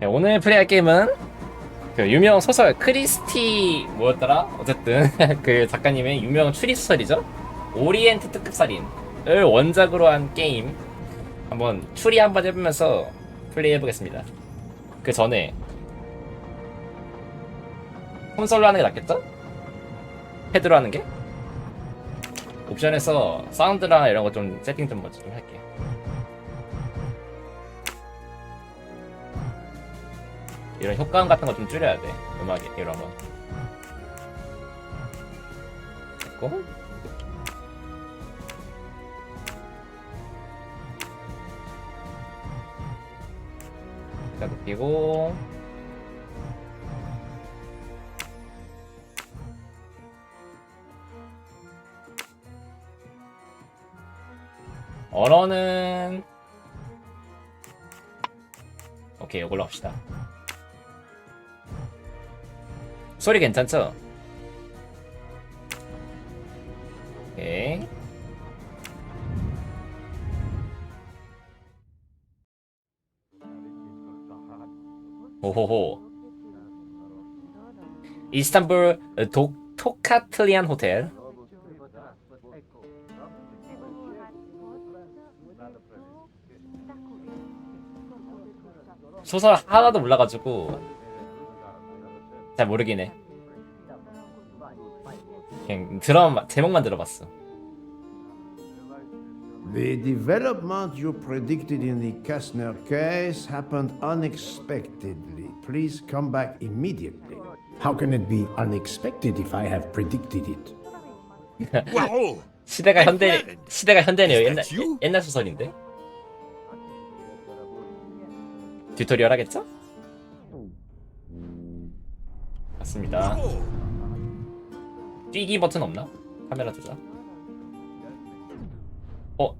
네, 오늘 플레이할 게임은 그 유명 소설 크리스티 뭐였더라? 어쨌든 그 작가님의 유명 추리 소설이죠. 오리엔트 특급살인을 원작으로 한 게임 한번 추리 한번 해보면서 플레이해보겠습니다. 그 전에 콘솔로 하는 게 낫겠죠? 패드로 하는 게? 옵션에서 사운드랑 이런 거 좀 세팅 좀 먼저 좀 할게요. 이런 효과음 같은 거 좀 줄여야 돼. 음악에 이런 거. 됐고. 자, 높이고. 언어는 오케이, 이걸로 합시다. 소리 괜찮죠? 오케이. 오호호. 이스탄불 토카틀리안 호텔. 소설 하나도 몰라가지고 잘 모르긴 해. 그냥 제목만 들어봤어. The development you predicted in the Kastner case happened unexpectedly. Please come back immediately. How can it be unexpected if I have predicted it? Wow! 시대가 현대네요. 옛날 소설인데. 튜토리얼 하겠죠? 맞습니다. 뛰기 버튼 없나? 카메라 조작.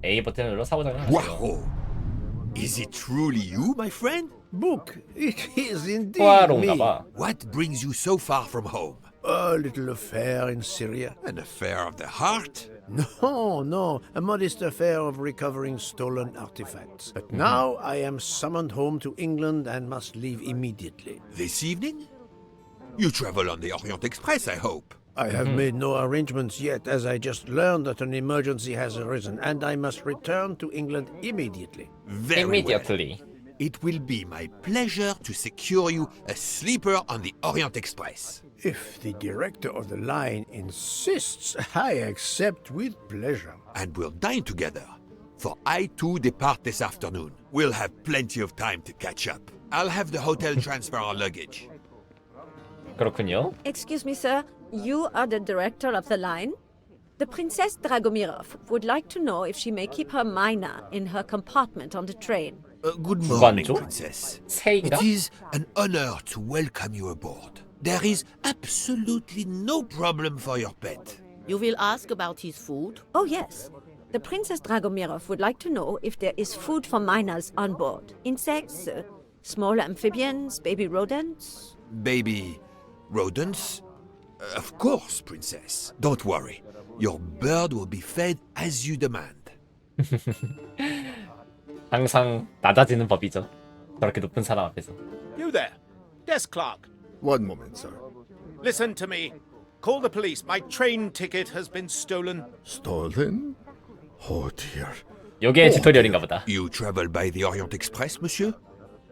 A 버튼을 눌러 사고장을 하세요. Wow! Is it truly you, my friend? Book, it is indeed 포아로인가 me. 봐. What brings you so far from home? A little affair in Syria. An affair of the heart? No, a modest affair of recovering stolen artifacts. But now I am summoned home to England and must leave immediately. This evening? You travel on the Orient Express, I hope. I have made no arrangements yet, as I just learned that an emergency has arisen, and I must return to England immediately. Very well. Immediately. It will be my pleasure to secure you a sleeper on the Orient Express. If the director of the line insists, I accept with pleasure. And we'll dine together. For I too depart this afternoon. We'll have plenty of time to catch up. I'll have the hotel transfer our luggage. 그렇군요. Excuse me, sir. You are the director of the line? The Princess Dragomirov would like to know if she may keep her mina in her compartment on the train. Good morning, 무관조? Princess. 새인가? It is an honor to welcome you aboard. There is absolutely no problem for your pet. You will ask about his food? Oh, yes. The Princess Dragomirov would like to know if there is food for minors on board. Insects, small amphibians, baby rodents. Baby rodents? Of course, Princess. Don't worry. Your bird will be fed as you demand. 항상 낮아지는 법이죠. 저렇게 높은 사람 앞에서. You there, desk clerk. One moment, sir. Listen to me. Call the police. My train ticket has been stolen. Stolen? Oh dear. 요게 튜토리얼인가 보다. You travel by the Orient Express, monsieur?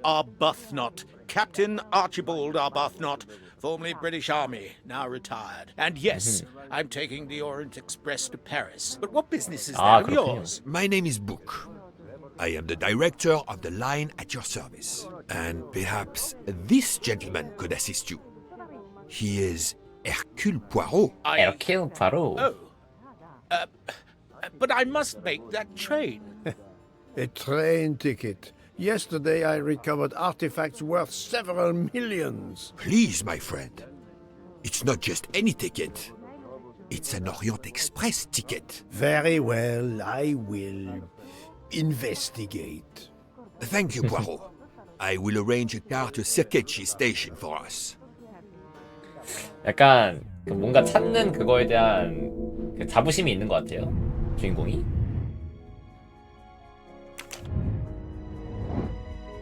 Arbuthnot. Captain Archibald Arbuthnot, formerly British Army, now retired. And yes, I'm taking the Orient Express to Paris. But what business is that of 그렇군요. yours? My name is Book. I am the director of the line at your service. And perhaps this gentleman could assist you. He is Hercule Poirot. 에르킬 바로. But I must make that train. A train ticket. Yesterday I recovered artifacts worth several millions. Please, my friend. It's not just any ticket. It's an Orient Express ticket. Very well, I will investigate. Thank you, Poirot. I will arrange a car to Circuitry Station for us. 약간 그 뭔가 찾는 그거에 대한 그 자부심이 있는 것 같아요. 주인공이.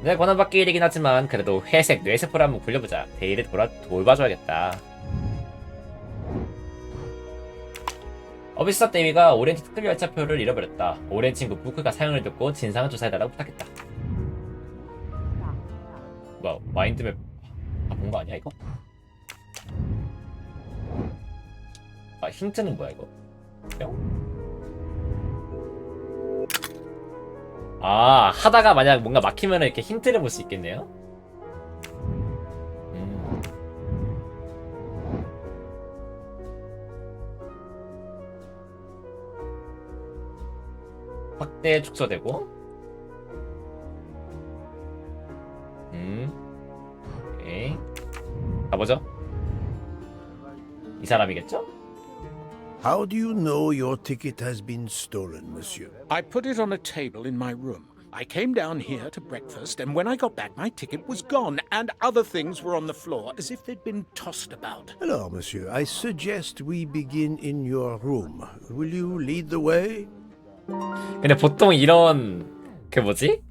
내 권한받기 일이긴 하지만 그래도 회색 뇌세포를 한번 굴려보자. 데이를 돌봐줘야겠다. 어비스터 데이비가 오리엔트 특급 열차표를 잃어버렸다. 오렌 친구 부크가 사연을 듣고 진상을 조사해달라고 부탁했다. 뭐야, 마인드맵 본 거 아니야 이거? 아, 힌트는 뭐야 이거? 아, 하다가 만약 뭔가 막히면 이렇게 힌트를 볼 수 있겠네요? 확대 축소되고 오케이. 가보죠. 이 사람이겠죠? How do you know your ticket has been stolen, monsieur? I put it on a table in my room. I came down here to breakfast, and when I got back, my ticket was gone, and other things were on the floor as if they'd been tossed about. Hello, monsieur. I suggest we begin in your room. Will you lead the way? 근데 보통 이런 그 뭐지?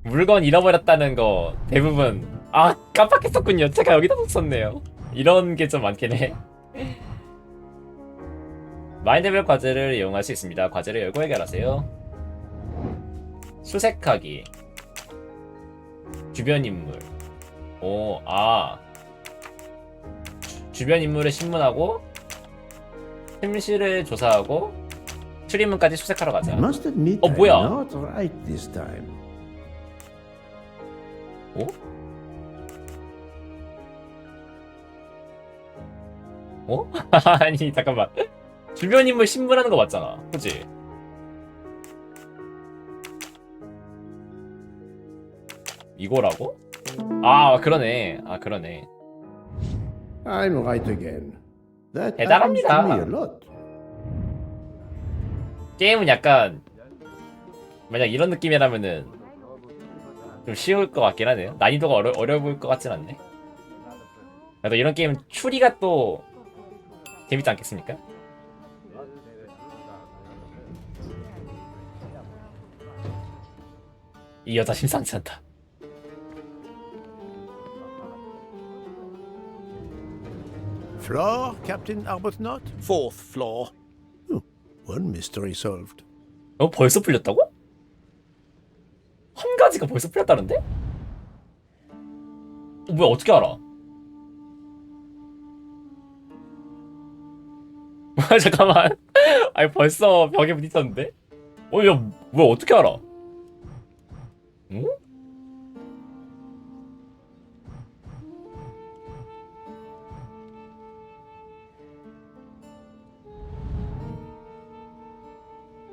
물건 잃어버렸다는 거 대부분 아, 깜빡했었군요. 제가 여기다 뒀었네요. 이런 게 좀 많긴 해. 마인드맵 과제를 이용할 수 있습니다. 과제를 열고 해결하세요. 수색하기, 주변 인물. 오, 아, 주변 인물을 신문하고 침실을 조사하고 출입문까지 수색하러 가자. Must admit, Oh, 뭐야? I'm not right this time. 오? 어? 아니 잠깐만. 주변 인물 신문하는 거 맞잖아, 그치? 이거라고? 아, 그러네. 아, 그러네. I'm right again. That happens 대단합니다. to me a lot. 게임은 약간 만약 이런 느낌이라면은 좀 쉬울 것 같긴 하네요. 난이도가 어려워 보일 것 같진 않네. 그래도 이런 게임은 추리가 또 재밌지 않겠습니까? 이 여자 심상치 않다. Floor, Captain Arbuthnot? 4th floor. One mystery solved. 벌써 풀렸다고? 한 가지가 벌써 풀렸다는데? 뭐야, 어떻게 알아? 뭐야, 잠깐만. 아니, 벌써 벽에 부딪혔는데? 야, 뭐야, 어떻게 알아? 응?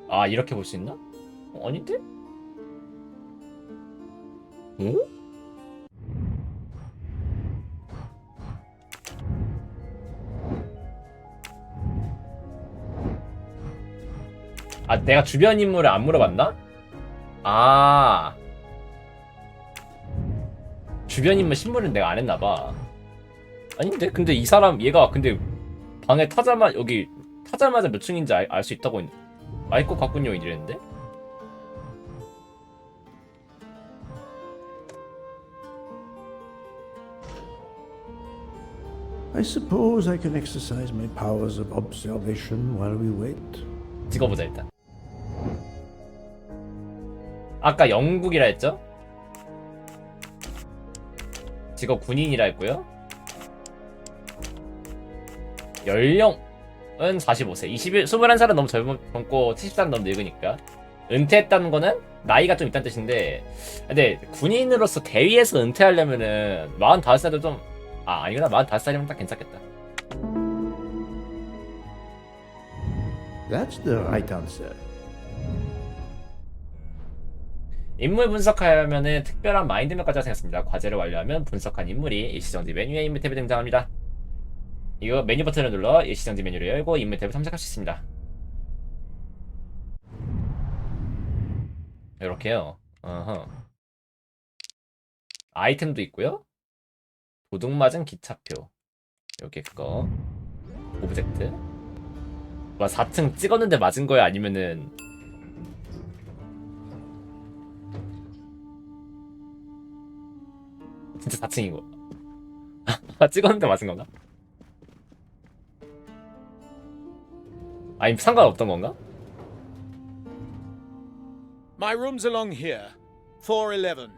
아, 이렇게 볼 수 있나? 아닌데? 어? 아, 내가 주변 인물을 안 물어봤나? 아, 주변 인물 신문을 내가 안 했나봐. 아닌데? 근데 이 사람, 얘가 근데 방에 여기 타자마자 몇 층인지 알 수 있다고 알 것 같군요, 이랬는데? I suppose I can exercise my powers of observation while we wait. 찍어보자, 일단. 아까 영국이라 했죠? 직업 군인이라 했고요. 연령은 45세. 21살은 너무 젊고 70살은 너무 늙으니까. 은퇴했다는 거는 나이가 좀 있다는 뜻인데, 근데 군인으로서 대위에서 은퇴하려면은 45살도 좀, 아니구나. 45살이면 딱 괜찮겠다. That's the right answer. 인물 분석하려면은 특별한 마인드맵까지 생겼습니다. 과제를 완료하면 분석한 인물이 일시정지 메뉴에 인물 탭에 등장합니다. 이거 메뉴 버튼을 눌러 일시정지 메뉴를 열고 인물 탭을 탐색할 수 있습니다. 이렇게요. 아이템도 있고요. 도둑 맞은 기차표. 여기 거. 오브젝트. 와, 4층 찍었는데 맞은 거야? 아니면은 진짜 4층이고. 아, 찍었는데 맞은 건가? 아니 상관없던 건가? My room's along here. 411.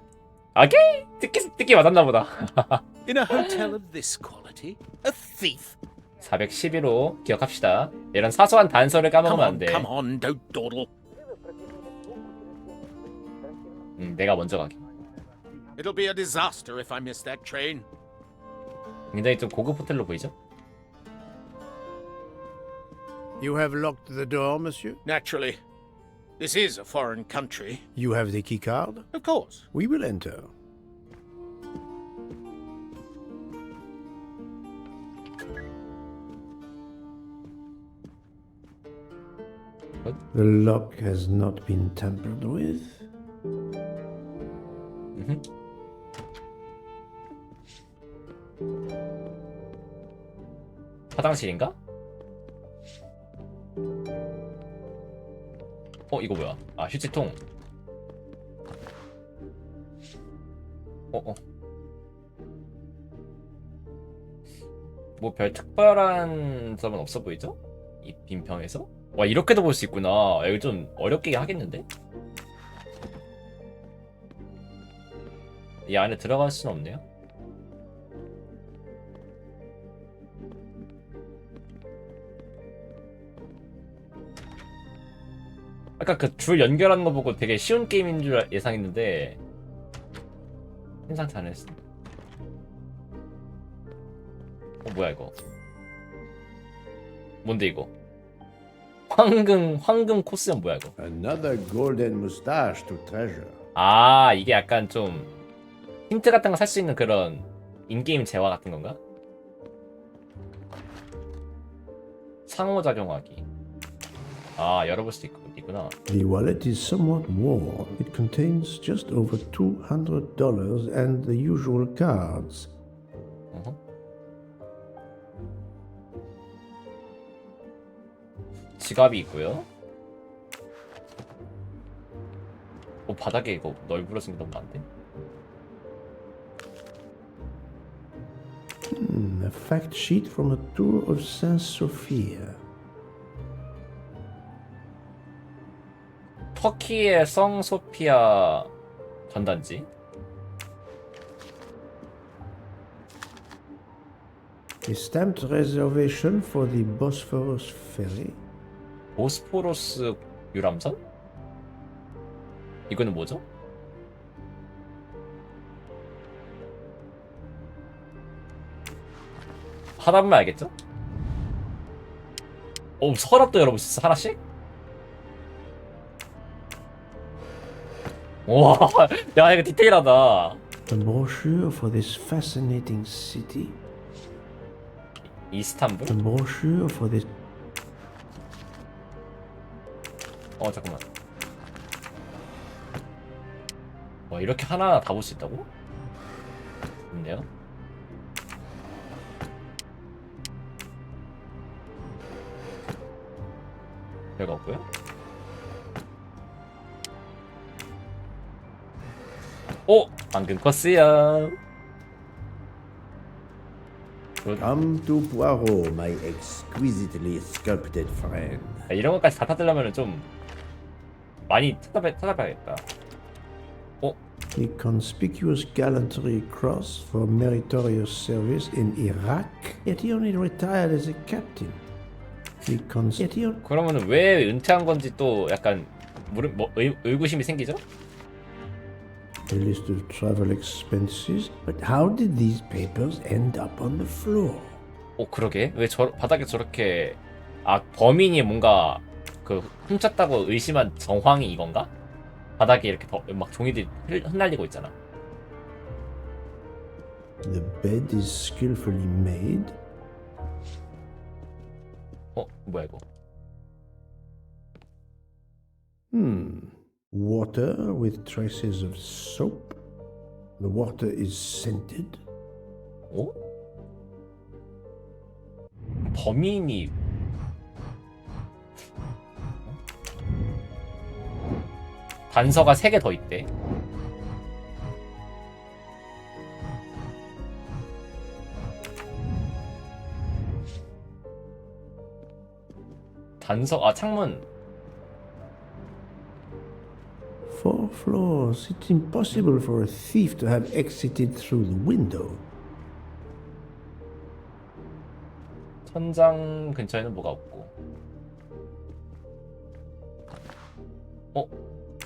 오케이! 듣기 맞았나 보다. In a hotel of this quality? A thief? 411호 기억합시다. 이런 사소한 단서를 Come 까먹으면 on, 안 돼. come on, don't dawdle. 내가 먼저 가게. It'll be a disaster if I miss that train. 굉장히 좀 고급 호텔로 보이죠? You have locked the door, monsieur? Naturally. This is a foreign country. You have the key card? Of course. We will enter. What? The lock has not been tampered with. 화장실인가? 이거 뭐야? 아, 휴지통. 뭐 별 특별한 점은 없어 보이죠? 이 빈평에서? 와, 이렇게도 볼 수 있구나. 여기 좀 어렵게 하겠는데? 이 안에 들어갈 수는 없네요. 아까 그 줄 연결하는 거 보고 되게 쉬운 게임인 줄 예상했는데 심상치 않았어. 뭐야 이거? 뭔데 이거? 황금 코스는 뭐야 이거? Another golden moustache to treasure. 아, 이게 약간 좀 힌트 같은 거 살 수 있는 그런 인게임 재화 같은 건가? 상호작용하기. 아, 열어볼 수도 있구나. The wallet is somewhat worn. It contains just over $200 and the usual cards. 어허. 지갑이 있고요. 바닥에 이거 널브러진 게 너무 많은데? A fact sheet from a tour of Saint Sophia. 터키의 성 소피아 전단지. A stamped reservation for the Bosphorus ferry. 보스포러스 유람선? 이거는 뭐죠? 하다 보면 알겠죠? 서랍도 열어볼 수 있어, 하나씩? 와, 야, 이거 디테일하다. A brochure for this fascinating city. 이스탄불? A brochure for this. 잠깐만. 와, 이렇게 하나하나 다 볼 수 있다고? 좋네요. 별거 없고요. 방금 컸어요. Come to Poirot, my exquisitely sculpted friend. 이런 것까지 다 찾으려면 좀 많이 찾아봐야겠다. The Conspicuous Gallantry Cross for meritorious service in Iraq. Yet he only retired as a captain. Yet he only... 그러면은 왜 은퇴한 건지 또 약간 의구심이 생기죠? A list of travel expenses. But how did these papers end up on the floor? 그러게. 왜 바닥에 저렇게 범인이 뭔가 그 훔쳤다고 의심한 정황이 이건가? 바닥에 이렇게 막 종이들이 흩날리고 있잖아. The bed is skillfully made. 뭐야 이거? Water with traces of soap. The water is scented. 범인이 단서가 3개 더 있대. 단서, 아 창문. 4 floors. It's impossible for a thief to have exited through the window. 천장 근처에는 뭐가 없고.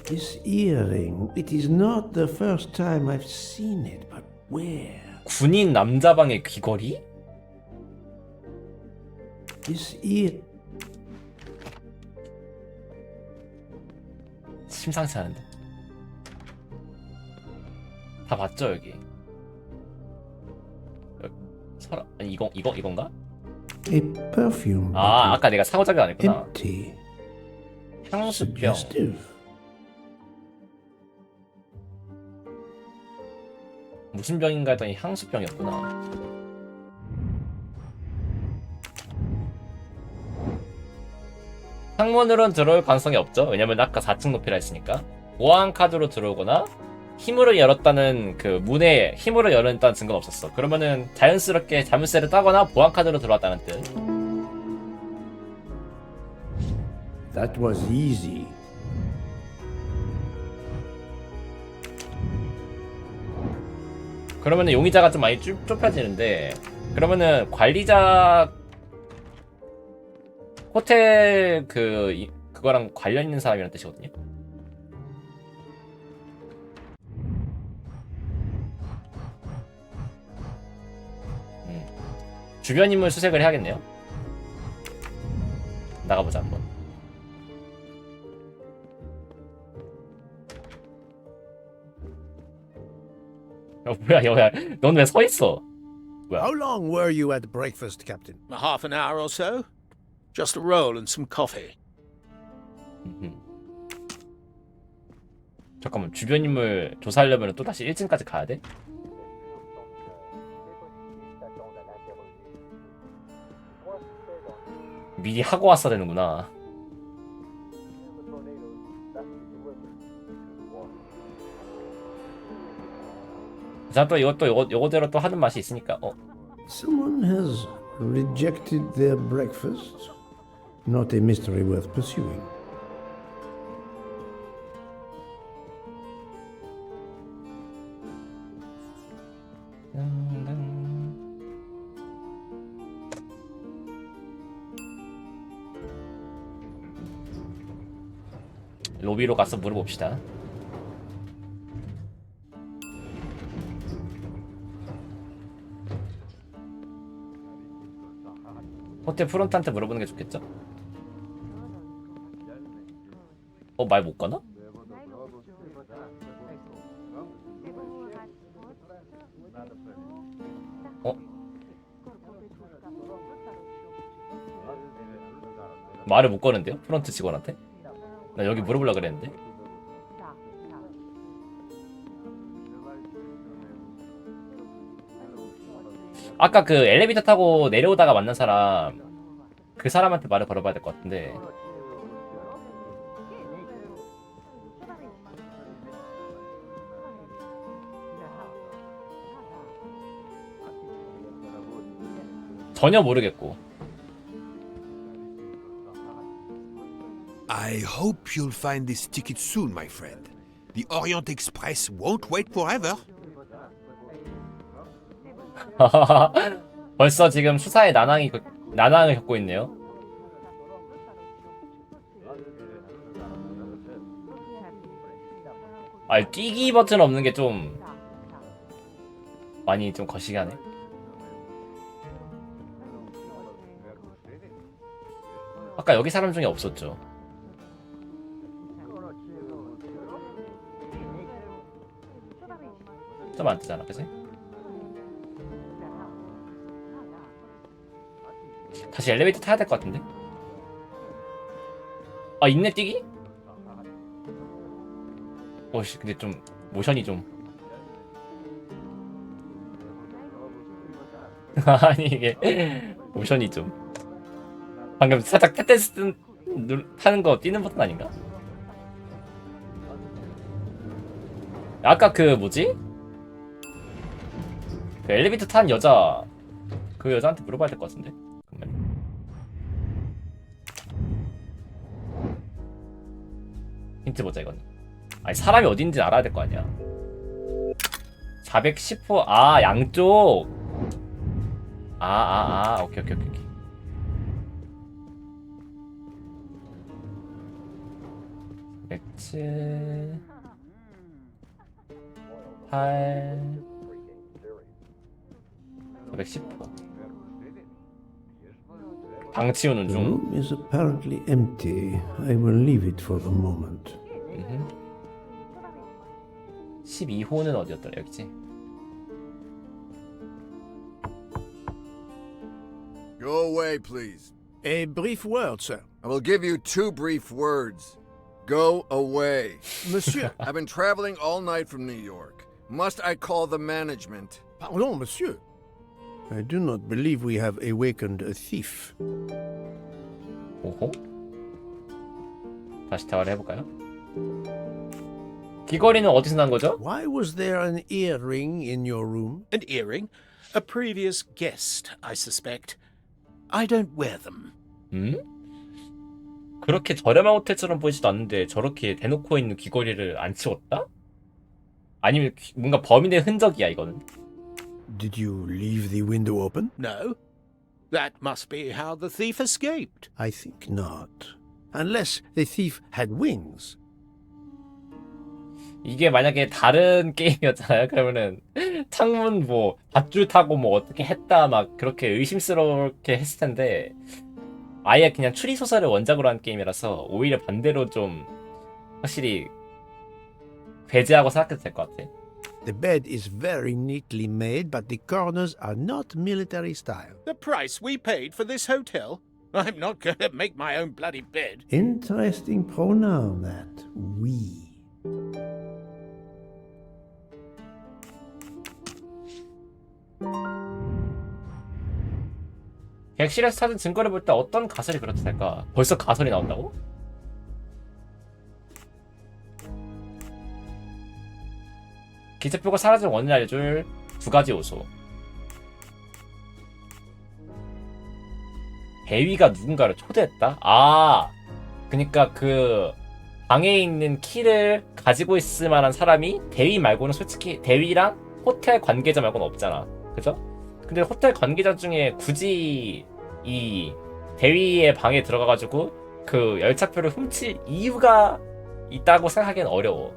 This earring, it is not the first time I've seen it, but where? 군인 남자방의 귀걸이? This ear... 심상치 않은데. 다 봤죠 여기. 아니 이건가? A perfume 아 아까 내가 사고 작이 안 했구나. empty. 향수병. Suggestive. 무슨 병인가 했더니 향수병이었구나. 창문으로는 들어올 가능성이 없죠. 왜냐면 아까 4층 높이라 했으니까. 보안 카드로 들어오거나 힘으로 열었다는 그 문에 힘으로 열었다는 증거가 없었어. 그러면은 자연스럽게 자물쇠를 따거나 보안 카드로 들어왔다는 뜻. That was easy. 그러면은 용의자가 좀 많이 좁혀지는데, 그러면은 관리자 호텔 그거랑 관련 있는 사람이라는 뜻이거든요. 주변 인물 수색을 해야겠네요. 나가보자 한번. 뭐야 여야, 넌 왜 서 있어? 뭐야? How long were you at breakfast, Captain? Half an hour or so. Just a roll and some coffee. 잠깐만, 주변 인물 조사하려면 또 다시 1층까지 가야 돼? 미리 하고 왔어야 되는구나. 자, 또 요거대로 또 하는 맛이 있으니까. Someone has rejected their breakfast. Not a mystery worth pursuing. 로비로 가서 물어봅시다. 호텔 프론트한테 물어보는 게 좋겠죠? 말 못 거나? 말을 못 거는데요? 프론트 직원한테? 나 여기 물어보려고 그랬는데. 아까 그 엘리베이터 타고 내려오다가 만난 사람, 그 사람한테 말을 걸어봐야 될 것 같은데. 전혀 모르겠고. I hope you'll find this ticket soon, my friend. The Orient Express won't wait forever. 벌써 지금 수사에 난항을 겪고 있네요. 뛰기 버튼 없는 게 좀 많이 좀 거시기 하네. 아까 여기 사람 중에 없었죠. 좀 안 뜨잖아, 그치? 다시 엘리베이터 타야 될 것 같은데? 있네, 뛰기? 오씨, 근데 좀 모션이 좀 아니 이게 모션이 좀 방금 살짝 탭댄스 타는 거 뛰는 버튼 아닌가? 아까 그 뭐지? 그 엘리베이터 탄 여자, 그 여자한테 물어봐야 될 것 같은데. 힌트 보자 이건. 아니 사람이 어딘지 알아야 될 거 아니야. 410호 아 양쪽. 오케이. 맥츠 8 410호 방 치우는 The 중. room is apparently empty. I will leave it for the moment. 12호는 어디였더라 여기지? Go away, please. A brief word, sir. I will give you 2 brief words. Go away. Monsieur. I've been traveling all night from New York. Must I call the management? Pardon, monsieur. I do not believe we have awakened a thief. 오호? 다시 대화를 해볼까요? 귀걸이는 어디서 난 거죠? Why was there an earring in your room? An earring? A previous guest, I suspect. I don't wear them. 그렇게 저렴한 호텔처럼 보이지도 않는데 저렇게 대놓고 있는 귀걸이를 안 치웠다? 아니면 뭔가 범인의 흔적이야 이거는. Did you leave the window open? No. That must be how the thief escaped. I think not. Unless the thief had wings. 이게 만약에 다른 게임이었잖아요. 그러면은 창문 뭐 밧줄 타고 뭐 어떻게 했다 막 그렇게 의심스럽게 했을 텐데 아예 그냥 추리 소설을 원작으로 한 게임이라서 오히려 반대로 좀 확실히 배제하고 생각해도 될 것 같아. The bed is very neatly made, but the corners are not military style. The price we paid for this hotel? I'm not going to make my own bloody bed. Interesting pronoun, that. We. 객실에서 찾은 증거를 볼 때 어떤 가설이 그렇게 될까? 벌써 가설이 나온다고? 기차표가 사라진 원인을 알려줄 2가지 요소. 대위가 누군가를 초대했다? 그니까 그 방에 있는 키를 가지고 있을 만한 사람이 대위 말고는 솔직히 대위랑 호텔 관계자 말고는 없잖아. 그죠? 근데 호텔 관계자 중에 굳이 이 대위의 방에 들어가가지고 그 열차표를 훔칠 이유가 있다고 생각하기엔 어려워.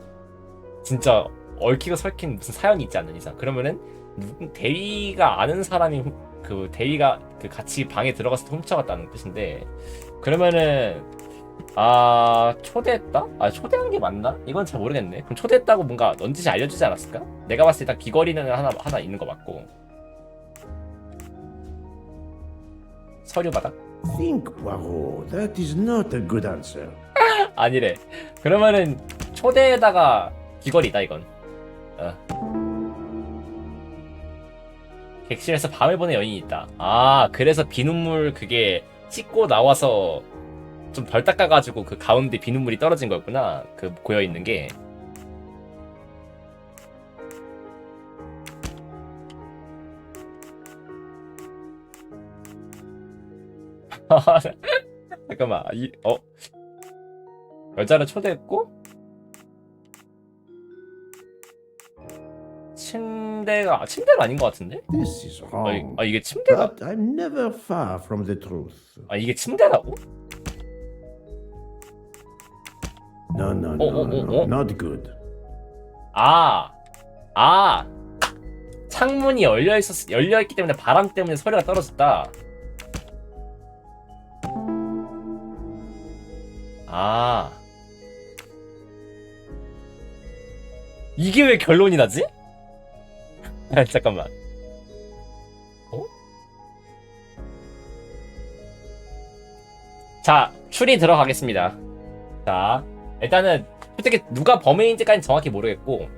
진짜 얽히고 설킨 무슨 사연이 있지 않는 이상. 그러면은 대위가 아는 사람이 그 대위가 그 같이 방에 들어가서 훔쳐갔다는 뜻인데, 그러면은 초대했다? 초대한 게 맞나? 이건 잘 모르겠네. 그럼 초대했다고 뭔가 넌지시 알려주지 않았을까? 내가 봤을 때 일단 귀걸이는 하나 있는 거 맞고. 서류 바닥? Think, Poirot. That is not a good answer. 아니래. 그러면은 초대에다가 귀걸이다 이건. 객실에서 밤을 보는 여인이 있다. 그래서 비눗물 그게 씻고 나와서 좀 덜 닦아가지고 그 가운데 비눗물이 떨어진 거였구나. 그 고여 있는 게. 잠깐만. 여자를 초대했고 침대가 아닌 것 같은데? This is wrong. 이게 침대가 But I'm never far from the truth. 이게 침대라고? No, not good. 창문이 열려있기 때문에 바람 때문에 소리가 떨어졌다. 이게 왜 결론이 나지? 잠깐만. 자, 추리 들어가겠습니다. 자, 일단은 솔직히 누가 범인인지까지는 정확히 모르겠고,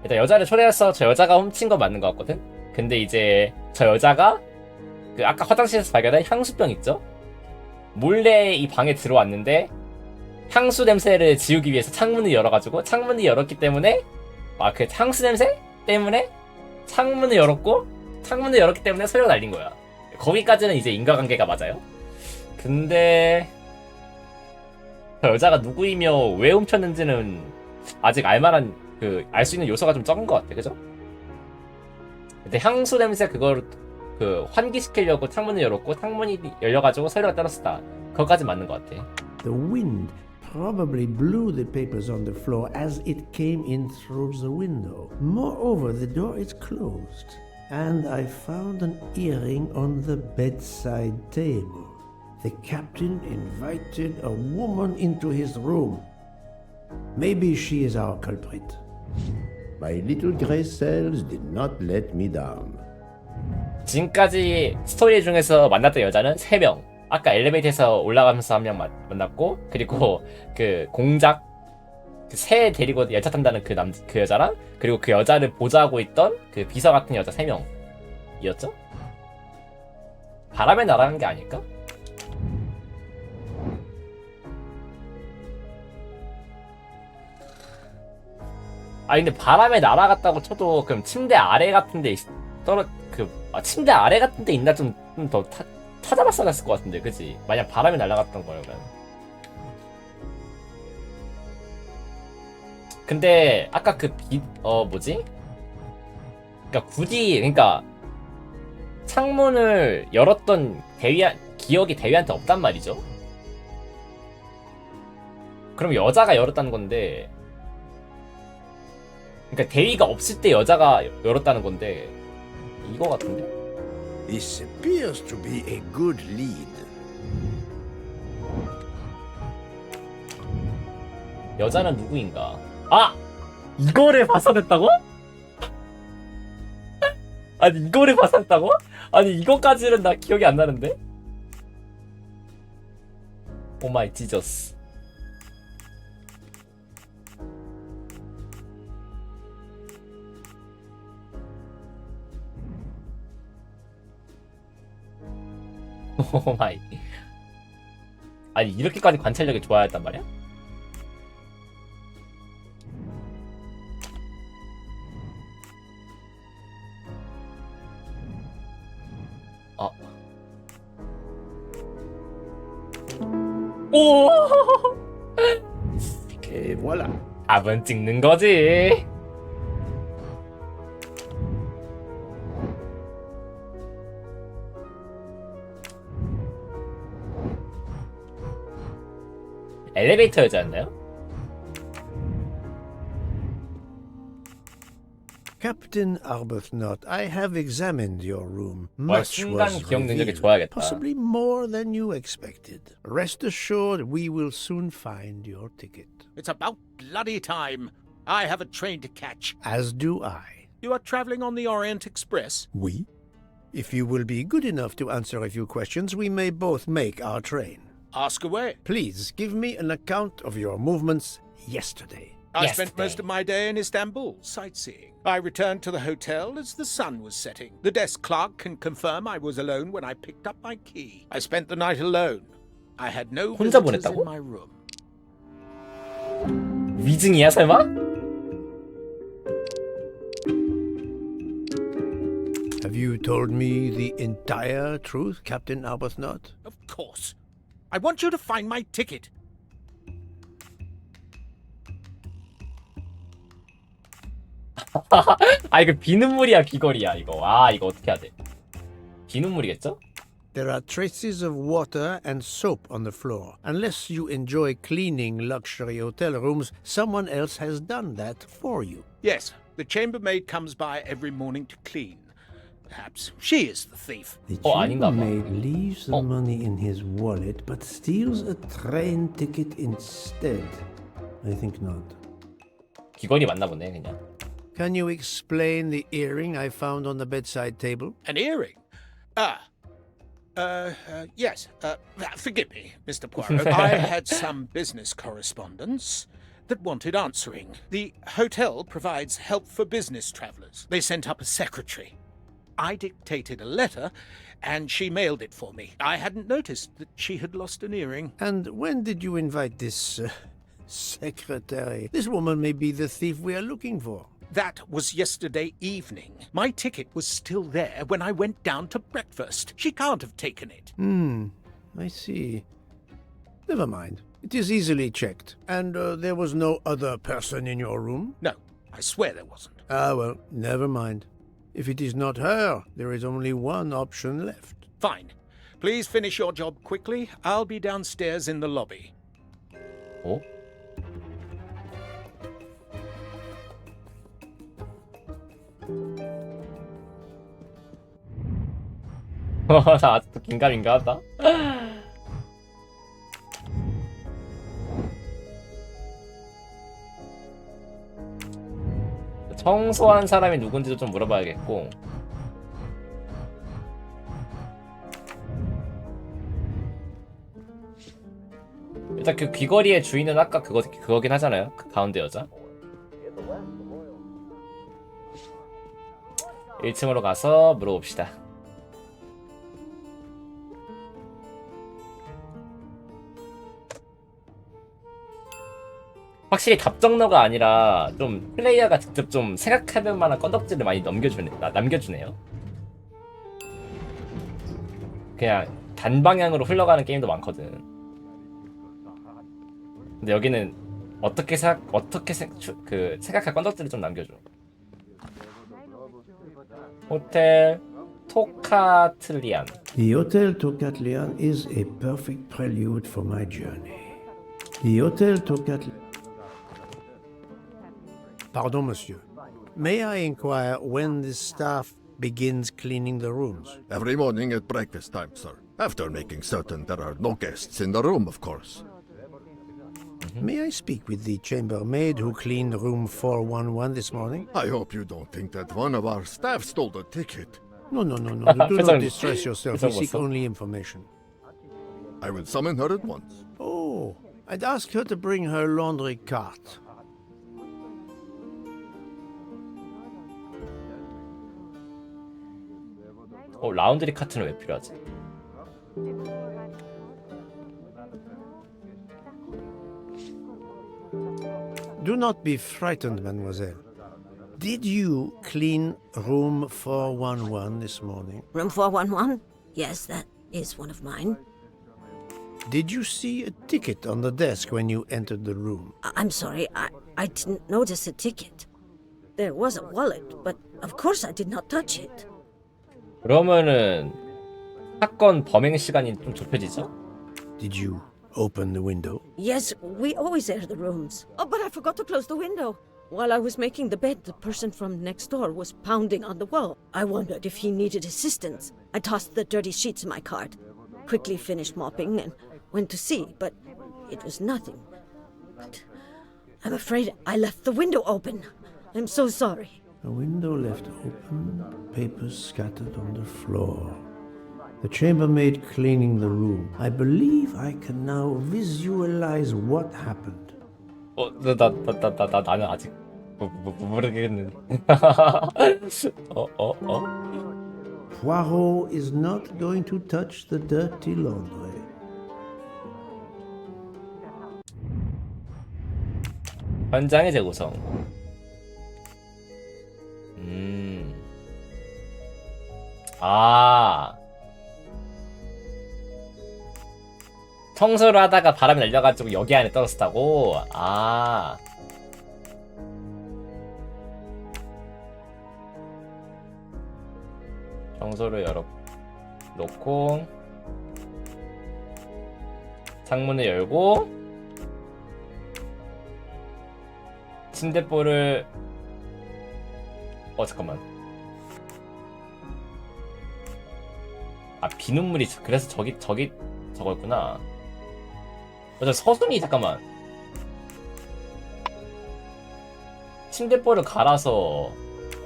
일단 여자를 초대해서 저 여자가 훔친 거 맞는 거 같거든? 근데 이제 저 여자가 그 아까 화장실에서 발견한 향수병 있죠? 몰래 이 방에 들어왔는데 향수 냄새를 지우기 위해서 창문을 열어가지고, 창문을 열었기 때문에 그 향수 냄새 때문에 창문을 열었기 때문에 소리가 날린 거야. 거기까지는 이제 인과관계가 맞아요. 근데 저 여자가 누구이며 왜 훔쳤는지는 아직 알만한 알 수 있는 요소가 좀 적은 것 같아, 그죠? 근데 향수 냄새 그걸 환기시키려고 창문을 열었고 창문이 열려가지고 서류가 떨어졌다. 그거까지 맞는 것 같아. The wind probably blew the papers on the floor as it came in through the window. Moreover, the door is closed, and I found an earring on the bedside table. The captain invited a woman into his room. Maybe she is our culprit. My little gray cells did not let me down. 지금까지 스토리 중에서 만났던 여자는 3명. 아까 엘리베이터에서 올라가면서 한 명 만났고, 그리고 공작 새 데리고 열차 탄다는 그 여자랑, 그리고 그 여자를 보좌하고 있던 그 비서 같은 여자 3명이었죠? 바람에 날아간 게 아닐까? 근데 바람에 날아갔다고 쳐도 그럼 침대 아래 같은데 침대 아래 같은데 있나 좀 더 찾아봤어야 했을 것 같은데, 그치? 만약 바람에 날아갔던 거면. 근데 아까 뭐지? 그러니까 창문을 열었던 기억이 대위한테 없단 말이죠. 그럼 여자가 열었다는 건데, 그러니까 대위가 없을 때 여자가 열었다는 건데 이거 같은데? This appears to be a good lead. 여자는 누구인가? 이거를 봐서냈다고? 아니 이거를 봐서냈다고? 아니 이거까지는 나 기억이 안 나는데? 오 마이 지저스. 오 마이. 아니 이렇게까지 관찰력이 좋아야 했단 말이야? 오! Et voilà. 답은 찍는 거지. 엘리베이터 여자였나요? Captain Arbuthnot, I have examined your room. 와, Much 순간 was 기억 능력이 revealed, 좋아야겠다. possibly more than you expected. Rest assured, we will soon find your ticket. It's about bloody time. I have a train to catch. As do I. You are traveling on the Orient Express? We? If you will be good enough to answer a few questions, we may both make our train. Ask away. Please give me an account of your movements yesterday. I Yesterday. spent most of my day in Istanbul, sightseeing. I returned to the hotel as the sun was setting. The desk clerk can confirm I was alone when I picked up my key. I spent the night alone. I had no 혼자 visitors 보냈다고? in my room. 위증이야 설마? Have you told me the entire truth, Captain Arbuthnot? Of course. I want you to find my ticket. 이거 비눗물이야 귀걸이야 이거. 이거 어떻게 해야 돼? 비눗물이겠죠? There are traces of water and soap on the floor. Unless you enjoy cleaning luxury hotel rooms, someone else has done that for you. Yes, the chambermaid comes by every morning to clean. Perhaps she is the thief. The 아닌가 봐. chambermaid leaves the money in his wallet but steals a train ticket instead. I think not. 귀걸이 맞나 보네 그냥. Can you explain the earring I found on the bedside table? An earring? Yes. Forgive me, Mr. Poirot. I had some business correspondence that wanted answering. The hotel provides help for business travelers. They sent up a secretary. I dictated a letter, and she mailed it for me. I hadn't noticed that she had lost an earring. And when did you invite this secretary? This woman may be the thief we are looking for. That was yesterday evening. My ticket was still there when I went down to breakfast. She can't have taken it. I see. Never mind. It is easily checked. And there was no other person in your room? No, I swear there wasn't. Ah, well, never mind. If it is not her, there is only one option left. Fine. Please finish your job quickly. I'll be downstairs in the lobby. 어? 나 아직도 긴가민가 하다. 청소한 사람이 누군지도 좀 물어봐야겠고. 일단 그 귀걸이의 주인은 아까 그거긴 하잖아요. 그 가운데 여자. 1층으로 가서 물어봅시다. 확실히 답정너가 아니라 좀 플레이어가 직접 좀 생각해볼 만한 건덕지를 많이 남겨주네요. 그냥 단방향으로 흘러가는 게임도 많거든. 근데 여기는 생각할 건덕지를 좀 남겨줘. 호텔 토카틀리안. The Hotel Tocatlian is a perfect prelude for my journey. The Hotel Tocatlian. Pardon, monsieur. May I inquire when the staff begins cleaning the rooms? Every morning at breakfast time, sir. After making certain there are no guests in the room, of course. May I speak with the chambermaid who cleaned room 411 this morning? I hope you don't think that one of our staff stole the ticket. No. Do not distress yourself. We seek only information. I will summon her at once. Oh, I'd ask her to bring her laundry cart. 라운드리 카트는 왜 필요하지? Do not be frightened, mademoiselle. Did you clean room 411 this morning? Room 411? Yes, that is one of mine. Did you see a ticket on the desk when you entered the room? I'm sorry, I didn't notice a ticket. There was a wallet, but of course I did not touch it. 그러면은 사건 범행 시간이 좀 좁혀지죠? Did you open the window? Yes, we always air the rooms. Oh, but I forgot to close the window. While I was making the bed, the person from next door was pounding on the wall. I wondered if he needed assistance. I tossed the dirty sheets in my cart, quickly finished mopping, and went to see, but it was nothing. But I'm afraid I left the window open. I'm so sorry. A window left open, papers scattered on the floor. The chambermaid cleaning the room. I believe I can now visualize what happened. 나는 아직 모르겠는데. Poirot is not going to touch the dirty laundry. 현장의 재구성. 청소를 하다가 바람이 날려가지고 여기 안에 떨어졌다고? 청소를 놓고 창문을 열고 침대볼을 잠깐만. 비눗물이 그래서 저기 저거였구나. 맞아, 서순이 잠깐만. 침대볼을 갈아서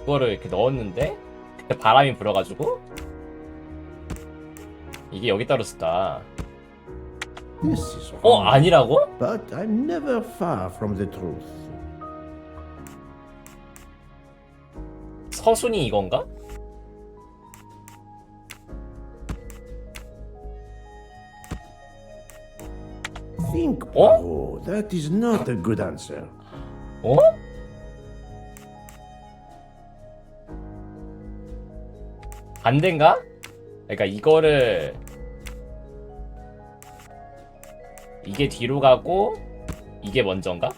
그거를 이렇게 넣었는데 그때 바람이 불어가지고 이게 여기 떨어졌다. This is wrong. 아니라고? But I'm never far from the truth. 서순이 이건가? Think, Poirot. That is not a good answer. 반대인가? 그러니까 이게 뒤로 가고 이게 먼저인가?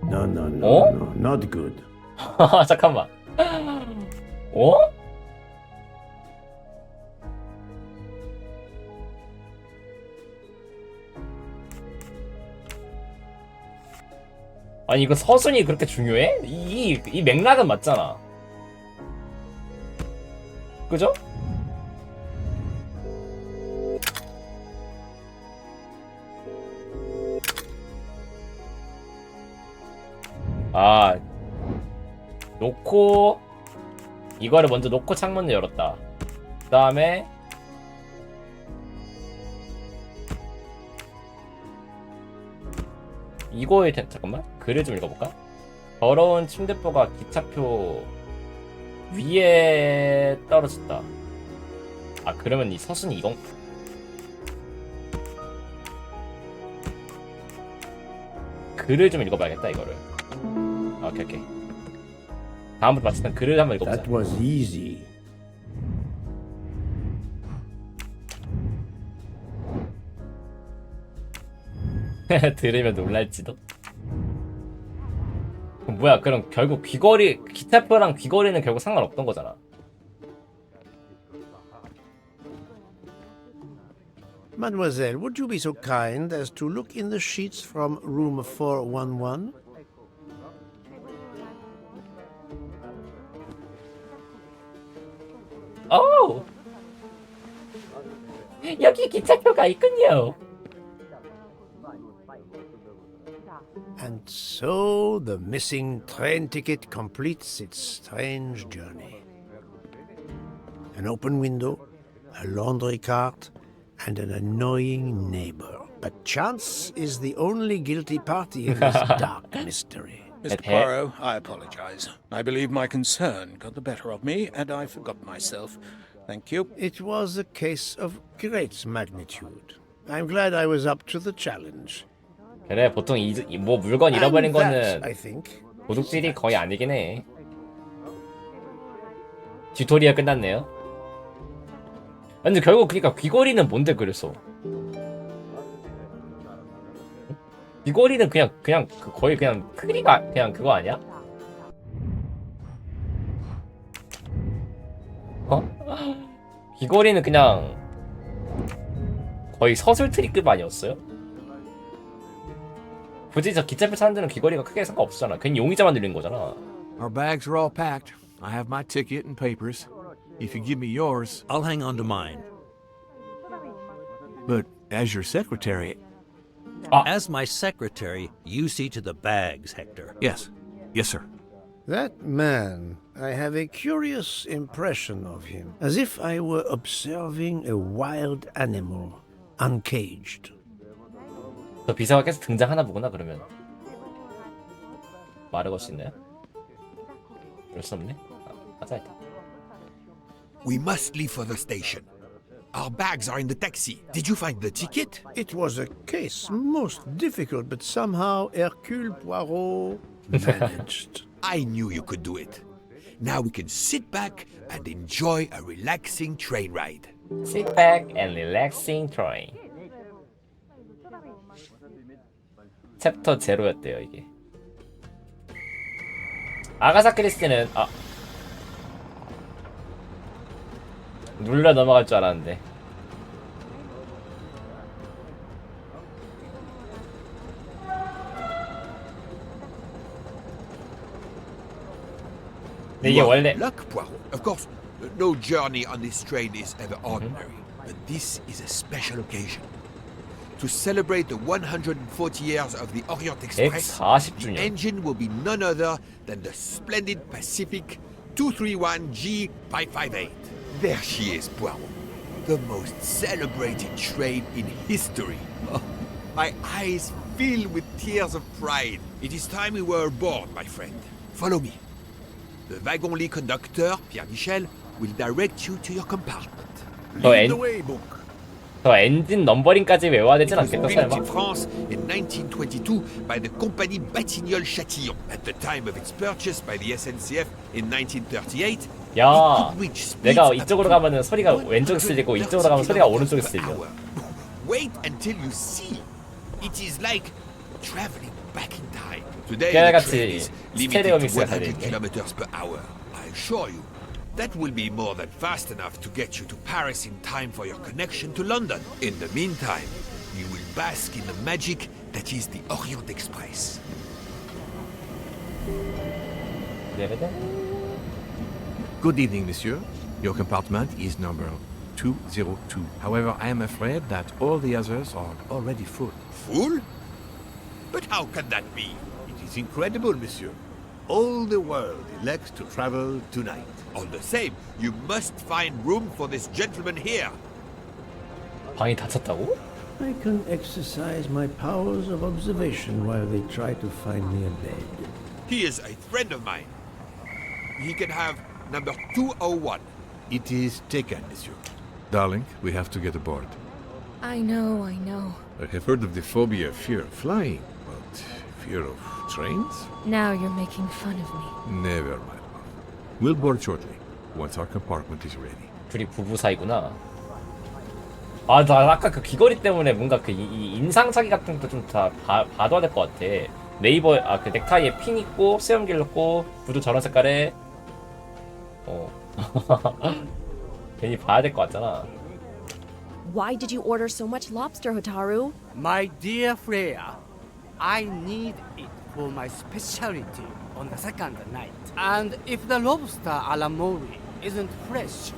No, no, no, Oh? no, not good. 잠깐만. 어? 아니 이거 서순이 그렇게 중요해? 이 맥락은 맞잖아. 그죠? 아 놓고 이거를 먼저 놓고 창문을 열었다. 그 다음에 이거에 잠깐만 글을 좀 읽어볼까? 더러운 침대포가 기차표 위에 떨어졌다. 아 그러면 이 서순이 이건 글을 좀 읽어봐야겠다 이거를. 오케이 오케이. 다음부터 마치면 글을 한번 읽어보자. That was easy. 들으면 놀랄지도. 뭐야 그럼 결국 귀걸이 기차표랑 귀걸이는 결국 상관없던 거잖아. Mademoiselle, would you be so kind as to look in the sheets from room 411? 오! 여기 기차표가 있군요. And so the missing train ticket completes its strange journey. An open window, a laundry cart, and an annoying neighbor. But chance is the only guilty party in this dark mystery. Mr. Poirot, I apologize. I believe my concern got the better of me, and I forgot myself. Thank you. It was a case of great magnitude. I'm glad I was up to the challenge. 그래 보통 뭐 물건 잃어버린 And that, 거는 I think, 도둑질이 거의 아니긴 해. 튜토리얼 끝났네요. 근데 결국 그러니까 귀걸이는 뭔데 그랬어? 귀걸이는 그냥 거의 그냥 크기가 그냥 그거 아니야? 어? 귀걸이는 그냥 거의 서술트리급 아니었어요? 굳이 저 기차표 타는 데는 귀걸이가 크게 상관없잖아. 그냥 용의자만 늘린 거잖아. Our bags are all packed. I have my ticket and papers. If you give me yours, I'll hang on to mine. but as your secretary, As my secretary, you see to the bags, Hector. yes, yes, sir. that man, I have a curious impression of him, as if I were observing a wild animal, uncaged. 저 비서가 계속 등장하나 보구나 그러면. 말을 걸 수 있나요? 그럴 수 없네. 하자 일단. We must leave for the station. Our bags are in the taxi. Did you find the ticket? It was a case most difficult, but somehow Hercule Poirot managed. I knew you could do it. Now we can sit back and enjoy a relaxing train ride. Sit back and relaxing train. 챕터 0였대요 이게. 아가사 크리스티는 눌러 넘어갈 줄 알았는데. 근데 이게 원래 Luck, Poirot. Of course, no journey on this train is ever ordinary, but this is a special occasion. To celebrate the 140 years of the Orient Express, 140주년. the engine will be none other than the splendid Pacific 231G558. There she is, Poirot. The most celebrated train in history. Oh, my eyes fill with tears of pride. It is time we were aboard, my friend. Follow me. The wagon-lit conductor, Pierre Michel, will direct you to your compartment. 저 Lead the way, book. 저 엔진 넘버링까지 외워야 되진 It was 않겠다 built 설마? in France in 1922 by the Compagnie Batignolles-Châtillon. At the time of its purchase by the SNCF in 1938, 야, it could reach speeds 내가 up 이쪽으로 to 가면은 소리가 왼쪽에 쓸리고 이쪽으로 가면 소리가 오른쪽에 쓸려. Wait until you see. It is like traveling back in time. Today the train is 스테레오 limited to 믹스가 100 되네. kilometers per hour. I assure you, that will be more than fast enough to get you to Paris in time for your connection to London. In the meantime, you will bask in the magic that is the Orient Express. Good evening, monsieur. Your compartment is number 202. However, I am afraid that all the others are already full. Fool? But how can that be? It is incredible, monsieur. All the world elects to travel tonight. All the same, you must find room for this gentleman here. 방이 닫혔다고? I can exercise my powers of observation while they try to find me a bed. He is a friend of mine. He can have number 201. It is taken, monsieur. Darling, we have to get aboard. I know. I have heard of the phobia, fear of flying, but fear of trains? Now you're making fun of me. Never, my love. We'll board shortly, once our compartment is ready. 둘이 부부 사이구나. 아, 나 아까 그 귀걸이 때문에 뭔가 그 이 인상착의 같은 것도 좀 다 봐둬야 될 것 같아. 네이버 그 넥타이에 핀 있고 수염 길렀고 구두 저런 색깔에 괜히 봐야 될 것 같잖아. Why did you order so much lobster, Hotaru? My dear Freya, I need it for my specialty on the second night. And if the lobster a la mori isn't fresh,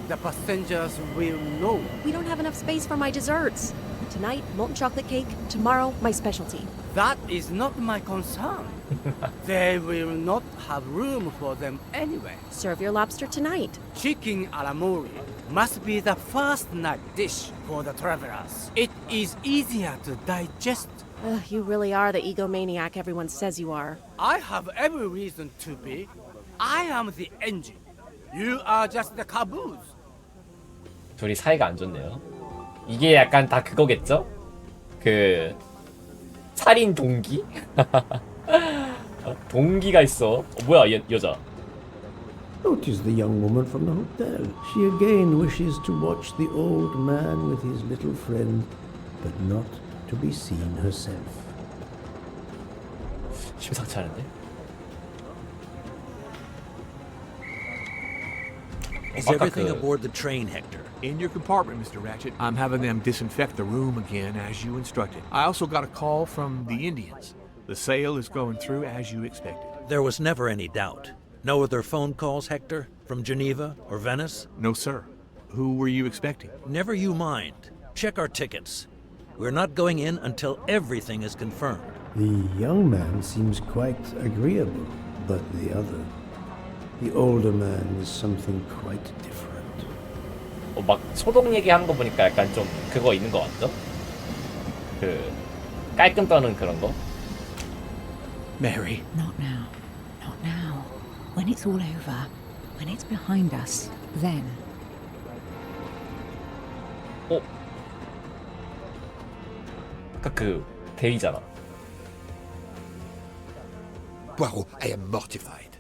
the passengers will know. We don't have enough space for my desserts. Tonight, molten chocolate cake. Tomorrow, my specialty. That is not my concern. They will not have room for them anyway. Serve your lobster tonight. Chicken a la mori must be the first night dish for the travelers. It is easier to digest. You really are the egomaniac everyone says you are. I have every reason to be. I am the engine. You are just the caboose. 둘이 사이가 안 좋네요. 이게 약간 다 그거겠죠? 그 살인 동기? 동기가 있어. 뭐야, 여자. Notice the young woman from the hotel. She again wishes to watch the old man with his little friend, but not to be seen herself. 심상치 않은데? Is everything aboard the train, Hector? In your compartment, Mr. Ratchet. I'm having them disinfect the room again as you instructed. I also got a call from the Indians. The sale is going through as you expected. There was never any doubt. No other phone calls, Hector? From Geneva or Venice? No, sir. Who were you expecting? Never you mind. Check our tickets. We're not going in until everything is confirmed. The young man seems quite agreeable, but the other, the older man, is something quite different. 막 소독 얘기하는 거 보니까 약간 좀 그거 있는 것 같죠? 그 깔끔 떠는 그런 거? Mary. Not now. Not now. When it's all over, when it's behind us, then. 아까 그 데이잖아. Poirot, I am mortified.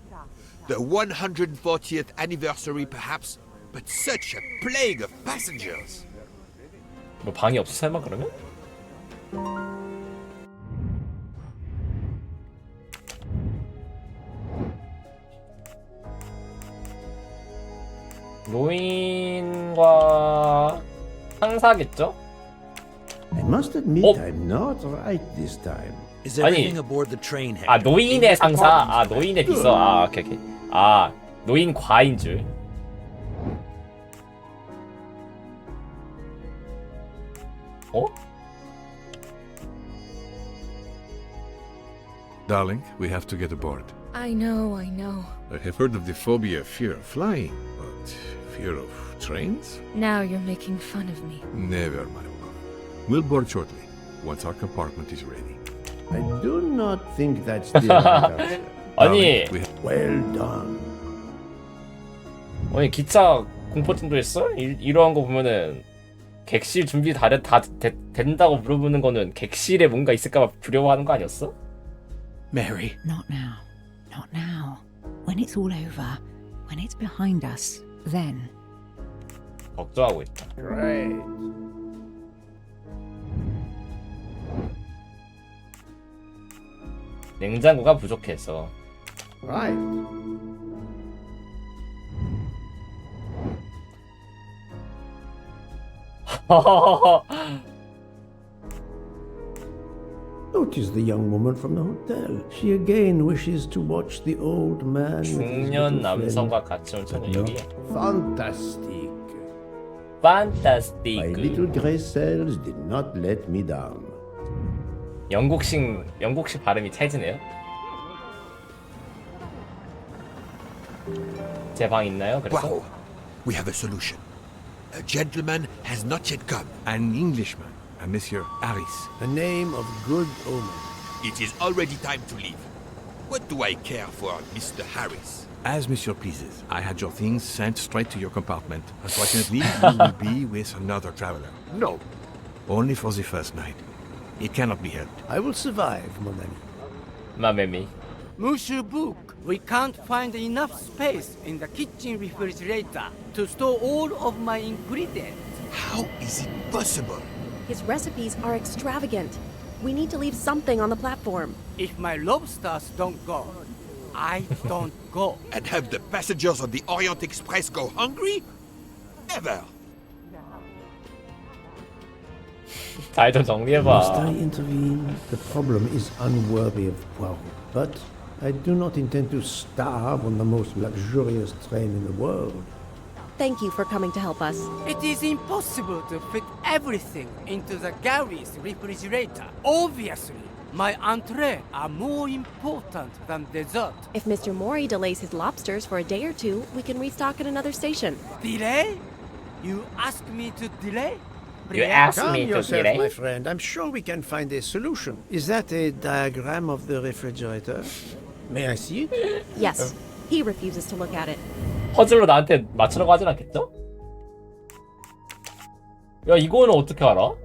The 140th anniversary, perhaps, but such a plague of passengers. 뭐 방이 없어 설마 그러면? 노인과 상사겠죠? I must admit I'm not right this time. Is everything aboard the train, Hector? 아 노인의 상사, 아 노인의 비서, 아 오케이. 아 노인 과인 줄. 어? Darling, we have to get aboard. I know. I have heard of the phobia, fear of flying, but fear of trains? Now you're making fun of me. Never, my love. We'll board shortly, once our compartment is ready. I do not think that's the answer. 아니, Well done. 아니 기차 공포증도 했어? 이러한 거 보면은 객실 준비 된다고 물어보는 거는 객실에 뭔가 있을까봐 두려워하는 거 아니었어? Mary. Not now. Not now. When it's all over, when it's behind us, then. 걱정하고 있다. Great. 냉장고가 부족해서. Right. Notice the young woman from the hotel. She again wishes to watch the old man with his 중년 little friend. 남성과 같이 온 저는 여기. Fantastic. My 판타스티크. little grey cells did not let me down. 영국식 발음이 찰지네요. 제 방 있나요? 그래서 Poirot, we have a solution. A gentleman has not yet come. An Englishman, a Monsieur Harris. A name of good omen. It is already time to leave. What do I care for Mr. Harris? As Monsieur pleases, I had your things sent straight to your compartment. Unfortunately, you will be with another traveler. No, Only for the first night. It cannot be helped. I will survive, mon ami. 마메미. Monsieur Book, we can't find enough space in the kitchen refrigerator to store all of my ingredients. How is it possible? His recipes are extravagant. We need to leave something on the platform. If my lobsters don't go, I don't go. And have the passengers on the Orient Express go hungry? Never. 잘 좀 Must I 정리해봐. intervene? The problem is unworthy of Poirot. But I do not intend to starve on the most luxurious train in the world. Thank you for coming to help us. It is impossible to fit everything into the Gary's refrigerator. Obviously, my entree are more important than dessert. If Mr. Mori delays his lobsters for a day or two, we can restock at another station. Delay? You ask me to delay? You asked Calm me to yourself, delay. my friend. I'm sure we can find a solution. Is that a diagram of the refrigerator? May I see it? Yes, he refuses to look at it. 퍼즐로 나한테 맞추라고 하진 않겠죠? 야, 이거는 어떻게 알아? 어?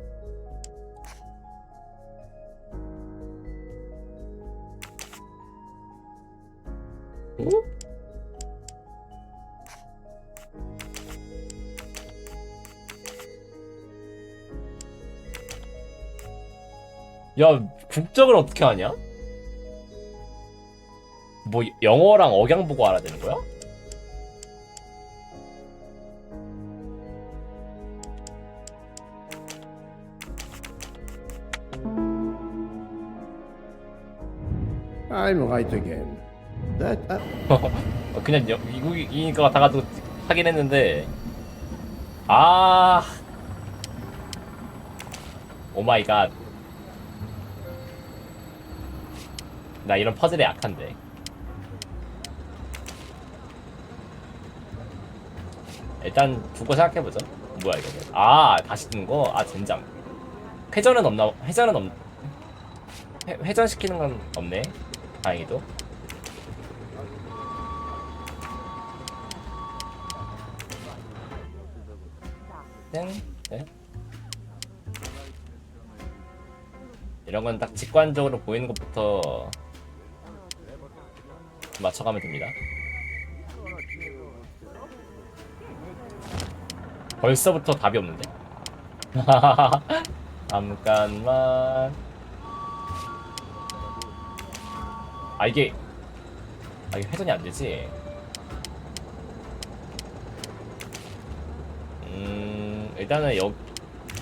야, 국적을 어떻게 하냐? 뭐 영어랑 억양 보고 알아야 되는 거야? I'm right again. That 그냥 미국인과 다 가지고 하긴 했는데 아 오마이갓 나 이런 퍼즐에 약한데 일단 두고 생각해보죠. 뭐야 이거 아 다시 뜬 거? 아 젠장 회전은 없나? 회전시키는 건 없네 다행히도. 네? 이런 건 딱 직관적으로 보이는 것부터 맞춰가면 됩니다. 벌써부터 답이 없는데? 잠깐만. 이게 회전이 안 되지? 일단은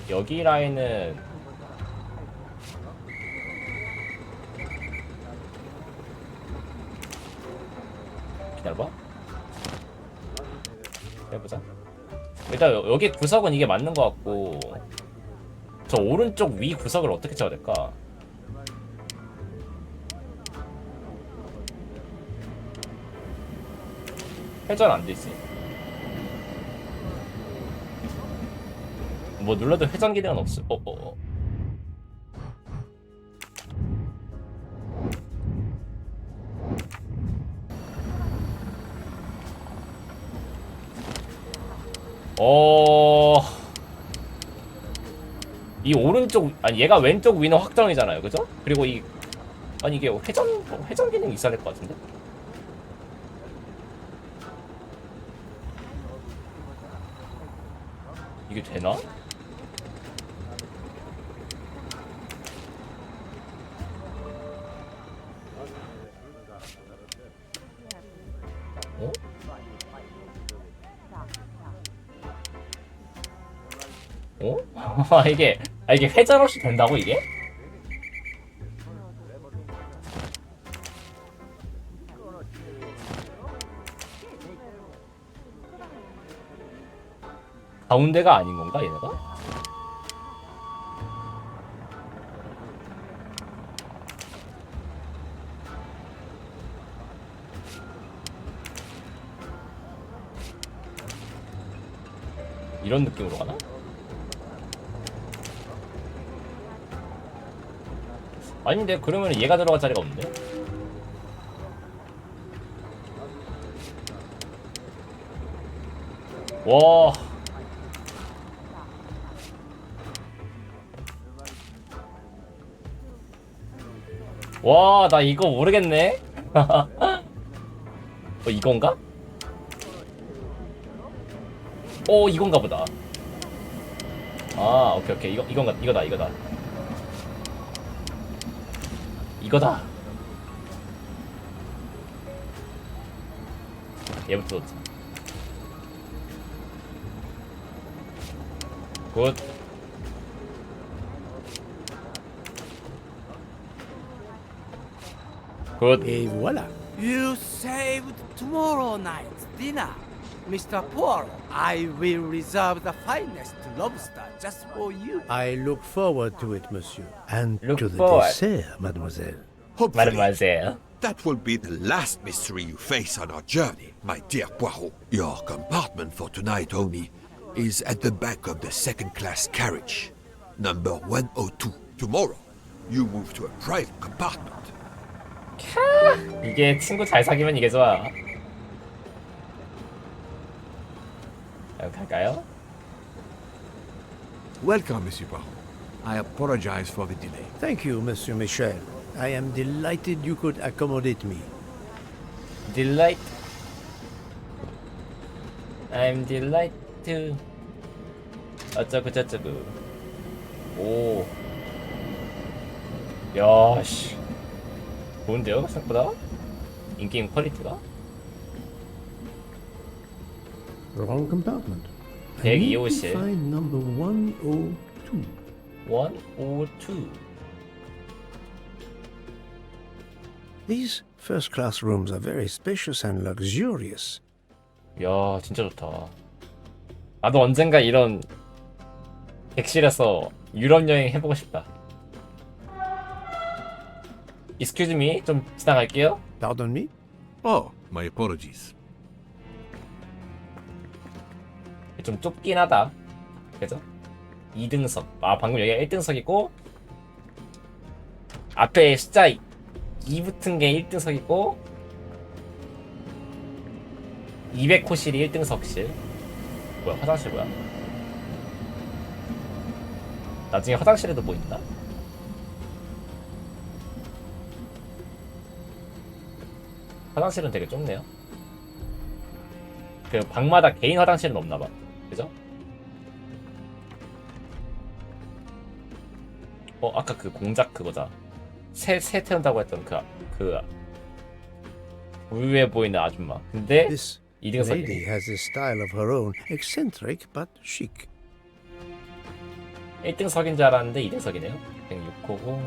여기 라인은 기다려봐. 해보자. 일단 여기 구석은 이게 맞는 것 같고 저 오른쪽 위 구석을 어떻게 쳐야 될까? 회전 안 되지. 뭐 눌러도 회전 기능은 없어. 이 오른쪽 아니 얘가 왼쪽 위는 확정이잖아요, 그죠? 그리고 이 아니 이게 회전 기능이 있어야 될 것 같은데? 이게 되나? 어? 어? 이게 회전 없이 된다고 이게? 가운데가 아닌 건가 얘네가? 이런 느낌으로 가나? 아닌데 그러면 얘가 들어갈 자리가 없는데? 와. 와, 나 이거 모르겠네. 이건가? 이건가 보다. 아, 오케이. 이거다. 이거다. 얘부터 넣자. 굿. 굿. Et voilà. You saved tomorrow night's dinner. Mr. Poirot, I will reserve the finest lobster just for you. I look forward to it, monsieur. And Look to the forward. dessert, mademoiselle. Hopefully, 마지막에. that will be the last mystery you face on our journey, my dear Poirot. Your compartment for tonight only is at the back of the second-class carriage, number 102. Tomorrow, you move to a private compartment. 이게 친구 잘 사귀면 이게 좋아. 갈까요? Welcome, Monsieur Poirot. I apologize for the delay. Thank you, Monsieur Michel. I am delighted you could accommodate me. Delight. I'm delight to. 어쩌고 저쩌고. 오. 야, 씨. 좋은데요, 생각보다? 인게임 퀄리티가? Wrong compartment. I 대기 need to 2호실. find number 102. 102. These first-class rooms are very spacious and luxurious. 야, 진짜 좋다. 나도 언젠가 이런 객실에서 유럽 여행 해보고 싶다. Excuse me, 좀 지나갈게요. Pardon me? Oh, my apologies. 좀 좁긴 하다. 그죠? 2등석. 아, 방금 여기가 1등석이고 앞에 숫자 2 붙은 게 1등석이고 200호실이 1등석실. 뭐야, 화장실 뭐야? 나중에 화장실에도 뭐 있나? 화장실은 되게 좁네요. 그 방마다 개인 화장실은 없나봐. 그죠? 아까 그 공작 그거다. 새 태운다고 했던 그 우유해 보이는 아줌마. 근데 This 2등석. lady has a style of her own, eccentric but chic. 1등석인 줄 알았는데 2등석이네요. 106호고.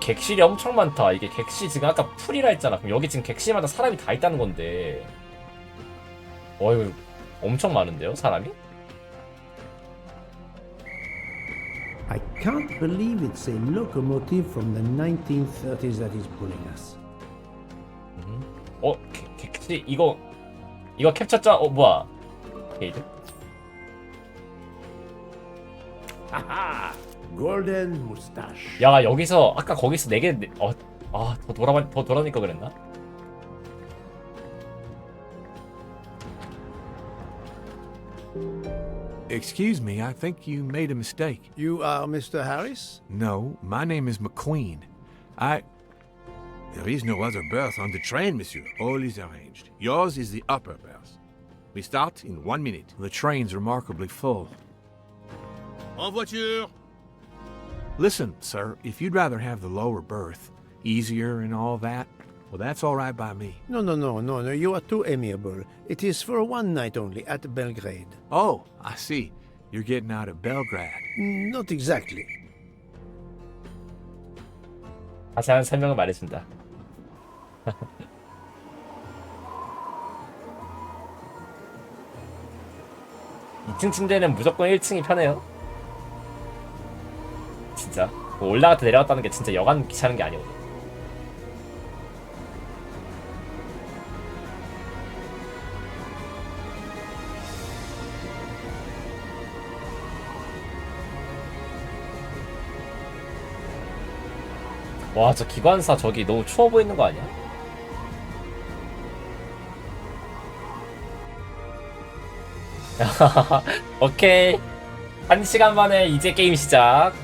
객실이 엄청 많다. 이게 객실 지금 아까 풀이라 했잖아. 그럼 여기 지금 객실마다 사람이 다 있다는 건데. 이거 엄청 많은데요, 사람이? I can't believe it's a locomotive from the 1930s that is pulling us. 객실 이거 캡처죠? 뭐야? 게이드? 하하! Golden moustache. 야, 여기서 아까 거기서 4개 더 돌아니까 그랬나? Excuse me, I think you made a mistake. You are Mr. Harris? No, my name is McQueen. There is no other berth on the train, monsieur. All is arranged. Yours is the upper berth. We start in 1 minute. The train's remarkably full. En voiture! Listen, sir, if you'd rather have the lower berth, easier and all that, well, that's all right by me. No, you are too amiable. It is for one night only at Belgrade. Oh, I see. You're getting out of Belgrade. Not exactly. 자세한 설명을 말해준다. 2층 침대는 무조건 1층이 편해요. 진짜 뭐 올라갔다 내려갔다는 게 진짜 여간 귀찮은 게 아니거든. 와, 저 기관사 저기 너무 추워 보이는 거 아니야? 오케이. 1시간 만에 이제 게임 시작.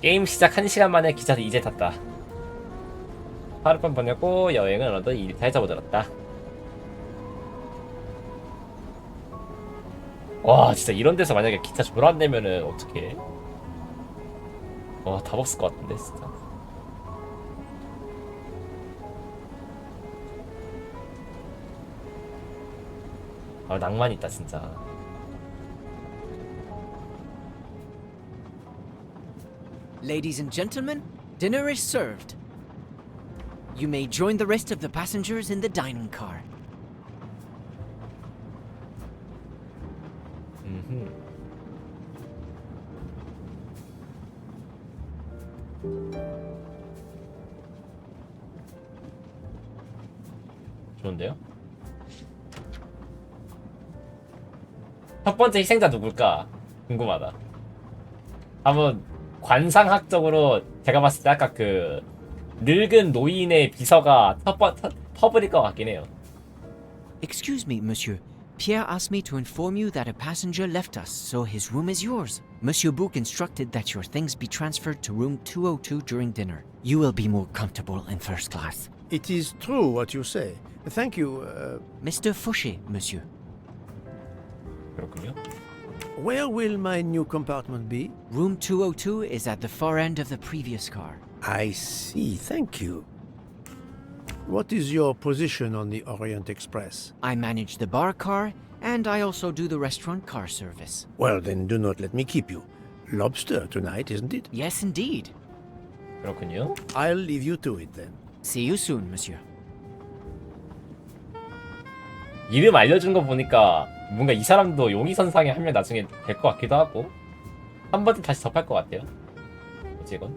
게임 시작 1시간 만에 기차도 이제 탔다. 하룻밤 보내고 여행은 어느덧 2리터에 접어들었다. 와, 진짜 이런 데서 만약에 기차 졸아 안 내면은 어떡해? 와, 다 먹을 것 같은데 진짜. 아, 낭만 있다 진짜. Ladies and gentlemen, dinner is served. You may join the rest of the passengers in the dining car. 좋은데요? 첫 번째 희생자 누굴까? 궁금하다. 한번 관상학적으로 제가 봤을 때 아까 그 늙은 노인의 비서가 퍼블일 것 같긴 해요. Excuse me, monsieur. Pierre asked me to inform you that a passenger left us, so his room is yours. Monsieur Bouc instructed that your things be transferred to room 202 during dinner. You will be more comfortable in first class. It is true what you say. Thank you, Mr. Fauché, monsieur. 그렇군요. Where will my new compartment be? Room 202 is at the far end of the previous car. I see, thank you. What is your position on the Orient Express? I manage the bar car, and I also do the restaurant car service. Well, then do not let me keep you. Lobster tonight, isn't it? Yes, indeed. 그렇군요. I'll leave you to it then. See you soon, monsieur. 이름 알려준 거 보니까 뭔가 이 사람도 용의선상에 한 명 나중에 될 것 같기도 하고 한 번쯤 다시 접할 것 같아요. 뭐지 이건?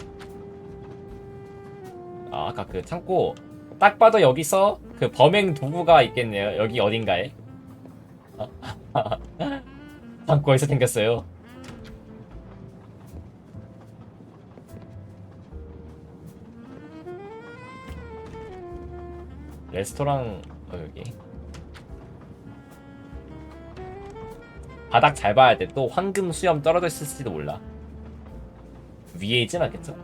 아, 아까 그 창고 딱 봐도 여기서 그 범행 도구가 있겠네요. 여기 어딘가에. 창고에서 생겼어요. 레스토랑 여기. 바닥 잘 봐야 돼. 또 황금 수염 떨어져 있을지도 몰라. 위에 있진 않겠죠?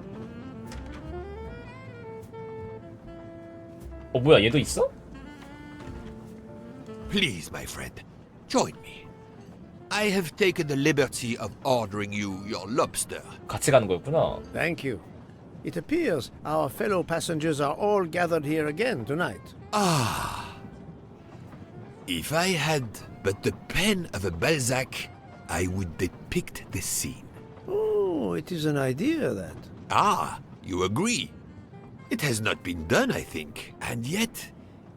뭐야, 얘도 있어? Please, my friend, join me. I have taken the liberty of ordering you your lobster. 같이 가는 거였구나. Thank you. It appears our fellow passengers are all gathered here again tonight. Ah. If I had but the pen of a Balzac, I would depict this scene. Oh, it is an idea, that. Ah, you agree. It has not been done, I think, and yet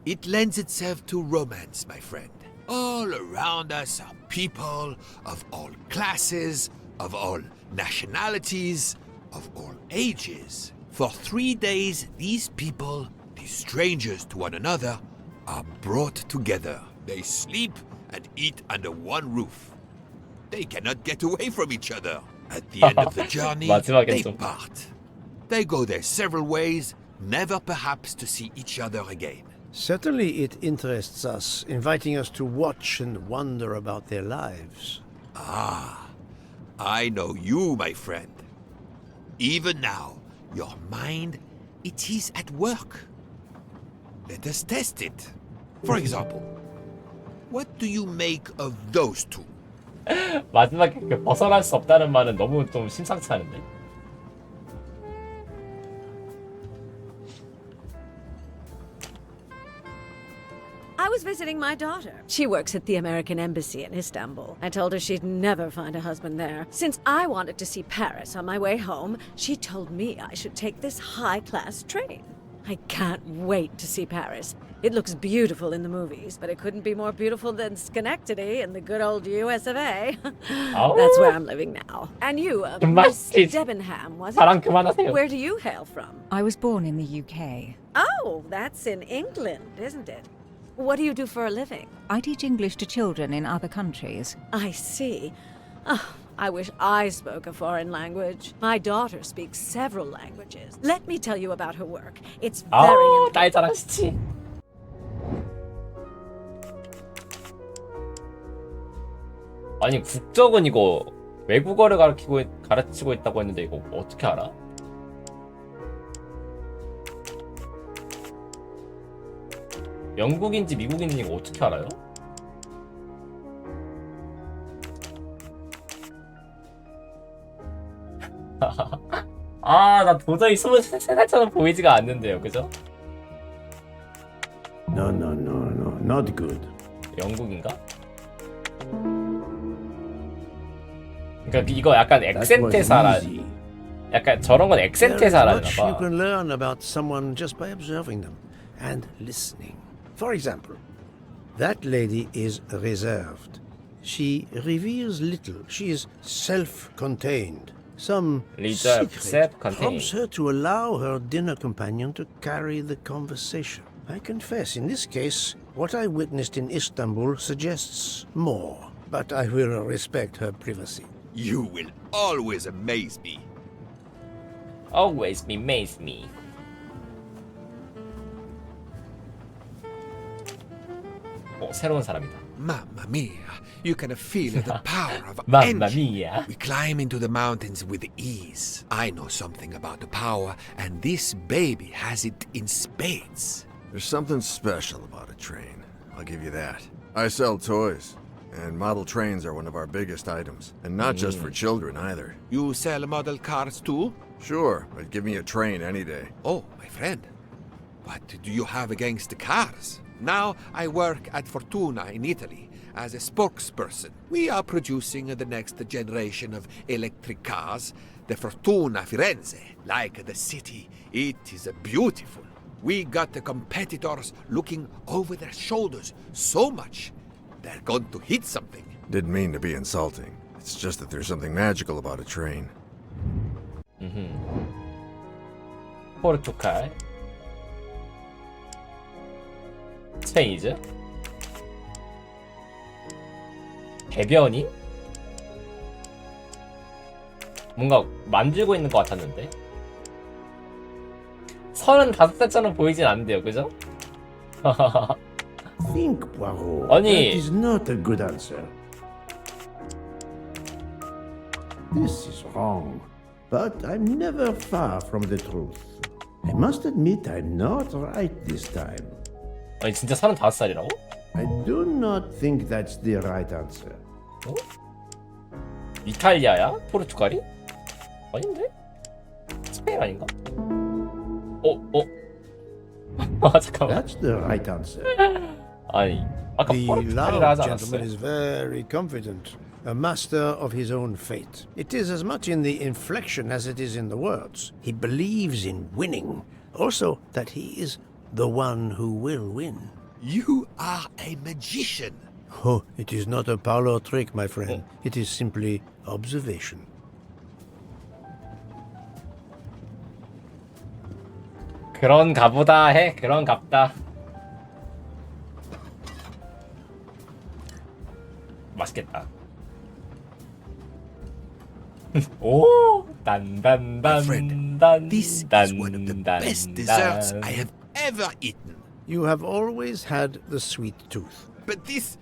it lends itself to romance, my friend. All around us are people of all classes, of all nationalities, of all ages. For 3 days, these people, these strangers to one another, are brought together. They sleep and eat under one roof. They cannot get away from each other. At the end of the journey, they part. They go their several ways, never perhaps to see each other again. Certainly it interests us, inviting us to watch and wonder about their lives. Ah, I know you, my friend. Even now, your mind, it is at work. Let us test it. For example, what do you make of those two? 마지막에 그 벗어날 수 없다는 말은 너무 좀 심상치 않은데. I was visiting my daughter. She works at the American Embassy in Istanbul. I told her she'd never find a husband there. Since I wanted to see Paris on my way home, she told me I should take this high-class train. I can't wait to see Paris. It looks beautiful in the movies, but it couldn't be more beautiful than Schenectady in the good old US of A. That's where I'm living now. And you, Miss Debenham, was it? Where do you hail from? I was born in the UK. Oh, that's in England, isn't it? What do you do for a living? I teach English to children in other countries. I see. Oh, I wish I spoke a foreign language. My daughter speaks several languages. Let me tell you about her work. It's very important. 나의 자랑시지. 아니 국적은 이거 외국어를 가르치고 있다고 했는데 이거 어떻게 알아? 영국인지 미국인지 이거 어떻게 알아요? 아, 나 도저히 23살처럼 보이지가 않는데요, 그죠? No, not good. 영국인가? 그러니까 이거 약간 액센트에서 알아. 약간 저런 건 액센트에서 알았나 봐. You can learn about someone just by observing them and listening. For example, that lady is reserved. She reveals little. She is self-contained. Some secret prompts her to allow her dinner companion to carry the conversation. I confess, in this case, what I witnessed in Istanbul suggests more, but I will respect her privacy. You will always amaze me. Always amaze me. 새로운 사람이다. Mamma mia, you can feel the power of Mamma energy. mia. We climb into the mountains with ease. I know something about the power, and this baby has it in spades. There's something special about a train, I'll give you that. I sell toys, and model trains are one of our biggest items. And not just for children either. You sell model cars too? Sure, but give me a train any day. Oh, my friend. What do you have against the cars? Now I work at Fortuna in Italy as a spokesperson. We are producing the next generation of electric cars, the Fortuna Firenze. Like the city, it is beautiful. We got the competitors looking over their shoulders so much, they're going to hit something. Didn't mean to be insulting. It's just that there's something magical about a train. 포르투갈 스페인이죠? 대변인? 뭔가 만들고 있는 것 같았는데 35살처럼 보이진 않는데요, 그죠? Think, Poirot. 아니. That is not a good answer. This is wrong, but I'm never far from the truth. I must admit I'm not right this time. 아니 진짜 35살이라고? I do not think that's the right answer. 어? 이탈리아야? 포르투갈이? 아닌데? 스페인 아닌가? 아 잠깐만. That's the right answer. 아니 아까 The 포르투갈이라 하지 loud gentleman 않았어요? is very confident, a master of his own fate. It is as much in the inflection as it is in the words. He believes in winning, also that he is the one who will win. You are a magician. Oh, it is not a parlor trick, my friend. It is simply observation. 그런가 보다 해. 그런갑다. 맛있겠다. 오, 단단단. This is one of the best desserts I have ever eaten. You have always had the sweet tooth. But this,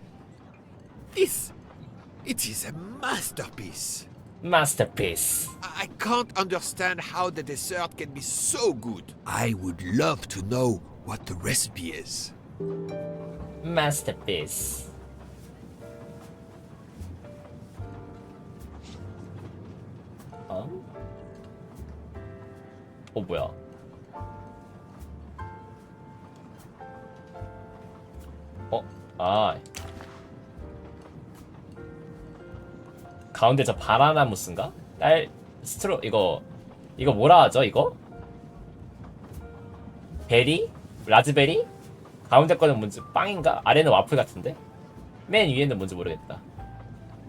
it is a masterpiece. Masterpiece. I can't understand how the dessert can be so good. I would love to know what the recipe is. Masterpiece. 뭐야? 가운데 저 바나나 무스인가? 이거 뭐라 하죠? 이거? 베리? 라즈베리? 가운데 거는 뭔지 빵인가? 아래는 와플 같은데? 맨 위에는 뭔지 모르겠다.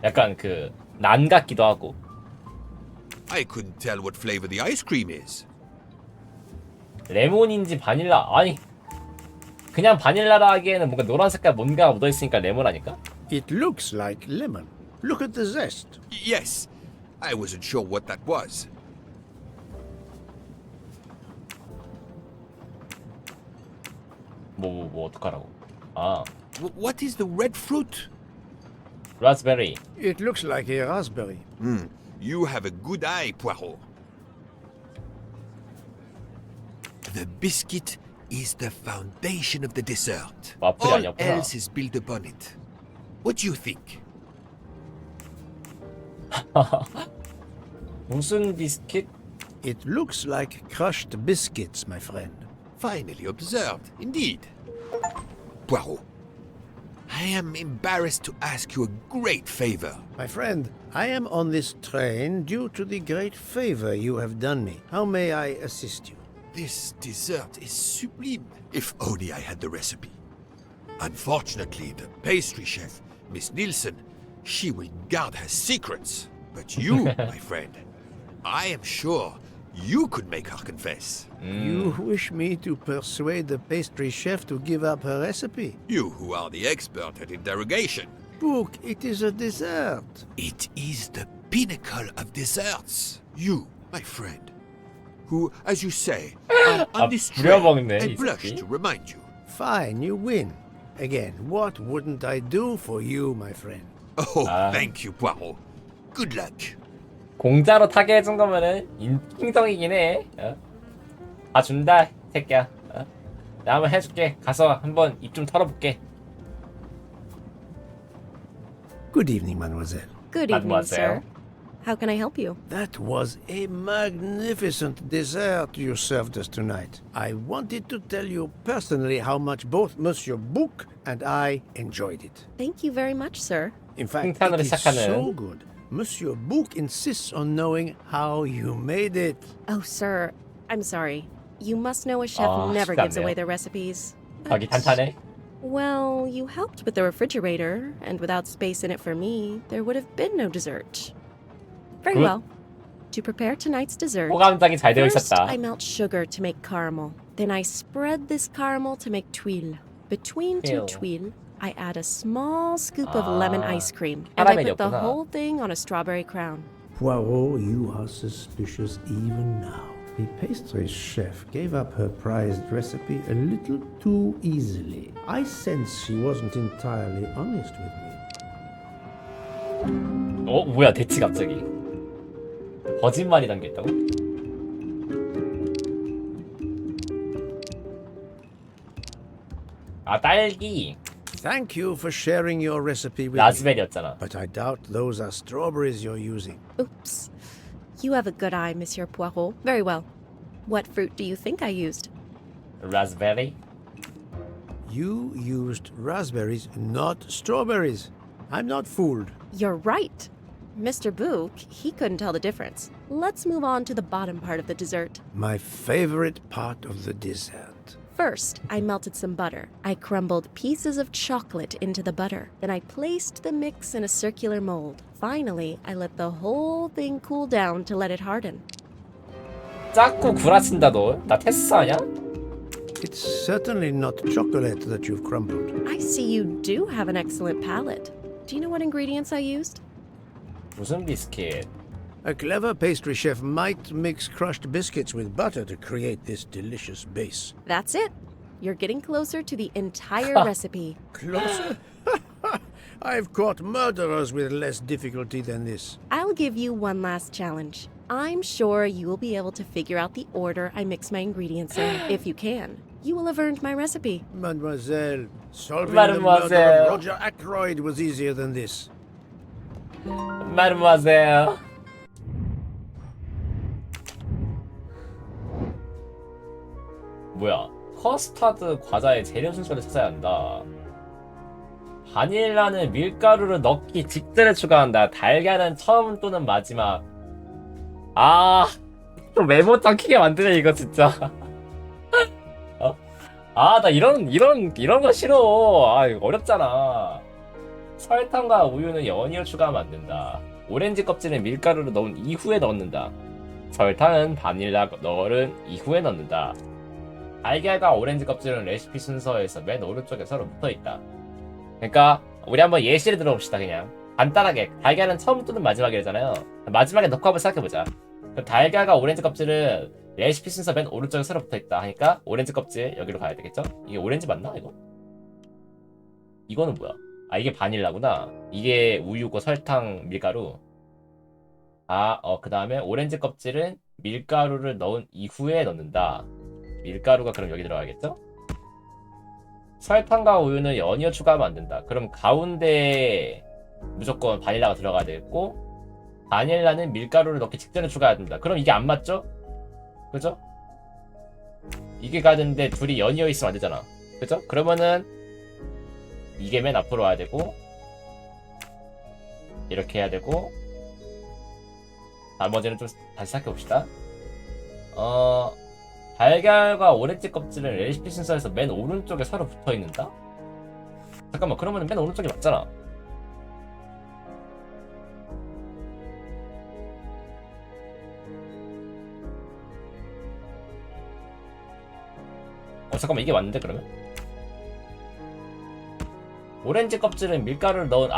약간 그 난 같기도 하고. I couldn't tell what flavor the ice cream is. 레몬인지 바닐라? 아니, 그냥 바닐라라 하기에는 뭔가 노란 색깔 뭔가 묻어있으니까 레몬 아닐까? It looks like lemon. Look at the zest. Yes, I wasn't sure what that was. 뭐 어떡하라고? What is the red fruit? 라즈베리. It looks like a raspberry. You have a good eye, Poirot. The biscuit is the foundation of the dessert. All else is built upon it. What do you think? 무슨 비스킷? It looks like crushed biscuits, my friend. Finely observed, indeed. Poirot, I am embarrassed to ask you a great favor. My friend, I am on this train due to the great favor you have done me. How may I assist you? This dessert is sublime. If only I had the recipe. Unfortunately, the pastry chef, Miss Nielsen, she will guard her secrets. But you, my friend, I am sure you could make her confess. You wish me to persuade the pastry chef to give up her recipe? You who are the expert at interrogation. Book, it is a dessert. It is the pinnacle of desserts. You, my friend, who, as you say, are on this train, I blush to remind you. Fine, you win. Again, what wouldn't I do for you, my friend? Oh, thank you, Poirot. Good luck. 공짜로 타게 해준 거면은 인정이긴 해. 다 준다, 새끼야. 내가 한번 해줄게. 가서 한번 입 좀 털어볼게. Good evening, mademoiselle. Good evening, sir. How can I help you? That was a magnificent dessert you served us tonight. I wanted to tell you personally how much both Monsieur Bouc and I enjoyed it. Thank you very much, sir. In fact, it is so good. Monsieur Bouc insists on knowing how you made it. Oh, sir, I'm sorry. You must know a chef never gives away their recipes. Well, you helped with the refrigerator, and without space in it for me, there would have been no dessert. Very well. To prepare tonight's dessert, first I melt sugar to make caramel. Then I spread this caramel to make tuiles. Between two tuiles, I add a small scoop of lemon ice cream, and I put the whole thing on a strawberry crown. Poirot, you are suspicious even now. The pastry chef gave up her prized recipe a little too easily. I sense she wasn't entirely honest with me. 뭐야 대치 갑자기. 거짓말이 담겨있다고? 딸기. Thank you for sharing your recipe with 라즈베리였잖아. me. But I doubt those are strawberries you're using. Oops. You have a good eye, Monsieur Poirot. Very well. What fruit do you think I used? Raspberry? You used raspberries, not strawberries. I'm not fooled. You're right. Mr. Bouc, he couldn't tell the difference. Let's move on to the bottom part of the dessert. My favorite part of the dessert. First, I melted some butter. I crumbled pieces of chocolate into the butter. Then I placed the mix in a circular mold. Finally, I let the whole thing cool down to let it harden. 작고 구라친다 너. 나 테스트 아냐? It's certainly not chocolate that you've crumbled. I see you do have an excellent palate. Do you know what ingredients I used? 무슨 비스킷? A clever pastry chef might mix crushed biscuits with butter to create this delicious base. That's it. You're getting closer to the entire recipe. Closer? I've caught murderers with less difficulty than this. I'll give you one last challenge. I'm sure you will be able to figure out the order I mix my ingredients in. If you can, you will have earned my recipe. Mademoiselle, solving the murder of Roger Ackroyd was easier than this. Mademoiselle. 뭐야? 커스터드 과자의 재료 순서를 찾아야 한다. 바닐라는 밀가루를 넣기 직전에 추가한다. 달걀은 처음 또는 마지막. 아, 좀 메모장 키게 만드네 이거 진짜. 아, 나 이런 거 싫어. 아, 이거 어렵잖아. 설탕과 우유는 연이어 추가하면 안 된다. 오렌지 껍질은 밀가루를 넣은 이후에 넣는다. 설탕은 바닐라 넣은 이후에 넣는다. 달걀과 오렌지 껍질은 레시피 순서에서 맨 오른쪽에 서로 붙어있다. 그러니까 우리 한번 예시를 들어봅시다. 그냥 간단하게 달걀은 처음 또는 마지막이잖아요. 마지막에 넣고 한번 생각해보자. 그럼 달걀과 오렌지 껍질은 레시피 순서 맨 오른쪽에 서로 붙어있다 하니까 오렌지 껍질 여기로 가야 되겠죠? 이게 오렌지 맞나 이거? 이거는 뭐야? 아, 이게 바닐라구나. 이게 우유고 설탕 밀가루. 그 다음에 오렌지 껍질은 밀가루를 넣은 이후에 넣는다. 밀가루가 그럼 여기 들어가겠죠? 설탕과 우유는 연이어 추가하면 안 된다. 그럼 가운데에 무조건 바닐라가 들어가야 되겠고, 바닐라는 밀가루를 넣기 직전에 추가해야 된다. 그럼 이게 안 맞죠? 그죠? 이게 가야 되는데 둘이 연이어 있으면 안 되잖아. 그죠? 그러면은 이게 맨 앞으로 와야 되고, 이렇게 해야 되고, 나머지는 좀 다시 생각해 봅시다. 달걀과 오렌지 껍질은 레시피 순서에서 맨 오른쪽에 서로 붙어 있는다? 잠깐만, 그러면 맨 오른쪽이 맞잖아. 잠깐만, 이게 맞는데 그러면? 오렌지 껍질은 밀가루를 넣은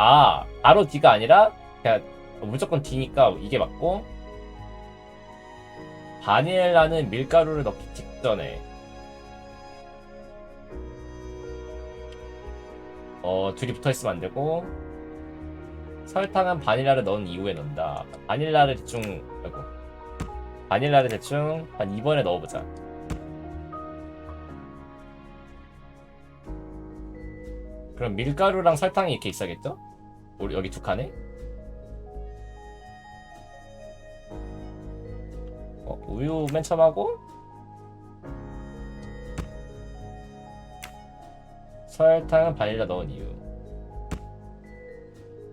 바로 D가 아니라 그냥 무조건 D니까 이게 맞고, 바닐라는 밀가루를 넣기 직전에 둘이 붙어있으면 안되고, 설탕은 바닐라를 넣은 이후에 넣는다. 바닐라를 대충 한 2번에 넣어보자. 그럼 밀가루랑 설탕이 이렇게 있어야겠죠? 우리 여기 두 칸에. 우유 맨 처음 하고, 설탕은 바닐라 넣은 이유.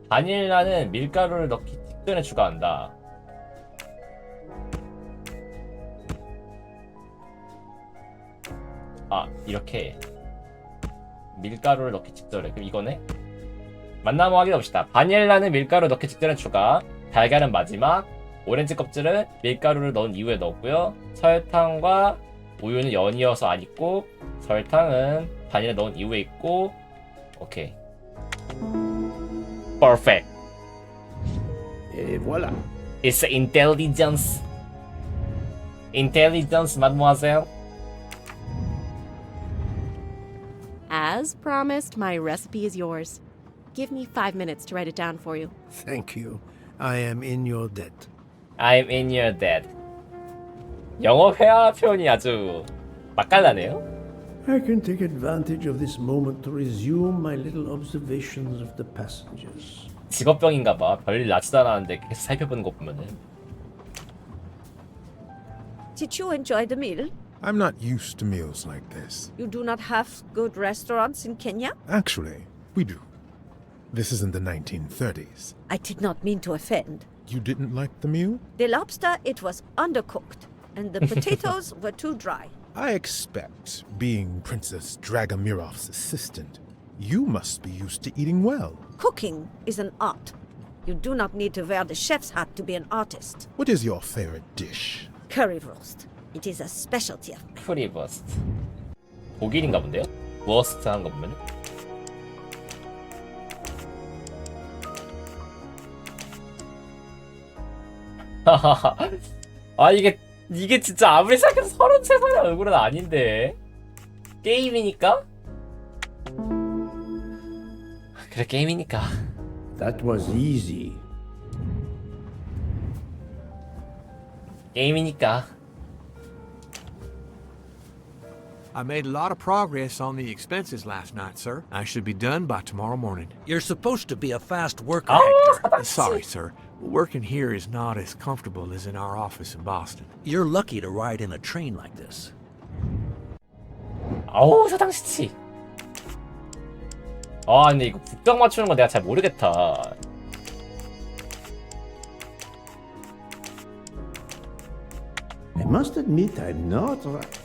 바닐라는 밀가루를 넣기 직전에 추가한다. 이렇게 밀가루를 넣기 직전에. 그럼 이거네? 맞나 한번 확인해봅시다. 바닐라는 밀가루 넣기 직전에 추가, 달걀은 마지막, 오렌지 껍질은 밀가루를 넣은 이후에 넣었고요. 설탕과 우유는 연이어서 안 있고, 설탕은 바닐라 넣은 이후에 있고. 오케이. Perfect. Et voilà. It's intelligence. Intelligence, mademoiselle. As promised, my recipe is yours. Give me 5 minutes to write it down for you. Thank you. I am in your debt. I'm in your debt. 영어 회화 표현이 아주 맛깔나네요. I can take advantage of this moment to resume my little observations of the passengers. 직업병인가봐. 별일 나지도 않았는데 계속 살펴보는 거 보면은. Did you enjoy the meal? I'm not used to meals like this. You do not have good restaurants in Kenya? Actually, we do. This is in the 1930s. I did not mean to offend. You didn't like the meal? The lobster, it was undercooked, and the potatoes were too dry. I expect, being Princess Dragomirov's assistant, you must be used to eating well. Cooking is an art. You do not need to wear the chef's hat to be an artist. What is your favorite dish? Currywurst. It is a specialty of mine. 크리버스트. 독일인가 본데요? 워스트 한 거 보면. 아 이게 진짜 아무리 생각해도 33살의 얼굴은 아닌데. 게임이니까? 그래 게임이니까. That was easy. 게임이니까. I made a lot of progress on the expenses last night, sir. I should be done by tomorrow morning. You're supposed to be a fast worker, Oh, Hector. Sorry, sir. Working here is not as comfortable as in our office in Boston. You're lucky to ride in a train like this. 아우 사당시치. 아 근데 이거 국경 맞추는 거 내가 잘 모르겠다. I must admit I'm not right.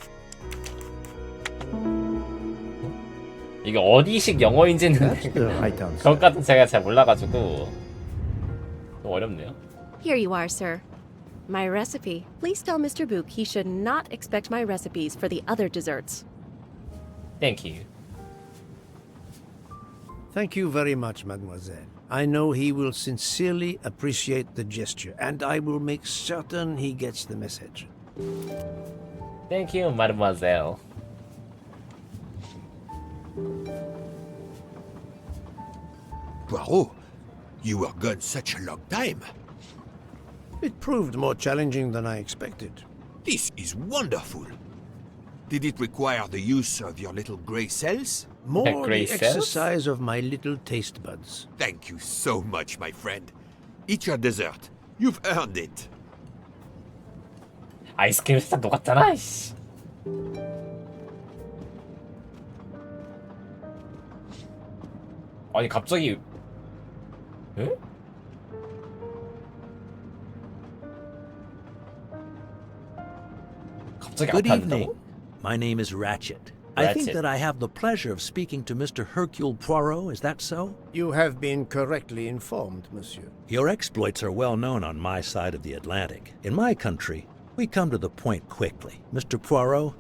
이게 어디식 영어인지는 That's the right answer. 그것까진 제가 잘 몰라가지고 좀 어렵네요. Here you are, sir. My recipe. Please tell Mr. Book he should not expect my recipes for the other desserts. Thank you. Thank you very much, mademoiselle. I know he will sincerely appreciate the gesture, and I will make certain he gets the message. Thank you, mademoiselle. Poirot, you were gone such a long time. It proved more challenging than I expected. This is wonderful. Did it require the use of your little grey cells? More grey the cells? exercise of my little taste buds. Thank you so much, my friend. Eat your dessert. You've earned it. 아이스크림 살짝 녹았잖아. 이씨. 아니 갑자기 에? 갑자기 Good 앞에 evening. 앉는다고? My name is Ratchet. I think Ratchet. that I have the pleasure of speaking to Mr. Hercule Poirot. Is that so? You have been correctly informed, monsieur. Your exploits are well known on my side of the Atlantic. In my country, we come to the point quickly. Mr. Poirot,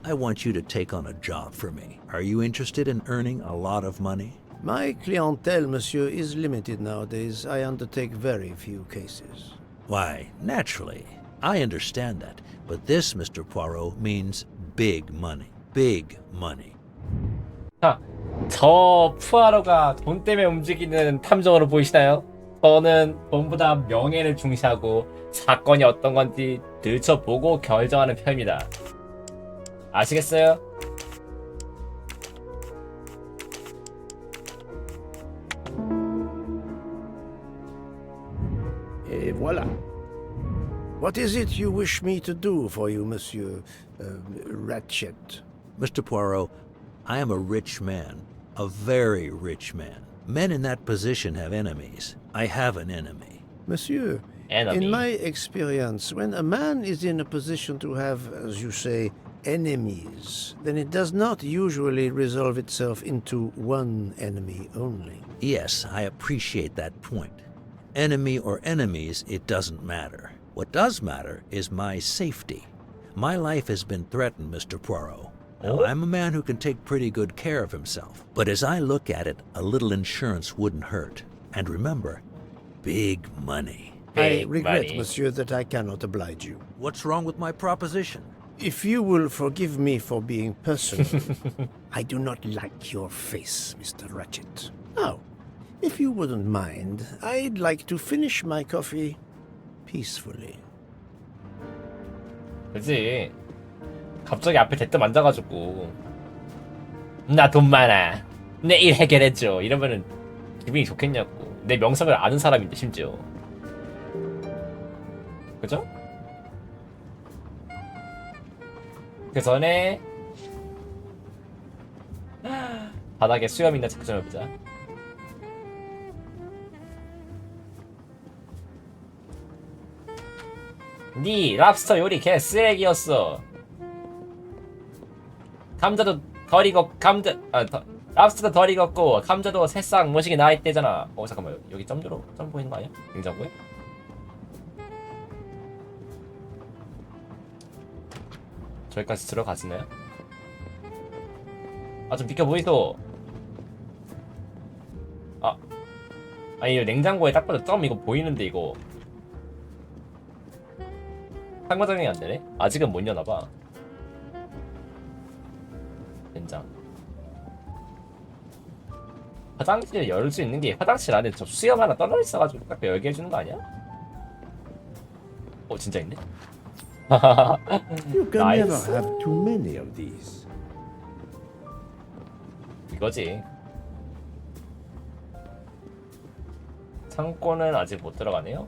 I want you to take on a job for me. Are you interested in earning a lot of money? My clientele, monsieur, is limited nowadays. I undertake very few cases. Why, naturally. I understand that. But this, Mr. Poirot, means big money. Big money. 자, 저 푸아로가 돈 때문에 움직이는 탐정으로 보이시나요? 저는 돈보다 명예를 중시하고 사건이 어떤 건지 들춰보고 결정하는 편입니다. 아시겠어요? Et voilà. What is it you wish me to do for you, monsieur Ratchet? Mr. Poirot, I am a rich man. A very rich man. Men in that position have enemies. I have an enemy. Monsieur, Enemy. in my experience, when a man is in a position to have, as you say, enemies, then it does not usually resolve itself into one enemy only. Yes, I appreciate that point. Enemy or enemies, it doesn't matter. What does matter is my safety. My life has been threatened, Mr. Poirot. Now, I'm a man who can take pretty good care of himself. But as I look at it, a little insurance wouldn't hurt. And remember, big money. I Big regret, money. monsieur, that I cannot oblige you. What's wrong with my proposition? If you will forgive me for being personal, I do not like your face, Mr. Ratchet. Now, if you wouldn't mind, I'd like to finish my coffee peacefully. 그치? 갑자기 앞에 대뜸 앉아가지고 나 돈 많아 내 일 해결해줘 이러면은 기분이 좋겠냐고. 내 명성을 아는 사람인데 심지어. 그죠? 그 전에 바닥에 수염 있나 체크 좀 해보자. 니 랍스터 요리 개 쓰레기였어. 감자도 덜 익었 랍스터도 덜 익었고 감자도 새싹 모시게 나와 있대잖아. 잠깐만 여기 점 보이는 거 아니야? 냉장고에? 저기까지 들어가지나요? 아 좀 비켜 보이소. 아니 냉장고에 딱 봐도 점 이거 보이는데 이거 상호작용이 안 되네. 아직은 못 여나봐. 된장. 화장실 열 수 있는 게 화장실 안에 저 수염 하나 떨어져 있어가지고 딱 열게 해주는 거 아니야? 진짜 있네. You can never have too many of these. 이거지. 창고는 아직 못 들어가네요.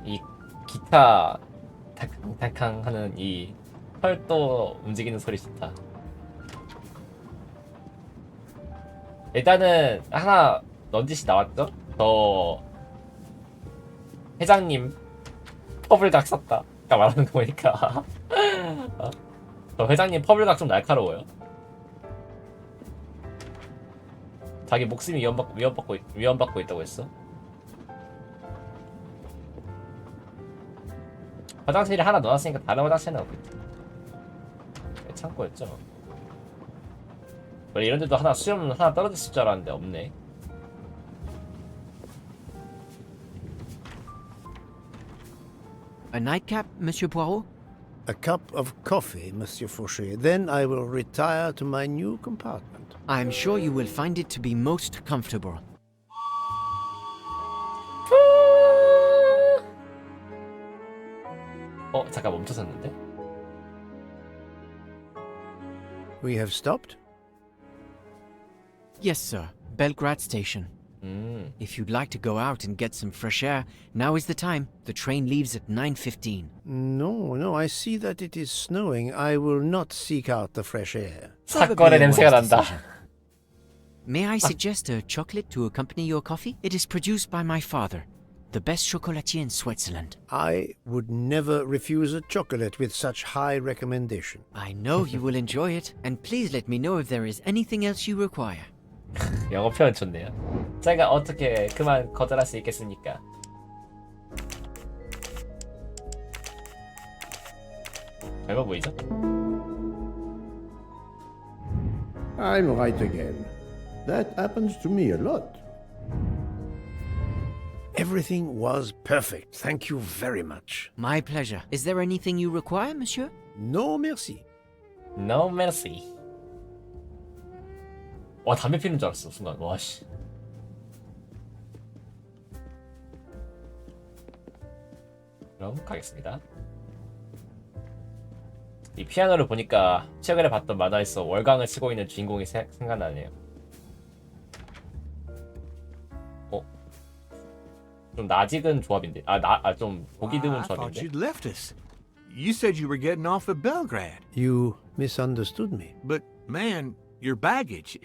이 기타 탁탕탁탕 하는 이 펄도 움직이는 소리 좋다. 일단은 하나 넌짓이 나왔죠? 저 회장님 퍼블각 썼다. 아까 말하는 거 보니까 저 회장님 퍼블각 좀 날카로워요. 자기 목숨이 위험받고 있다고 했어. 화장실에 하나 넣어놨으니까 다른 화장실은 없겠지. 창고였죠. 원래 이런 데도 하나 수염 하나 떨어졌을 줄 알았는데 없네. A nightcap, Monsieur Poirot? A cup of coffee, Monsieur Fauché. Then I will retire to my new compartment. I am sure you will find it to be most comfortable. 잠깐 멈춰섰는데? We have stopped? Yes, sir. Belgrade Station. If you'd like to go out and get some fresh air, now is the time. The train leaves at 9:15. No, I see that it is snowing. I will not seek out the fresh air. 사건의 냄새가 난다. May I suggest a chocolate to accompany your coffee? It is produced by my father, the best chocolatier in Switzerland. I would never refuse a chocolate with such high recommendation. I know you will enjoy it, and please let me know if there is anything else you require. 영어 표현 좋네요. 제가 어떻게 그만 거절할 수 있겠습니까? 젊어 보이죠? I'm right again. That happens to me a lot. Everything was perfect. Thank you very much. My pleasure. Is there anything you require, monsieur? No, merci. No mercy. 와, 담배 피는 줄 알았어 순간. 와씨. 그럼 가겠습니다. 이 피아노를 보니까 최근에 봤던 만화에서 월광을 치고 있는 주인공이 생각나네요. 좀 낯익은 조합인데. 좀 보기 드문 I thought 조합인데. you'd left us. You said you were getting off at Belgrade. You misunderstood me. But, man, your baggage,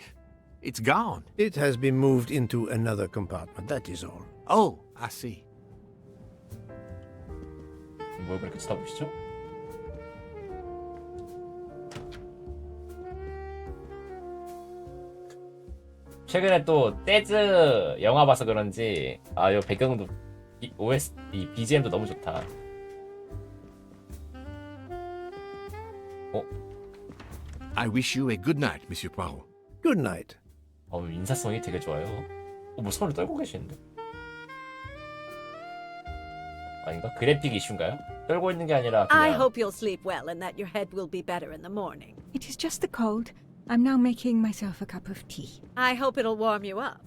it's gone. It has been moved into another compartment, that is all. Oh, I see. 뭘 그렇게 쳐다보시죠? 최근에 또 떼즈 영화 봐서 그런지 요 배경도 OS 이 BGM도 너무 좋다. I wish you a good night, Monsieur Poirot. Good night. 인사성이 되게 좋아요. 뭐 손을 떨고 계시는데? 아닌가? 그래픽 이슈인가요? 떨고 있는 게 아니라 그냥... I hope you'll sleep well and that your head will be better in the morning. It is just the cold. I'm now making myself a cup of tea. I hope it'll warm you up.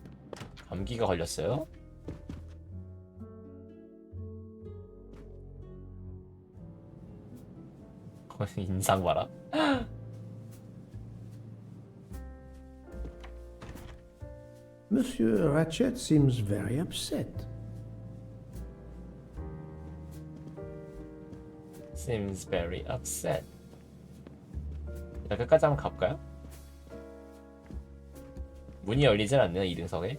감기가 걸렸어요? 인상 봐라. Monsieur Ratchet seems very upset. Seems very upset. 끝까지 한번 가볼까요? 문이 열리진 않네요, 2등석에.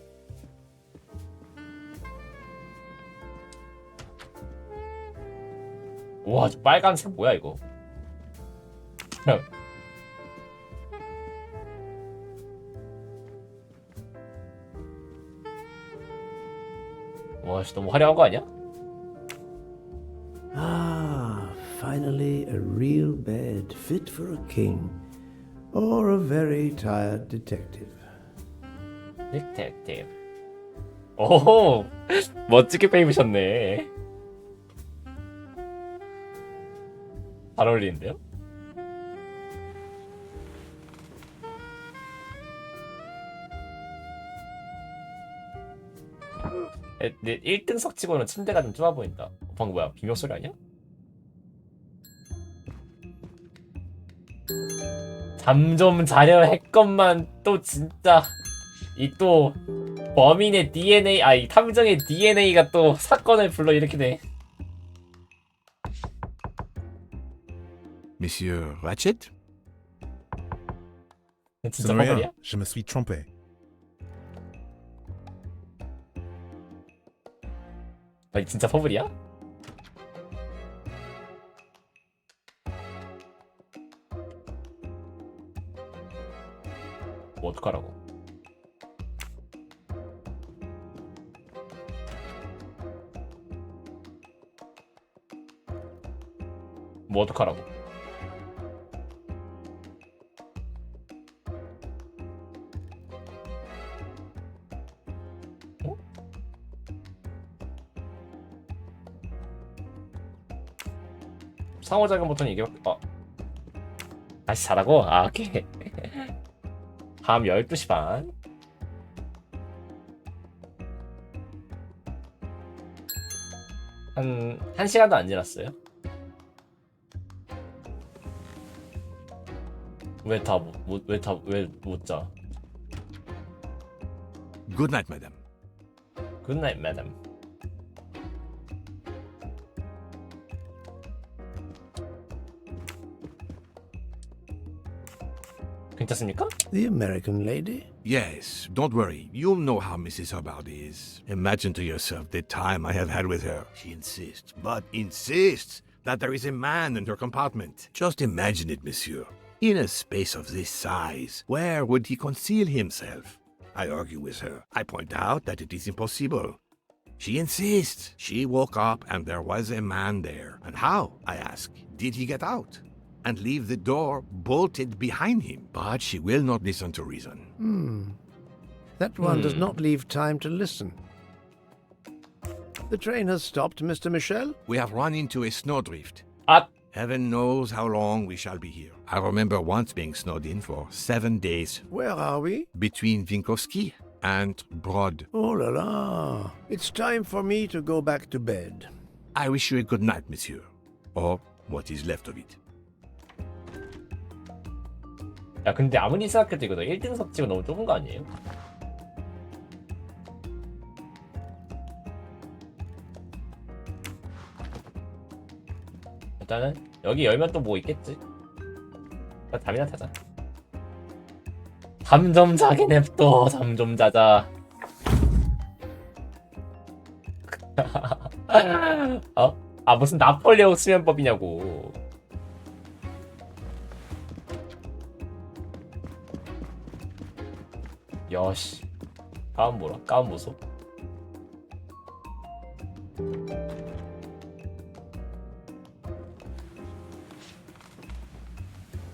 우와, 저 빨간색 뭐야 이거? 와, 너무 화려한 거 아니야? Ah, finally a real bed fit for a king. or a very tired detective. 디텍티브. 오, 멋지게 빼입으셨네. 잘 어울리는데요? 내 1등석 치고는 침대가 좀 좁아 보인다. 방금 뭐야? 비명 소리 아니야? 잠 좀 자려 했건만 또 진짜 이 또 범인의 DNA 이 탐정의 DNA가 또 사건을 불러일으키네. Monsieur Ratchet? 진짜 버블이야? Je me suis trompé. 아니 진짜 버블이야? 뭐 어떡하라고? 뭐 어떡하라고? 어? 상호작용부터는 이게 다시 자라고? 오케이. 밤 12시 반. 한 1시간도 안 지났어요. 왜 못 자? Good night, madam. Good night, madam. 괜찮습니까? The American lady? Yes, don't worry. You'll know how Mrs. Hubbard is. Imagine to yourself the time I have had with her. She insists, but insists, that there is a man in her compartment. Just imagine it, monsieur. In a space of this size, where would he conceal himself? I argue with her. I point out that it is impossible. She insists. She woke up and there was a man there. And how, I ask, did he get out? And leave the door bolted behind him? But she will not listen to reason. That one does not leave time to listen. The train has stopped, Mr. Michel? We have run into a snowdrift. Ah. Heaven knows how long we shall be here. I remember once being snowed in for 7 days. Where are we? Between Vinkovsky and Brod. Oh la la. It's time for me to go back to bed. I wish you a good night, monsieur. Or what is left of it. 야 근데 아무리 생각해도 이거 1등석 치고 너무 좁은 거 아니에요? 일단은 여기 열면 또 뭐 있겠지? 잠이나 타자. 잠 좀 자게 냅둬. 잠 좀 자자. 무슨 나폴레옹 수면법이냐고. 여씨. 가운 보라. 가운 보소.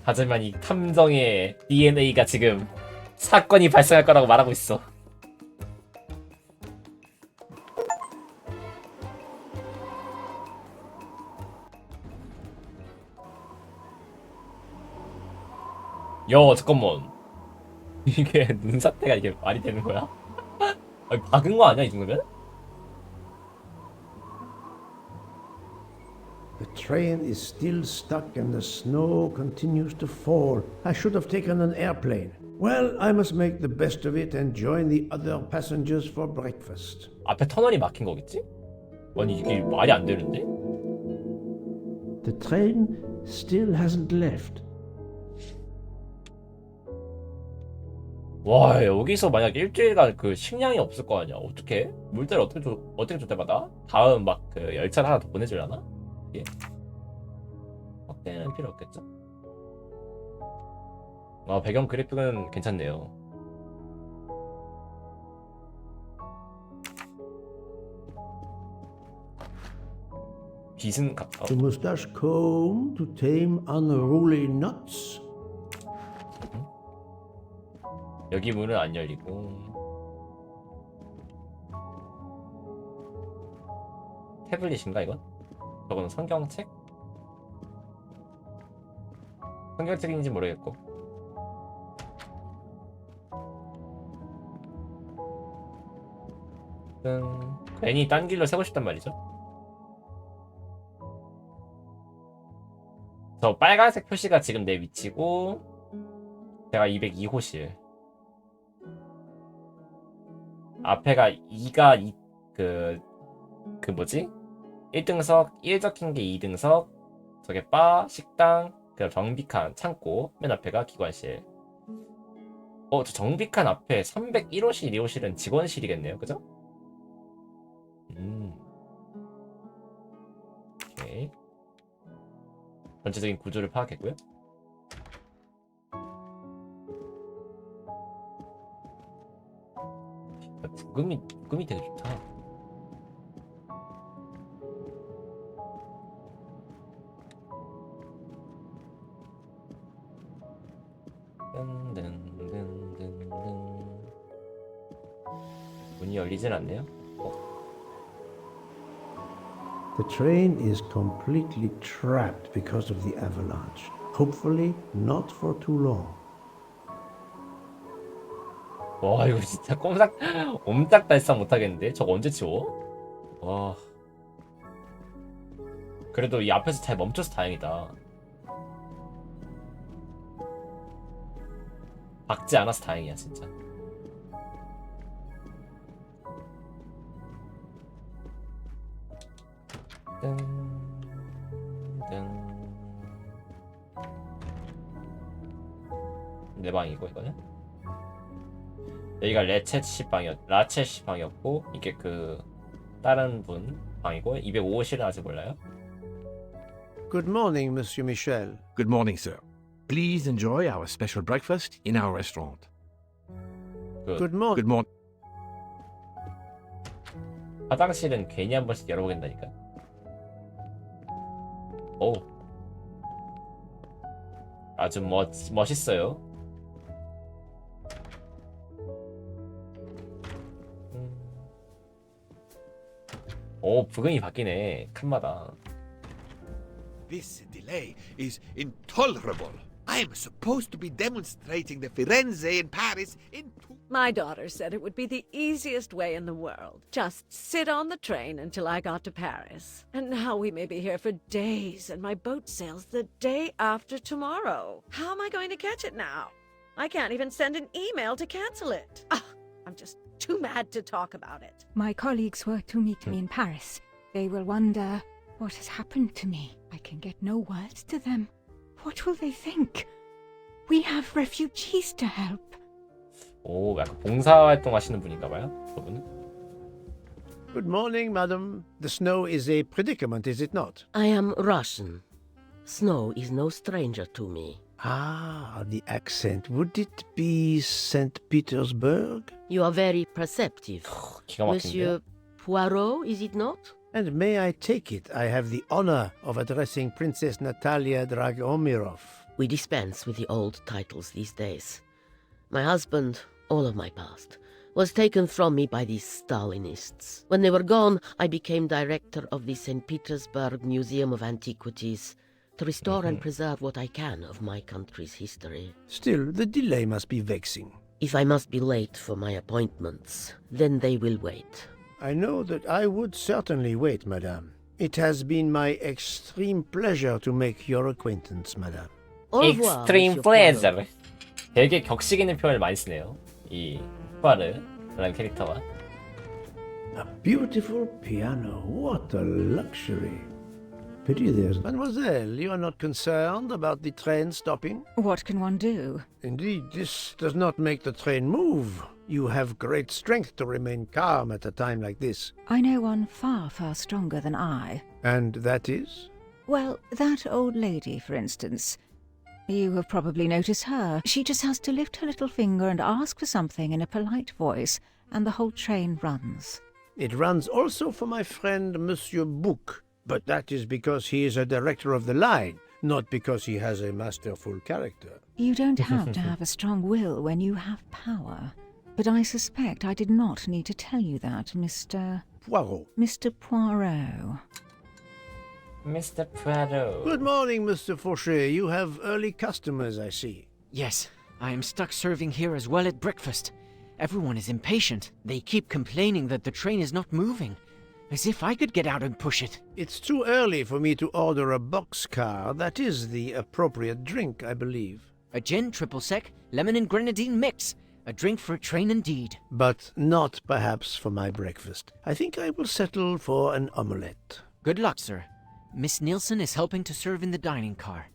하지만 이 탐정의 DNA가 지금 사건이 발생할 거라고 말하고 있어. 야 잠깐만. 이게 눈사태가 이게 말이 되는 거야? 아니 박은 거 아니야 이 정도면? The train is still stuck and the snow continues to fall. I should have taken an airplane. Well, I must make the best of it and join the other passengers for breakfast. 앞에 터널이 막힌 거겠지? 아니 이게 말이 안 되는데? The train still hasn't left. 와 여기서 만약 일주일간 그 식량이 없을 거 아니야. 어떻게? 물자를 어떻게 조달받아? 다음 막 그 열차를 하나 더 보내주려나? 예. 확대는 필요 없겠죠? 배경 그래픽은 괜찮네요. 빗은 To mustache comb to tame unruly nuts. 여기 문은 안 열리고. 태블릿인가 이건? 저거는 성경책? 성경책인지 모르겠고. 괜히 딴 길로 세고 싶단 말이죠. 저 빨간색 표시가 지금 내 위치고, 제가 202호실. 앞에가 2가 그 뭐지? 1등석 1 적힌 게 2등석, 저게 바, 식당, 그다음 정비칸, 창고, 맨 앞에가 기관실. 저 정비칸 앞에 301호실, 2호실은 직원실이겠네요, 그죠? 오케이. 전체적인 구조를 파악했고요. 부금이 되게 좋다. 문이 열리진 않네요. The train is completely trapped because of the avalanche. Hopefully not for too long. 와, 이거 진짜 옴짝달싹 못하겠는데? 저거 언제 치워? 와. 그래도 이 앞에서 잘 멈춰서 다행이다. 박지 않아서 다행이야, 진짜. 내 방이고 이거는 여기가 라쳇 방이었고 이게 그 다른 분 방이고 205호실은 아직 몰라요. Good morning, Monsieur Michel. Good morning, sir. Please enjoy our special breakfast in our restaurant. Good morning. Good morning. 화장실은 괜히 한 번씩 열어보겠다니까. 오, 아주 멋있어요. 오, 부금이 바뀌네, 칸마다. This delay is intolerable. I am supposed to be demonstrating the Firenze in Paris in 2... My daughter said it would be the easiest way in the world. Just sit on the train until I got to Paris. And now we may be here for days, and my boat sails the day after tomorrow. How am I going to catch it now? I can't even send an email to cancel it. I'm just too mad to talk about it. My colleagues were to meet me in Paris. They will wonder what has happened to me. I can get no words to them. What will they think? We have refugees to help. 오, 약간 봉사활동 하시는 분인가봐요, 저분은. Good morning, madam. The snow is a predicament, is it not? I am Russian. Snow is no stranger to me. Ah, the accent. Would it be St. Petersburg? You are very perceptive. 기가 막힌데요? Monsieur Poirot, is it not? And may I take it, I have the honor of addressing Princess Natalia Dragomirov. We dispense with the old titles these days. My husband, all of my past, was taken from me by these Stalinists. When they were gone, I became director of the St. Petersburg Museum of Antiquities to restore and preserve what I can of my country's history. Still, the delay must be vexing. If I must be late for my appointments, then they will wait. I know that I would certainly wait, madame. It has been my extreme pleasure to make your acquaintance, madame. Extreme pleasure. 되게 격식 있는 표현을 많이 쓰네요. 이 푸아르라는 캐릭터가. A beautiful piano. What a luxury. Pity there's... Mademoiselle, you are not concerned about the train stopping? What can one do? Indeed, this does not make the train move. You have great strength to remain calm at a time like this. I know one far, far stronger than I. And that is? Well, that old lady, for instance. You have probably noticed her. She just has to lift her little finger and ask for something in a polite voice, and the whole train runs. It runs also for my friend Monsieur Bouc, but that is because he is a director of the line, not because he has a masterful character. You don't have to have a strong will when you have power. But I suspect I did not need to tell you that, Mr. Poirot. Mr. Poirot. Mr. Poirot. Good morning, Mr. Fauché. You have early customers, I see. Yes, I am stuck serving here as well at breakfast. Everyone is impatient. They keep complaining that the train is not moving. As if I could get out and push it. It's too early for me to order a boxcar. That is the appropriate drink, I believe. A gin, triple sec, lemon and grenadine mix. A drink for a train indeed. But not perhaps for my breakfast. I think I will settle for an omelette. Good luck, sir. Miss Nielsen is helping to serve in the dining car.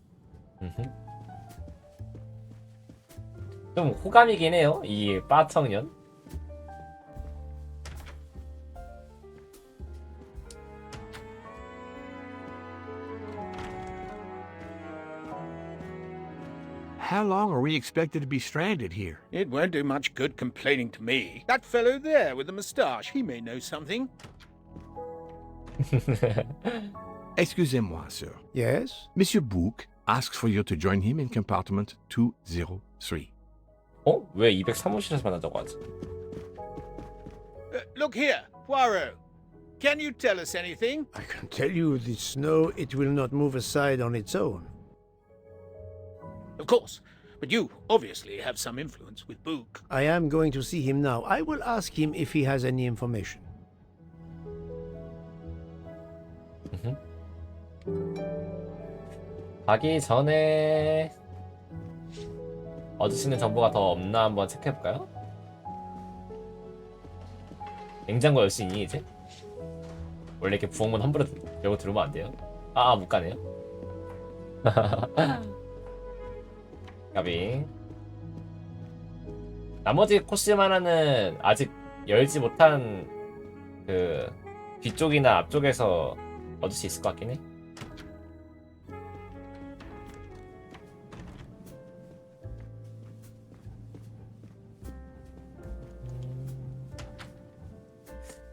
좀 호감이긴 해요, 이 바 청년. How long are we expected to be stranded here? It won't do much good complaining to me. That fellow there with the moustache, he may know something. Excusez-moi, sir. Yes? Monsieur Bouc asks for you to join him in compartment 203. 어? 왜 203호실에서 만나자고 하지? Look here, Poirot. Can you tell us anything? I can tell you the snow, it will not move aside on its own. Of course, but you obviously have some influence with Book. I am going to see him now. I will ask him if he has any information. 가기 전에 얻을 수 있는 정보가 더 없나 한번 체크해볼까요? 냉장고 열 수 있니 이제? 원래 이렇게 부엌문 함부로 열고 들어오면 안 돼요? 못 가네요. 가비. 나머지 코스만 하나는 아직 열지 못한 그 뒤쪽이나 앞쪽에서 얻을 수 있을 것 같긴 해.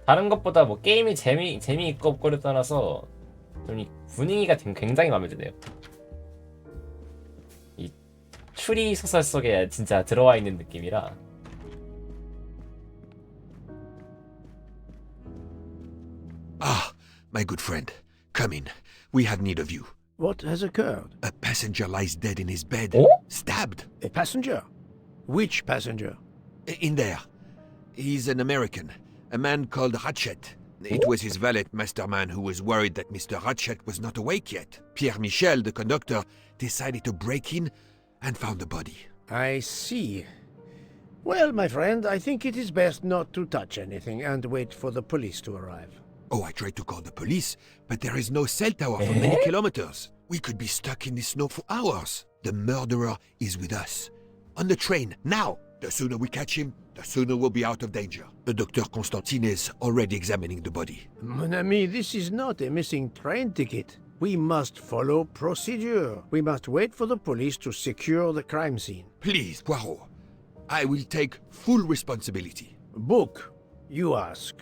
다른 것보다 뭐 게임이 재미있고 없고를 떠나서 좀 이 분위기가 굉장히 마음에 드네요. 이 추리 소설 속에 진짜 들어와 있는 느낌이라. Ah, my good friend, come in. We have need of you. What has occurred? A passenger lies dead in his bed, stabbed. A passenger? Which passenger? In there. He's an American, a man called Ratchet. It was his valet masterman who was worried that Mr. Ratchet was not awake yet. Pierre Michel, the conductor, decided to break in and found the body. I see. Well, my friend, I think it is best not to touch anything and wait for the police to arrive. Oh, I tried to call the police, but there is no cell tower for many kilometers. We could be stuck in the snow for hours. The murderer is with us. On the train, now! The sooner we catch him, the sooner we'll be out of danger. The Dr. Constantine is already examining the body. Mon ami, this is not a missing train ticket. We must follow procedure. We must wait for the police to secure the crime scene. Please, Poirot. I will take full responsibility. Book, you ask.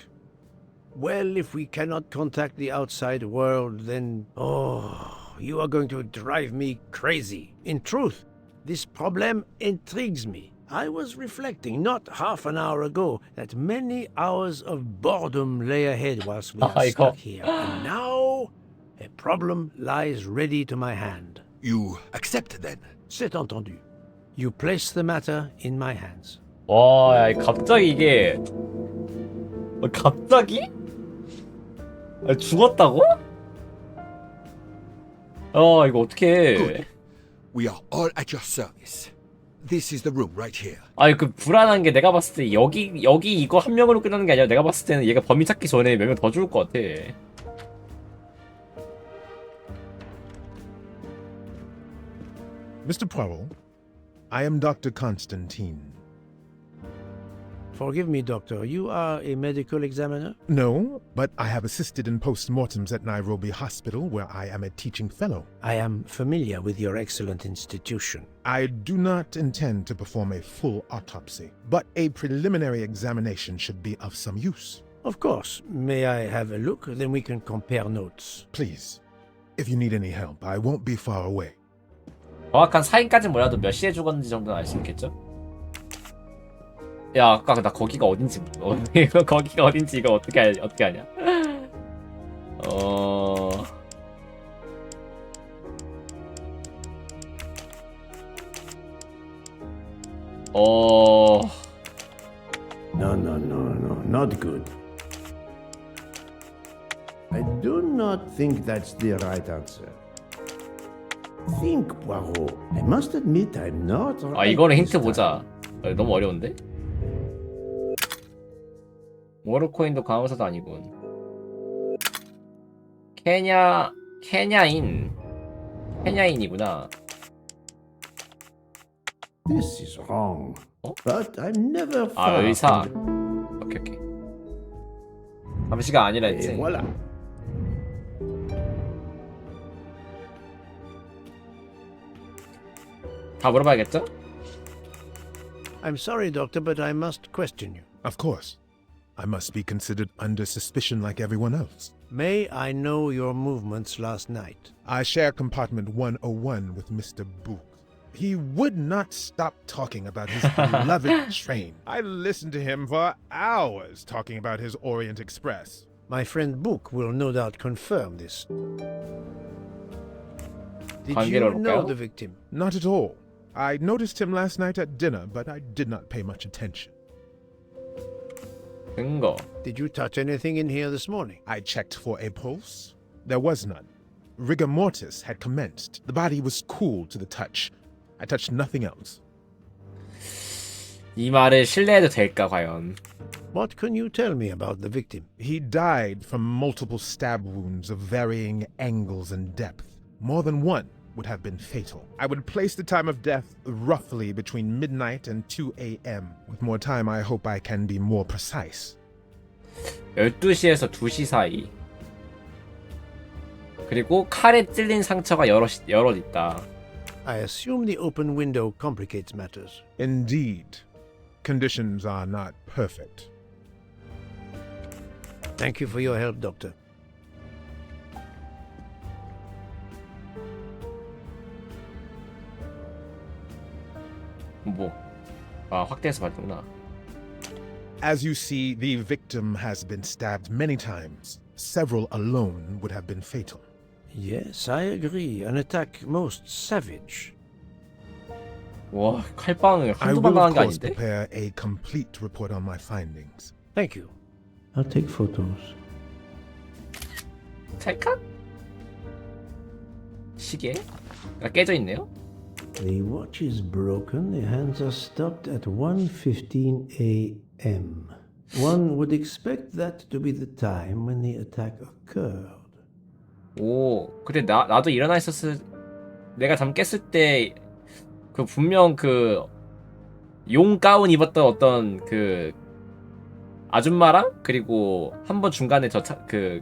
Well, if we cannot contact the outside world, then... Oh, you are going to drive me crazy. In truth, this problem intrigues me. I was reflecting not half an hour ago that many hours of boredom lay ahead whilst we are stuck here. And now, a problem lies ready to my hand. You accept then? C'est entendu. You place the matter in my hands. 와, 갑자기 이게... 갑자기? 죽었다고? 이거 어떡해. Good. We are all at your service. This is the room right here. 그 불안한 게 내가 봤을 때 여기 이거 한 명으로 끝나는 게 아니라 내가 봤을 때는 얘가 범인 찾기 전에 몇 명 더 죽을 것 같아. Mr. Poirot, I am Dr. Constantine. Forgive me, Doctor. You are a medical examiner? No, but I have assisted in post-mortems at Nairobi Hospital, where I am a teaching fellow. I am familiar with your excellent institution. I do not intend to perform a full autopsy, but a preliminary examination should be of some use. Of course. May I have a look? Then we can compare notes. Please. If you need any help, I won't be far away. 정확한 사인까지는 몰라도 몇 시에 죽었는지 정도는 알 수 있겠죠? 야, 아까 나 거기가 어딘지 거기가 어딘지 이거 어떻게 하냐? No, not good. I do not think that's the right answer. Think, Poirot. I must admit I'm not right. 아, 이거는 힌트 보자. 너무 어려운데? 워르코인도 강화사도 아니군. 케냐인이구나. This is wrong. But I've never 아, found. 의사. 오케이. 감시가 아니라 했지. Voilà. 다 물어봐야겠죠? I'm sorry, Doctor, but I must question you. Of course. I must be considered under suspicion like everyone else. May I know your movements last night? I share compartment 101 with Mr. Book. He would not stop talking about his beloved train. I listened to him for hours talking about his Orient Express. My friend Book will no doubt confirm this. Did you know the victim? Not at all. I noticed him last night at dinner, but I did not pay much attention. 근거. Did you touch anything in here this morning? I checked for a pulse. There was none. Rigor mortis had commenced. The body was cool to the touch. I touched nothing else. 이 말을 신뢰해도 될까 과연? What can you tell me about the victim? He died from multiple stab wounds of varying angles and depth. More than one would have been fatal. I would place the time of death roughly between midnight and 2 a.m. With more time, I hope I can be more precise. 12시에서 2시 사이. 그리고 칼에 찔린 상처가 여럿 있다. I assume the open window complicates matters. Indeed. Conditions are not perfect. Thank you for your help, Doctor. 확대해서 봤구나. As you see, the victim has been stabbed many times. Several alone would have been fatal. Yes, I agree. An attack most savage. 와, 칼빵을 I 한두 will 방 of 당한 게 course 아닌데? prepare a complete report on my findings. Thank you. I'll take photos. 찰칵? 시계? 깨져 있네요. The watch is broken. The hands are stopped at 1:15 a.m. One would expect that to be the time when the attack occurred. 오, 근데 나도 일어나 있었을 내가 잠 깼을 때 그 분명 그 용 가운 입었던 어떤 그 아줌마랑 그리고 한번 중간에 그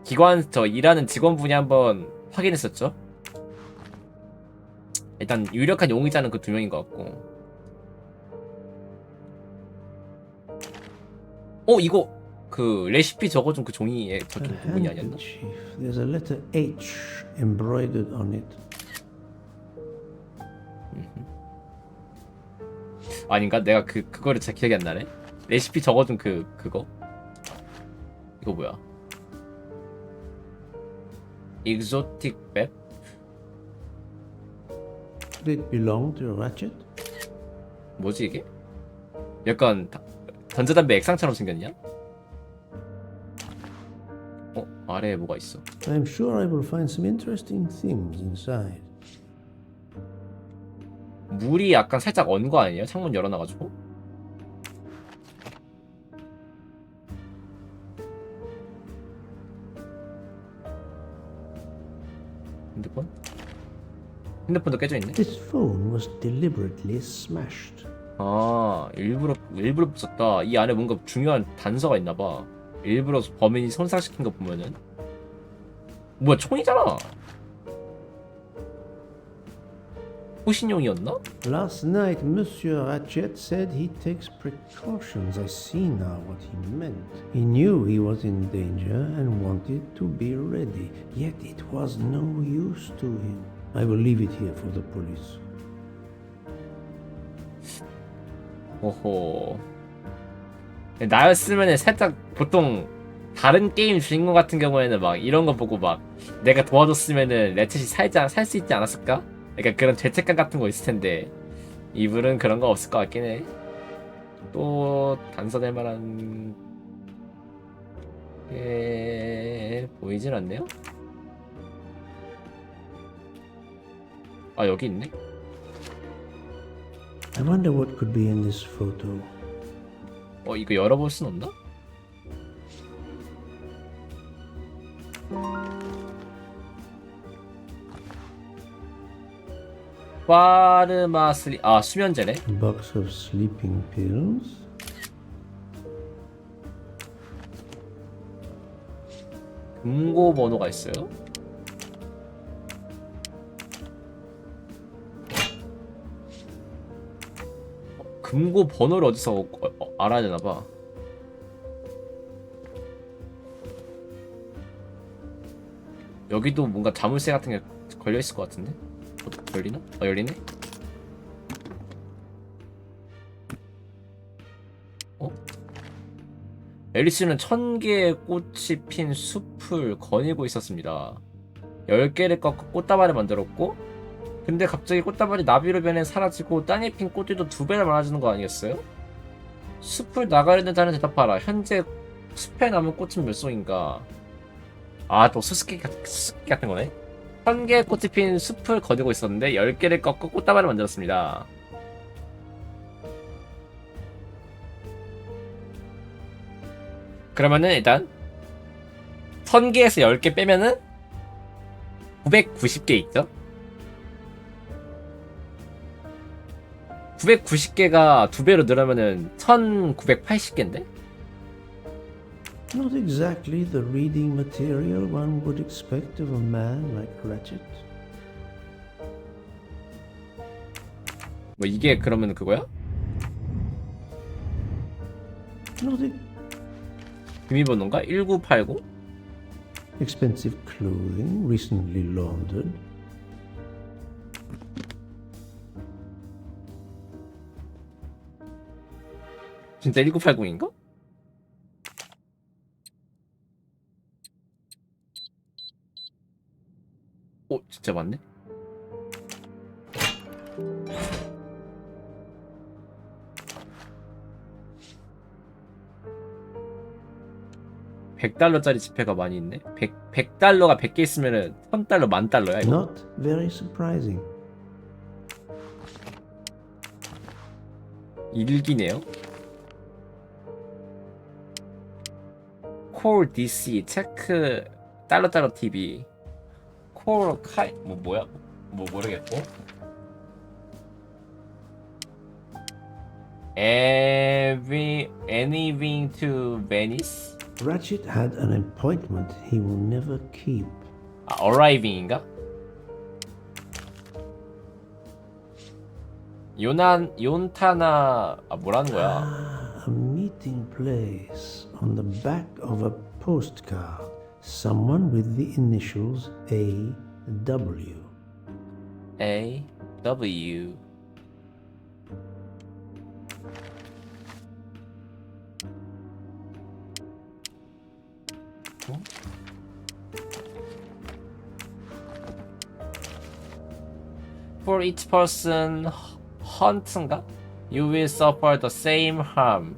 기관 일하는 직원분이 한번 확인했었죠. 일단 유력한 용의자는 그 두 명인 것 같고. 이거 그 레시피 적어준 그 종이에 적힌 부분이 아니었나? There's a letter H embroidered on it. 아닌가? 내가 그거를 잘 기억이 안 나네. 레시피 적어준 그거. 이거 뭐야? exotic map? Did it belong to a ratchet? 뭐지 이게? 약간 전자담배 액상처럼 생겼냐? 아래에 뭐가 있어? I'm sure I will find some interesting things inside. 물이 약간 살짝 언 거 아니에요? 창문 열어놔가지고? 핸드폰도 깨져 있네. This phone was deliberately smashed. 아, 일부러 부쉈다. 이 안에 뭔가 중요한 단서가 있나봐. 일부러 범인이 손상시킨 거 보면은 뭐야, 총이잖아. 호신용이었나? Last night, Monsieur Ratchet said he takes precautions. I see now what he meant. He knew he was in danger and wanted to be ready, yet it was no use to him. I will leave it here for the police. 오호. 나였으면은 살짝 보통 다른 게임 주인공 같은 경우에는 막 이런 거 보고 막 내가 도와줬으면은 레쳇이 살 수 있지 않았을까? 그러니까 그런 죄책감 같은 거 있을 텐데 이분은 그런 거 없을 것 같긴 해. 또 단서될 만한 게 보이진 않네요. 아 여기 있네. I wonder what could be in this photo. 이거 열어볼 순 없나? 파르마슬리 수면제네. Box of sleeping pills. 금고 번호가 있어요. 금고 번호를 어디서 알아야 되나 봐. 여기도 뭔가 자물쇠 같은 게 걸려 있을 것 같은데? 열리나? 열리네? 앨리스는 1000개의 꽃이 핀 숲을 거닐고 있었습니다. 10개를 꺾어 꽃다발을 만들었고, 근데 갑자기 꽃다발이 나비로 변해 사라지고 땅에 핀 꽃들도 2배나 많아지는 거 아니었어요? 숲을 나가려는 자는 대답하라. 현재 숲에 남은 꽃은 몇 송인가? 또 수수께끼 같은 거네? 1000개의 꽃이 핀 숲을 거닐고 있었는데 10개를 꺾어 꽃다발을 만들었습니다. 그러면은 일단 1000개에서 10개 빼면은 990개 있죠? 990개가 2배로 늘으면은 1980개인데? Not exactly the reading material one would expect of a man like Ratchet. 뭐 이게 그러면 그거야? 비밀번호인가? 1989? Expensive clothing, recently laundered. 진짜 1980인가? 진짜 맞네? $100짜리 지폐가 많이 있네. 100달러가 100개 있으면은 1000달러, 10,000달러야 이거. Not very surprising. 일기네요. 콜 DC 체크 달러 TV 콜 카이 뭐야? 뭐 모르겠고. Anything to Venice? Ratchet had an appointment he will never keep. Arriving인가? 욘타나 뭐라는 거야? A meeting place on the back of a postcard. Someone with the initials A.W. A.W. For each person hunt인가? You will suffer the same harm.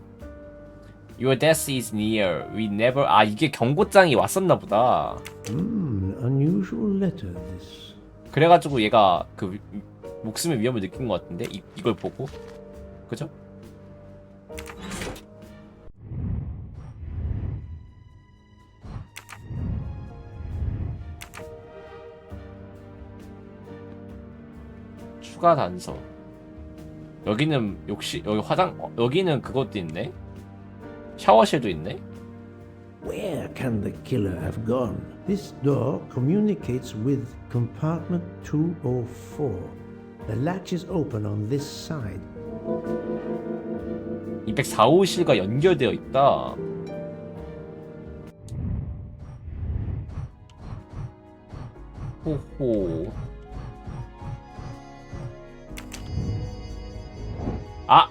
Your death is near. We never. 이게 경고장이 왔었나 보다. Unusual letter this. 그래가지고 얘가 그 목숨의 위험을 느낀 것 같은데 이걸 보고, 그죠? 추가 단서. 여기는 여기 여기는 그것도 있네. 샤워실도 있네. Where can the killer have gone? This door communicates with compartment 204. The latch is open on this side. 204호실과 연결되어 있다. 호호. 아!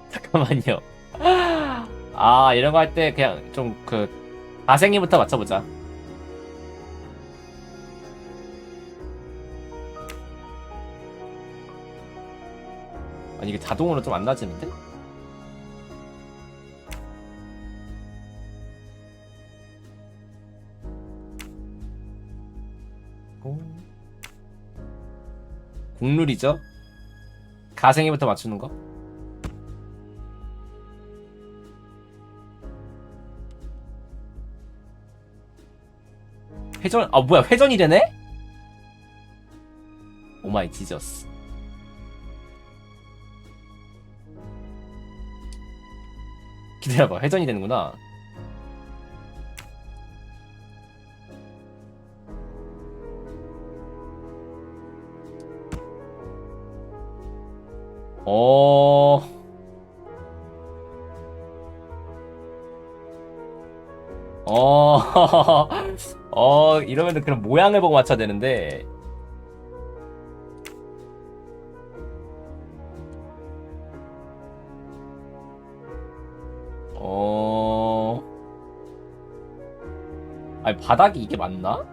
잠깐만요. 아, 이런 거 할 때 그냥 좀 가생이부터 맞춰보자. 아니, 이게 자동으로 좀 안 나지는데? 국룰이죠? 가생이부터 맞추는 거? 회전, 아, 뭐야, 회전이 되네? 오마이 지저스. 기다려봐, 회전이 되는구나. 이러면은 그럼 모양을 보고 맞춰야 되는데. 아니, 바닥이 이게 맞나?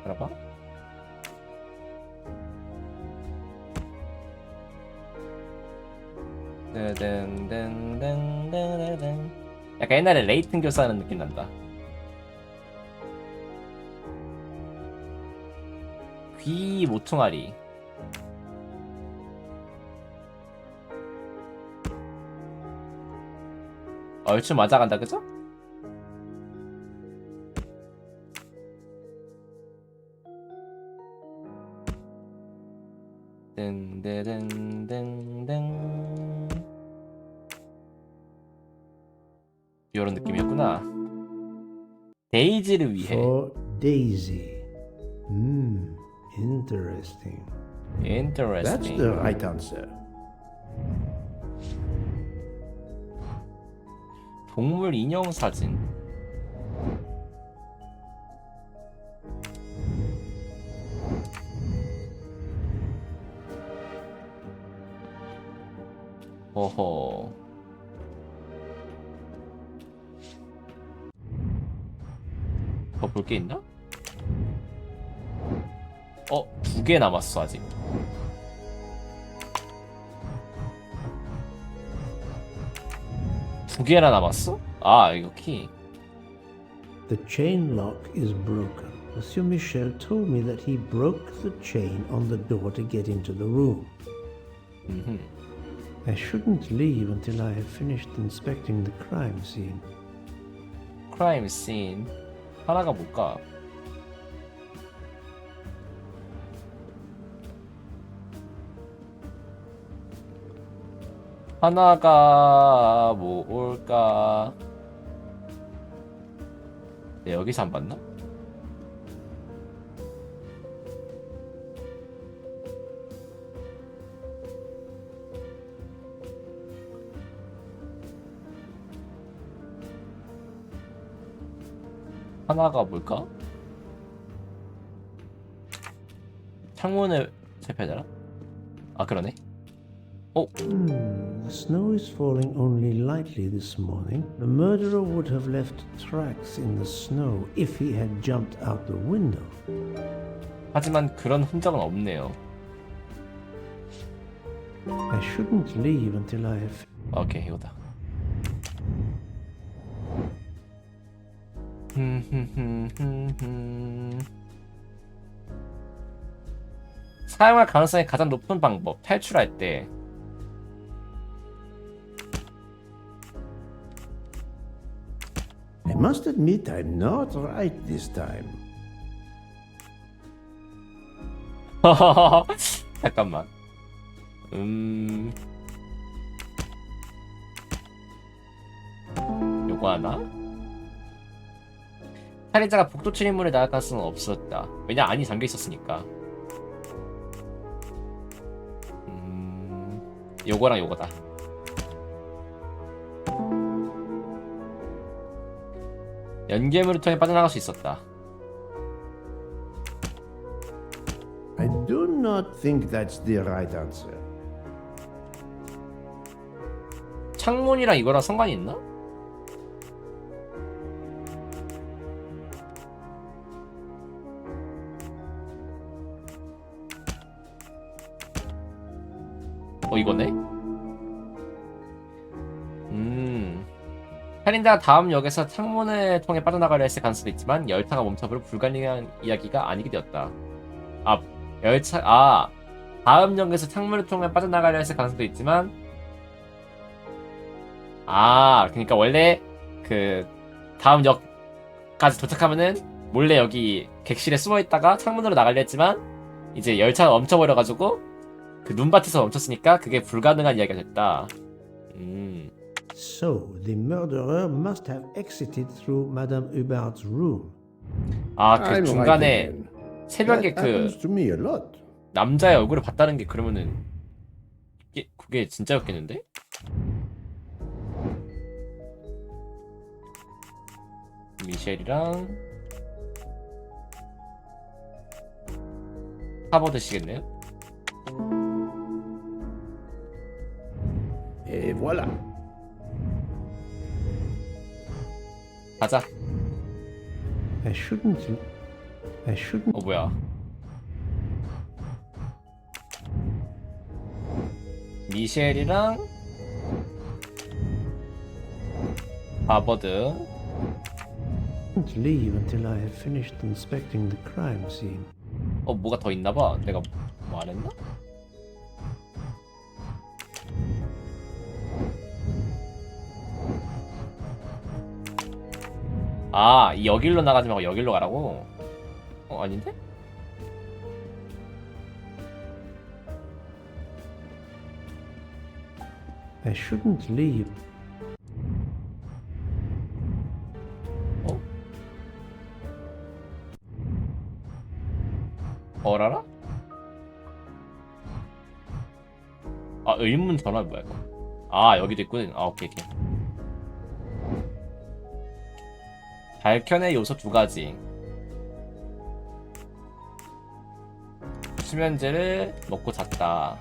알아봐? 약간 옛날에 레이튼 교사하는 느낌 난다. 귀 모퉁아리. 얼추 맞아간다, 그죠? 이런 느낌이었구나. 데이지를 위해. For Daisy. Interesting. That's the right answer. 동물 인형 사진. 어허. 더 볼 게 있나? 두 개 남았어 아직. 두 개나 남았어? 아, 이거 키. The chain lock is broken. Monsieur Michel told me that he broke the chain on the door to get into the room. I shouldn't leave until I have finished inspecting the crime scene. crime scene. 하나가 뭘까? 하나가 뭘까? 네, 여기서 안 봤나? 하나가 뭘까? 창문을 살펴야 되나? 아, 그러네. The snow is falling only lightly this morning. The murderer would have left tracks in the snow if he had jumped out the window. 하지만 그런 흔적은 없네요. I shouldn't leave until I have... 오케이, 이거다. 사용할 가능성이 가장 높은 방법, 탈출할 때. I must admit I'm not right this time. 잠깐만. 요거 하나? 살인자가 복도 출입문을 나갈 가능성은 없었다. 왜냐 안이 잠겨 있었으니까. 요거랑 요거다. 연계물을 통해 빠져나갈 수 있었다. I do not think that's the right answer. 창문이랑 이거랑 상관이 있나? 이거네? 살인자가 다음 역에서 창문을 통해 빠져나가려 했을 가능성도 있지만 열차가 멈춰버려 불가능한 이야기가 아니게 되었다. 다음 역에서 창문을 통해 빠져나가려 했을 가능성도 있지만 그러니까 원래 그 다음 역까지 도착하면은 몰래 여기 객실에 숨어있다가 창문으로 나가려 했지만 이제 열차가 멈춰버려가지고 그 눈밭에서 멈췄으니까 그게 불가능한 이야기가 됐다. So the murderer must have exited through Madame Hubbard's room. 그 중간에 새벽에 그 happens to me a lot. 남자의 얼굴을 봤다는 게 그러면은 그게 진짜였겠는데? 미셸이랑 사버드시겠네요? Et voilà. 가자. I shouldn't. 뭐야? 미셸이랑 바버드. Don't leave until I have finished inspecting the crime scene. 뭐가 더 있나봐. 내가 뭐 안 했나? 여길로 나가지 말고 여길로 가라고? 아닌데? I shouldn't leave. 어라라? 의문 전화 뭐야 이거? 여기도 있군. 오케이. 밝혀낼 요소 2가지. 수면제를 먹고 잤다.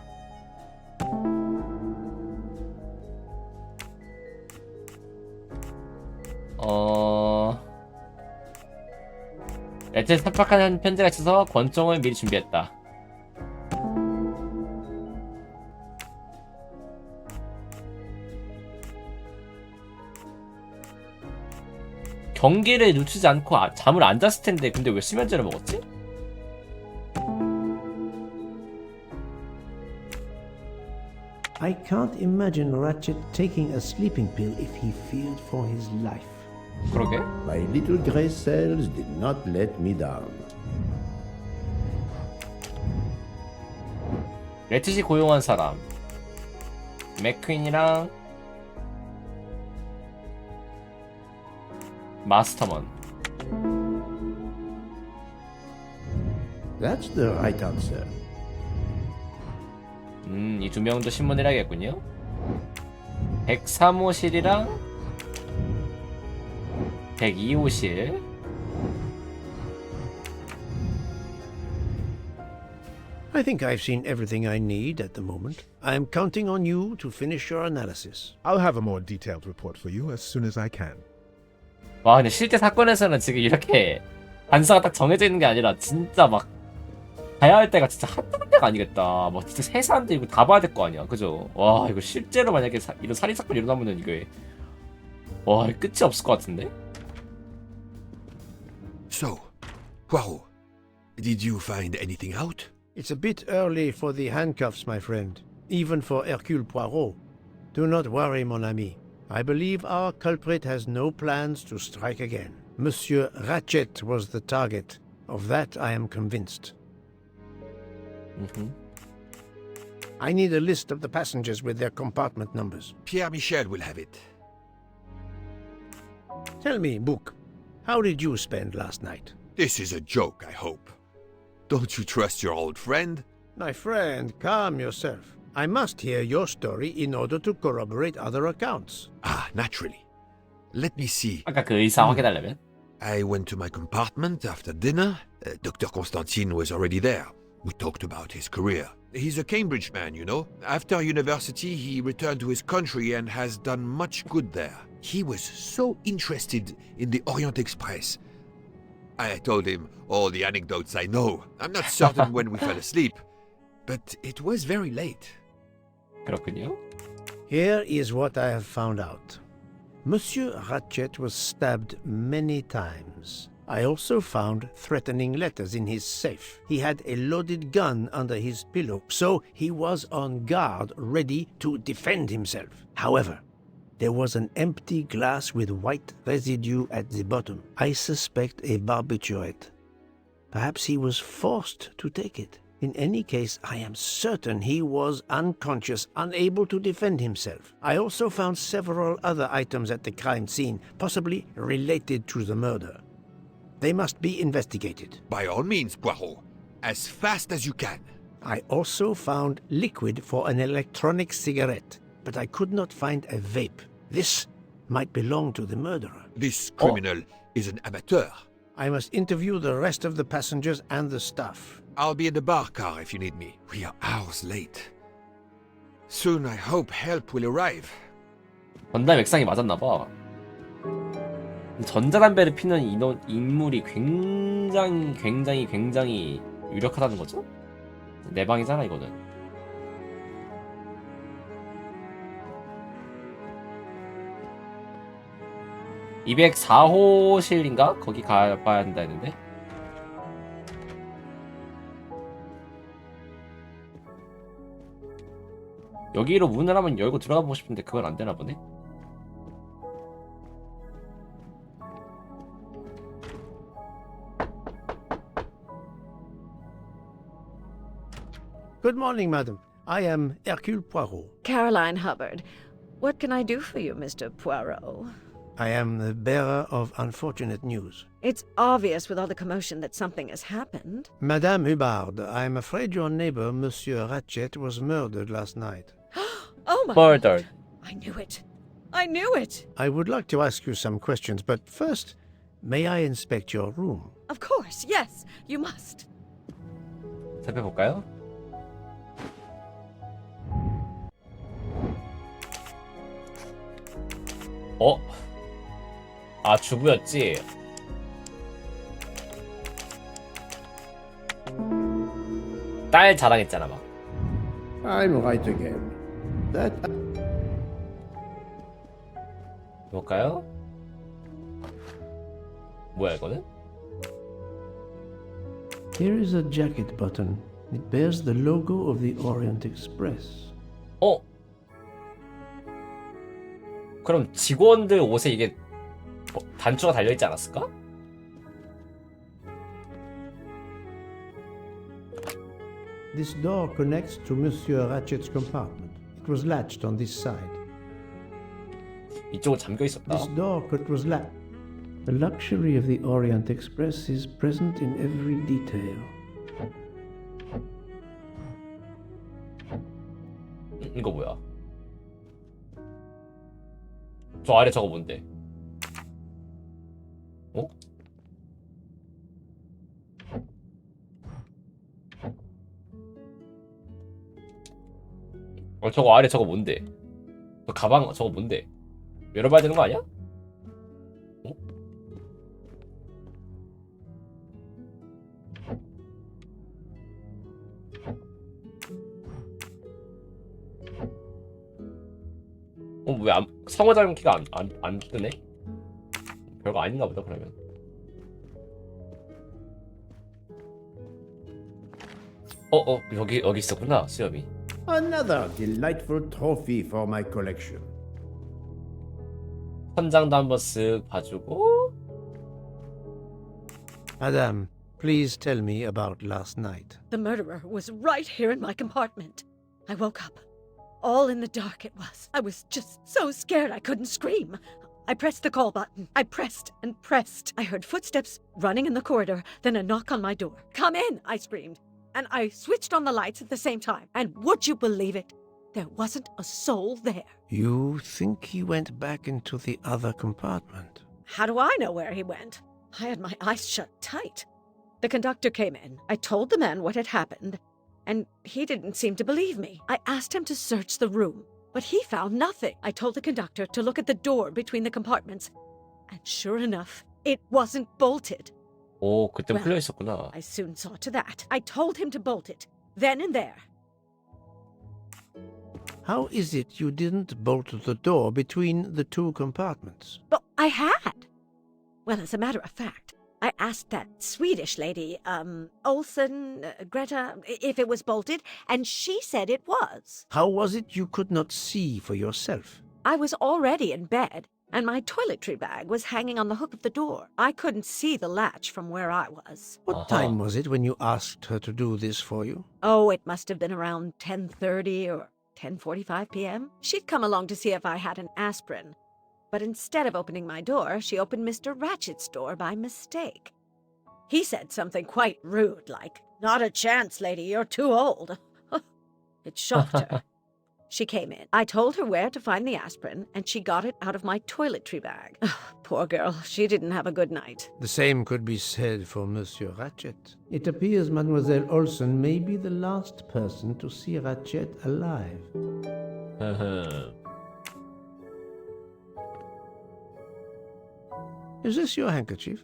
레트에 삽박한 편지가 있어서 권총을 미리 준비했다. 경기를 늦추지 않고 잠을 안 잤을 텐데 근데 왜 수면제를 먹었지? I can't imagine Ratchet taking a sleeping pill if he feared for his life. 그러게. My little grey cells did not let me down. 레트시 고용한 사람 맥퀸이랑 마스터먼. That's the right answer. 이 두 명도 신문이라겠군요. 103호실이랑 102호실. I think I've seen everything I need at the moment. I'm counting on you to finish your analysis. I'll have a more detailed report for you as soon as I can. 와, 근데 실제 사건에서는 지금 이렇게 단서가 딱 정해져 있는 게 아니라 진짜 막 봐야 할 때가 진짜 한두 때가 아니겠다. 막 진짜 세세한데 이거 다 봐야 될 거 아니야, 그죠? 와, 이거 실제로 만약에 이런 살인 사건 일어나면은 이거 끝이 없을 것 같은데? So, Poirot, did you find anything out? It's a bit early for the handcuffs, my friend. Even for Hercule Poirot. Do not worry, mon ami. I believe our culprit has no plans to strike again. Monsieur Ratchet was the target. Of that I am convinced. I need a list of the passengers with their compartment numbers. Pierre Michel will have it. Tell me, Book, how did you spend last night? This is a joke, I hope. Don't you trust your old friend? My friend, calm yourself. I must hear your story in order to corroborate other accounts. Ah, naturally. Let me see. 아까 그 의사 확인하려면? I went to my compartment after dinner. Dr. Constantine was already there. We talked about his career. He's a Cambridge man, you know. After university, he returned to his country and has done much good there. He was so interested in the Orient Express. I told him all the anecdotes I know. I'm not certain when we fell asleep, but it was very late. 그렇군요. Here is what I have found out. Monsieur Ratchet was stabbed many times. I also found threatening letters in his safe. He had a loaded gun under his pillow, so he was on guard, ready to defend himself. However, there was an empty glass with white residue at the bottom. I suspect a barbiturate. Perhaps he was forced to take it. In any case, I am certain he was unconscious, unable to defend himself. I also found several other items at the crime scene, possibly related to the murder. They must be investigated. By all means, Poirot. As fast as you can. I also found liquid for an electronic cigarette, but I could not find a vape. This might belong to the murderer. This criminal is an amateur. I must interview the rest of the passengers and the staff. I'll be in the bar car if you need me. We are hours late. Soon I hope help will arrive. 건담 액상이 맞았나봐. 전자담배를 피는 인물이 굉장히 유력하다는 거죠? 내 방이잖아 이거는. (204호실인가) 거기 가봐야 한다 했는데. 여기로 문을 한번 열고 들어가 보고 싶은데 그건 안 되나 보네. Good morning, madam. I am Hercule Poirot. Caroline Hubbard. What can I do for you, Mr. Poirot? I am the bearer of unfortunate news. It's obvious with all the commotion that something has happened. Madame Hubbard, I am afraid your neighbor, Monsieur Ratchet, was murdered last night. Oh my Murdered. God. I knew it. I knew it. I would like to ask you some questions, but first, may I inspect your room? Of course, yes. You must. 살펴볼까요? 아 주부였지? 딸 자랑했잖아 막. I'm right again. That... 볼까요? 뭐야 이거는? Here is a jacket button. It bears the logo of the Orient Express. 그럼 직원들 옷에 이게 단추가 달려있지 않았을까? This door connects to Monsieur Ratchet's compartment. It was latched on this side. 이쪽은 잠겨 있었다. This door was latched. The luxury of the Orient Express is present in every detail. 이거 뭐야? 저 아래 저거 뭔데? 저거 아래 저거 뭔데? 저 가방 저거 뭔데? 열어봐야 되는 거 아니야? 왜 상호작용키가 안 뜨네? 별거 아닌가 보다 그러면. 여기 있었구나 수염이. Another delightful trophy for my collection. 선장도 한번 쓱 봐주고. Madame, please tell me about last night. The murderer was right here in my compartment. I woke up. All in the dark it was. I was just so scared I couldn't scream. I pressed the call button. I pressed and pressed. I heard footsteps running in the corridor, then a knock on my door. Come in, I screamed. And I switched on the lights at the same time. And would you believe it? There wasn't a soul there. You think he went back into the other compartment? How do I know where he went? I had my eyes shut tight. The conductor came in. I told the man what had happened, and he didn't seem to believe me. I asked him to search the room, but he found nothing. I told the conductor to look at the door between the compartments, and sure enough, it wasn't bolted. 오, 그때 풀려 있었구나. I soon saw to that. I told him to bolt it, then and there. How is it you didn't bolt the door between the two compartments? But I had. Well, as a matter of fact, I asked that Swedish lady, Olsen, Greta, if it was bolted, and she said it was. How was it you could not see for yourself? I was already in bed, and my toiletry bag was hanging on the hook of the door. I couldn't see the latch from where I was. What time was it when you asked her to do this for you? Oh, it must have been around 10:30 or 10:45 p.m. She'd come along to see if I had an aspirin. But instead of opening my door, she opened Mr. Ratchet's door by mistake. He said something quite rude, like, "Not a chance, lady, you're too old." It shocked her. She came in. I told her where to find the aspirin, and she got it out of my toiletry bag. Poor girl, she didn't have a good night. The same could be said for Monsieur Ratchet. It appears Mademoiselle Olsen may be the last person to see Ratchet alive. Is this your handkerchief?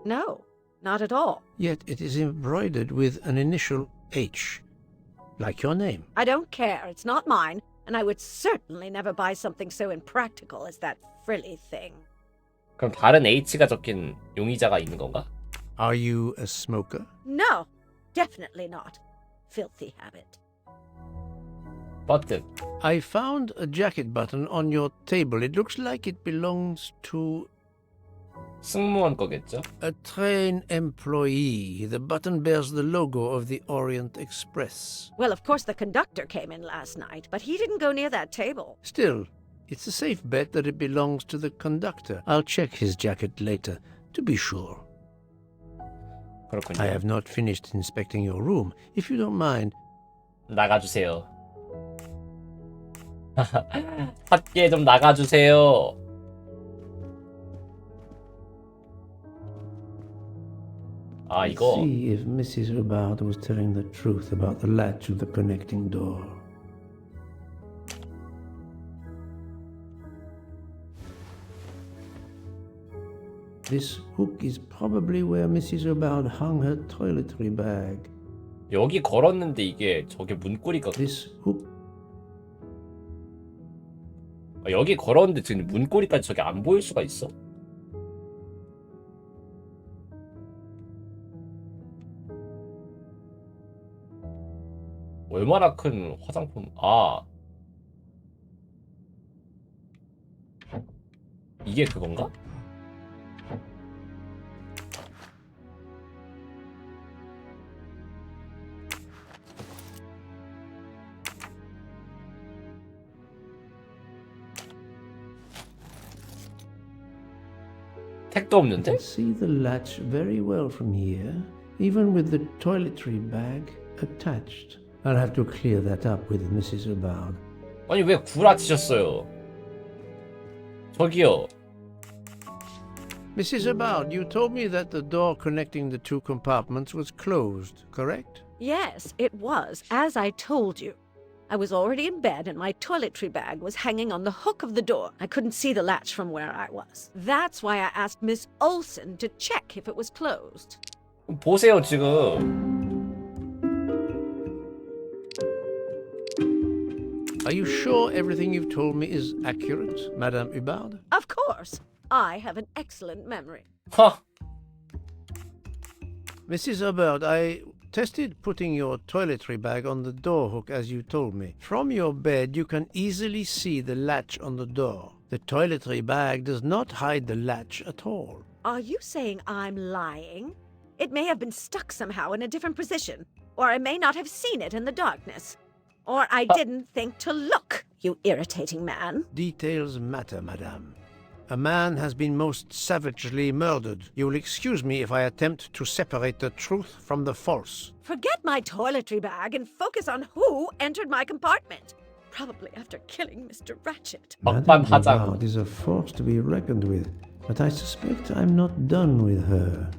No, not at all. Yet it is embroidered with an initial H, like your name. I don't care. It's not mine, and I would certainly never buy something so impractical as that frilly thing. 그럼 다른 H가 적힌 용의자가 있는 건가? Are you a smoker? No, definitely not. Filthy habit. 버튼. I found a jacket button on your table. It looks like it belongs to 승무원 거겠죠? a train employee. The button bears the logo of the Orient Express. Well, of course the conductor came in last night, but he didn't go near that table. Still, it's a safe bet that it belongs to the conductor. I'll check his jacket later, to be sure. 그렇군요. I have not finished inspecting your room. If you don't mind. 나가주세요. 밖에 좀 나가주세요. 아, 이거. See if Mrs. Hubbard was telling the truth about the latch of the connecting door. This hook is probably where Mrs. Hubbard hung her toiletry bag. 여기 걸었는데 이게 저게 문고리가. This hook. 여기 걸었는데 지금 문고리까지 저게 안 보일 수가 있어? 얼마나 큰 화장품? 아, 이게 그건가? 택도 없는데? I see the latch very well from here, even with the toiletry bag attached. I'll have to clear that up with Mrs. Hubbard. 아니 왜 구라치셨어요? 저기요. Mrs. Hubbard, you told me that the door connecting the two compartments was closed, correct? Yes, it was, as I told you. I was already in bed and my toiletry bag was hanging on the hook of the door. I couldn't see the latch from where I was. That's why I asked Miss Olsen to check if it was closed. 보세요, 지금. Are you sure everything you've told me is accurate, Madame Hubbard? Of course. I have an excellent memory. Huh. Mrs. Hubbard, I tested putting your toiletry bag on the door hook as you told me. From your bed, you can easily see the latch on the door. The toiletry bag does not hide the latch at all. Are you saying I'm lying? It may have been stuck somehow in a different position, or I may not have seen it in the darkness. Or I didn't think to look, you irritating man. Details matter, madame. A man has been most savagely murdered. You will excuse me if I attempt to separate the truth from the false. Forget my toiletry bag and focus on who entered my compartment. Probably after killing Mr. Ratchet. Madame Bouvard is a force to be reckoned with, but I suspect I'm not done with her.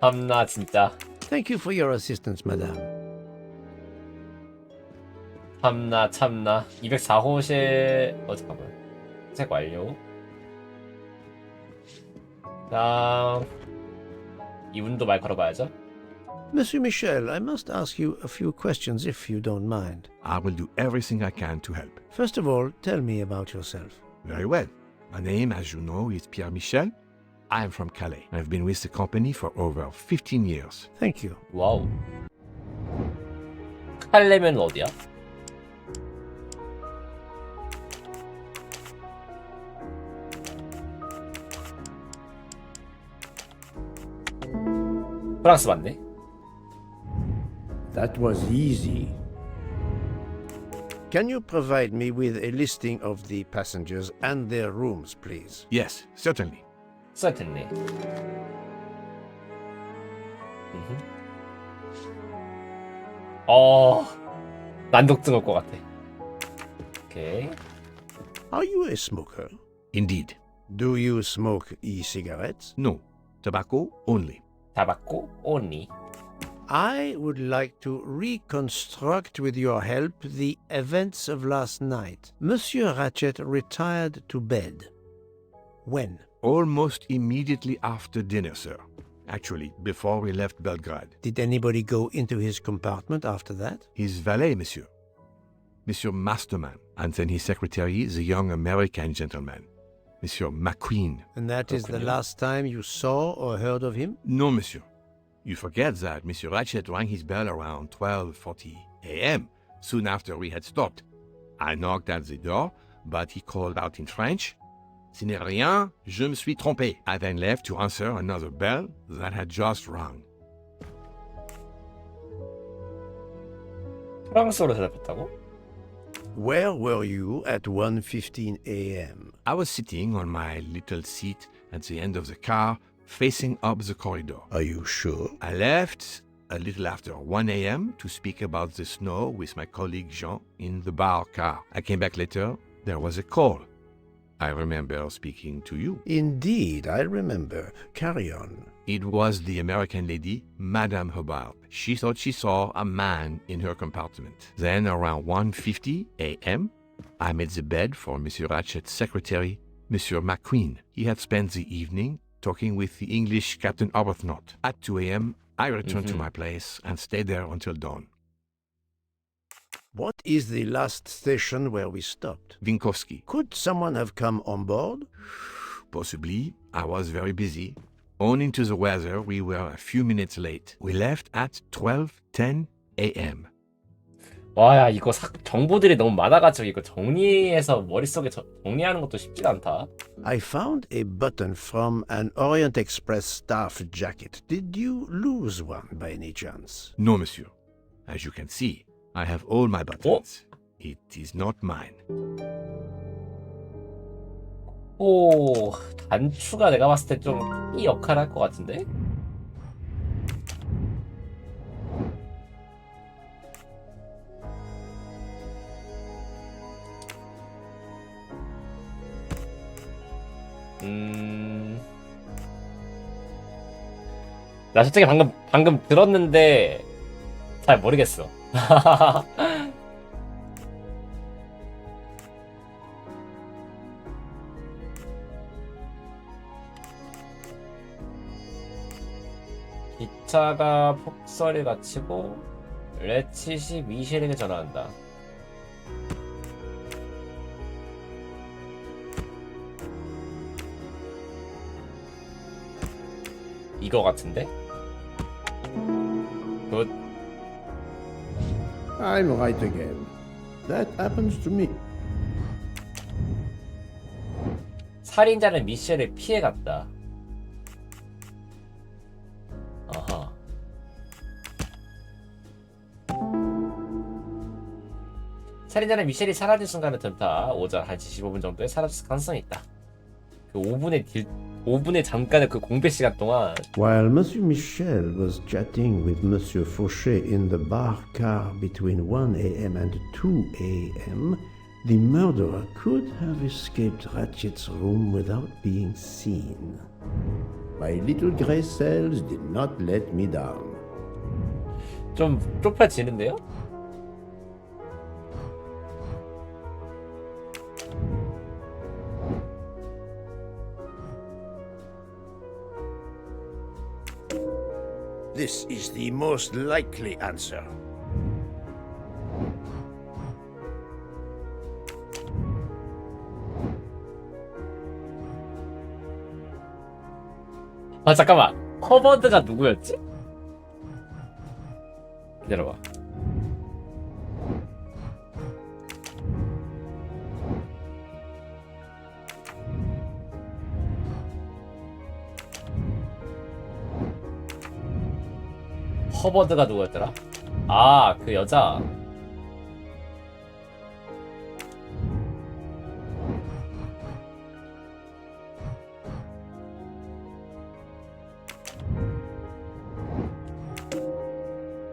참나 진짜. Thank you for your assistance, madame. 참나 204호실 잠깐만 책 완료. 다음 이분도 말 걸어봐야죠. Monsieur Michel, I must ask you a few questions if you don't mind. I will do everything I can to help. First of all, tell me about yourself. Very well. My name, as you know, is Pierre Michel. I am from Calais. I've been with the company for over 15 years. Thank you. 와우. 칼레면 어디야? 프랑스 맞네. That was easy. Can you provide me with a listing of the passengers and their rooms, please? Yes, certainly. Certainly. 난독증 올 것 같아. 오케이. Are you a smoker? Indeed. Do you smoke e-cigarettes? No. Tobacco only. Tobacco only. I would like to reconstruct with your help the events of last night. Monsieur Ratchet retired to bed. When? Almost immediately after dinner, sir. Actually, before we left Belgrade. Did anybody go into his compartment after that? His valet, monsieur. Monsieur Masterman. And then his secretary, the young American gentleman. Monsieur McQueen. And that is the last time you saw or heard of him? No, monsieur. You forget that Monsieur Ratchet rang his bell around 12:40 a.m., soon after we had stopped. I knocked at the door, but he called out in French, "Ce n'est rien, je me suis trompé." I then left to answer another bell that had just rung. 프랑스어로 대답했다고? Where were you at 1:15 a.m.? I was sitting on my little seat at the end of the car, facing up the corridor. Are you sure? I left a little after 1 a.m. to speak about the snow with my colleague Jean in the bar car. I came back later. There was a call. I remember speaking to you. Indeed, I remember. Carry on. It was the American lady, Madame Hubbard. She thought she saw a man in her compartment. Then, around 1:50 a.m., I made the bed for Monsieur Ratchet's secretary, Monsieur McQueen. He had spent the evening talking with the English Captain Arbuthnot. At 2 a.m., I returned to my place and stayed there until dawn. What is the last station where we stopped? Vinkovsky. Could someone have come on board? Possibly. I was very busy. Owing to the weather, we were a few minutes late. We left at 12:10 a.m. 와, 야, 이거 정보들이 너무 많아가지고 이거 정리해서 머릿속에 정리하는 것도 쉽지가 않다. I found a button from an Orient Express staff jacket. Did you lose one by any chance? No, monsieur. As you can see, I have all my buttons. It is not mine. 오, 단추가 내가 봤을 때 좀 이 역할을 할 것 같은데? 나 솔직히 방금 들었는데 잘 모르겠어. 기차가 폭설이가 치고 레치시 미셸에게 전화한다. 이거 같은데? 굿. I'm right again. That happens to me. 살인자는 미셸을 피해갔다. 아하. 살인자는 미셸이 사라진 순간을 틈타 오전 1시 15분 정도에 사라졌을 가능성이 있다. 그 5분의 잠깐의 그 공백 시간 동안 While Monsieur Michel was chatting with Monsieur Fauché in the bar car between 1 a.m. and 2 a.m., the murderer could have escaped Ratchet's room without being seen. My little gray cells did not let me down. 좀 좁혀지는데요? This is the most likely answer. 아 잠깐만, 허버드가 누구였지? 기다려봐. 허버드가 누구였더라? 아, 그 여자.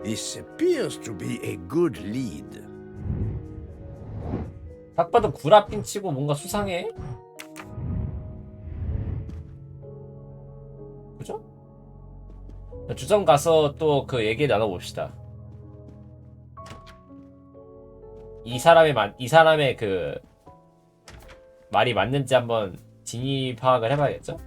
This appears to be a good lead. 딱 봐도 구라핀 치고 뭔가 수상해. 그죠? 주점 가서 또 그 얘기 나눠봅시다. 이 사람의 그 말이 맞는지 한번 진위 파악을 해봐야겠죠?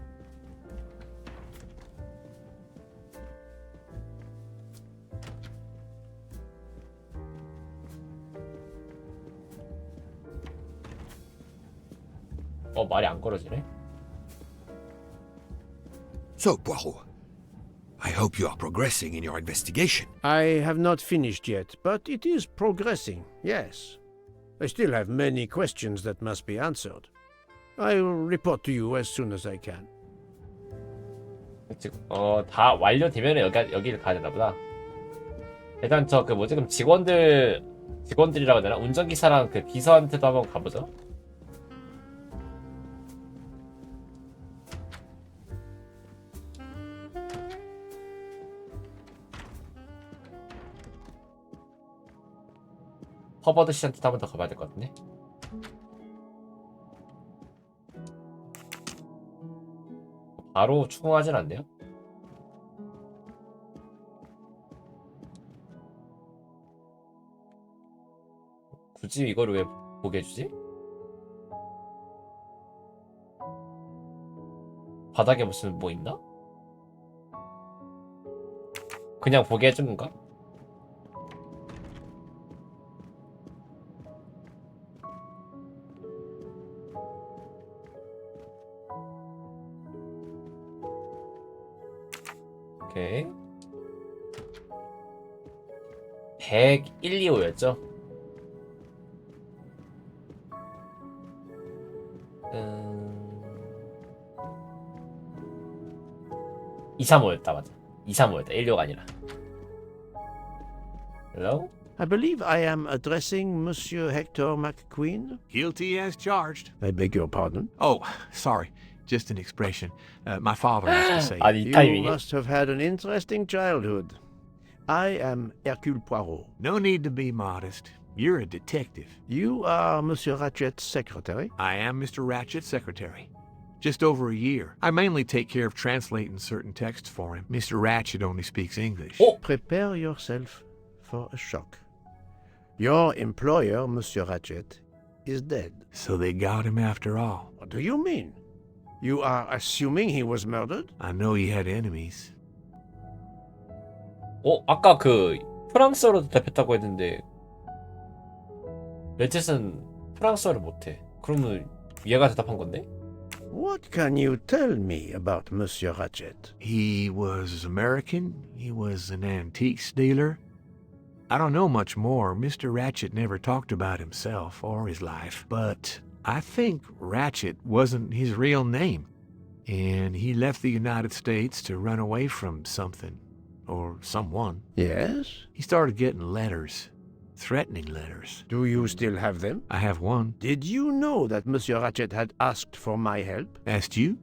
말이 안 걸어지네. So, Poirot, I hope you are progressing in your investigation. I have not finished yet, but it is progressing, yes. I still have many questions that must be answered. I'll report to you as soon as I can. 다 완료되면 여기를 가야 되나 보다. 일단 저 그 뭐지, 그럼 직원들이라고 해야 되나? 운전기사랑 그 비서한테도 한번 가보죠. 허버드 씨한테도 한번 더 가봐야 될 것 같은데. 바로 추궁하진 않네요. 굳이 이거를 왜 보게 해주지? 바닥에 무슨 뭐 있나? 그냥 보게 해주는 건가? 오케이. 10125였죠? 235였다, 맞아. 235였다. 16가 아니라. Hello? I believe I am addressing Monsieur Hector McQueen. Guilty as charged. I beg your pardon? Oh, sorry. Just an expression. My father used to say. You must have had an interesting childhood. I am Hercule Poirot. No need to be modest. You're a detective. You are Monsieur Ratchet's secretary? I am Mr. Ratchet's secretary. Just over a year. I mainly take care of translating certain texts for him. Mr. Ratchet only speaks English. Oh. Prepare yourself for a shock. Your employer, Monsieur Ratchet, is dead. So they got him after all. What do you mean? You are assuming he was murdered? I know he had enemies. 아까 그 프랑스어로 대답했다고 했는데 레쳇은 프랑스어를 못해. 그러면 얘가 대답한 건데? What can you tell me about Monsieur Ratchet? He was American. He was an antiques dealer. I don't know much more. Mr. Ratchet never talked about himself or his life, but I think Ratchet wasn't his real name, and he left the United States to run away from something, or someone. Yes? He started getting letters, threatening letters. Do you still have them? I have one. Did you know that Monsieur Ratchet had asked for my help? Asked you?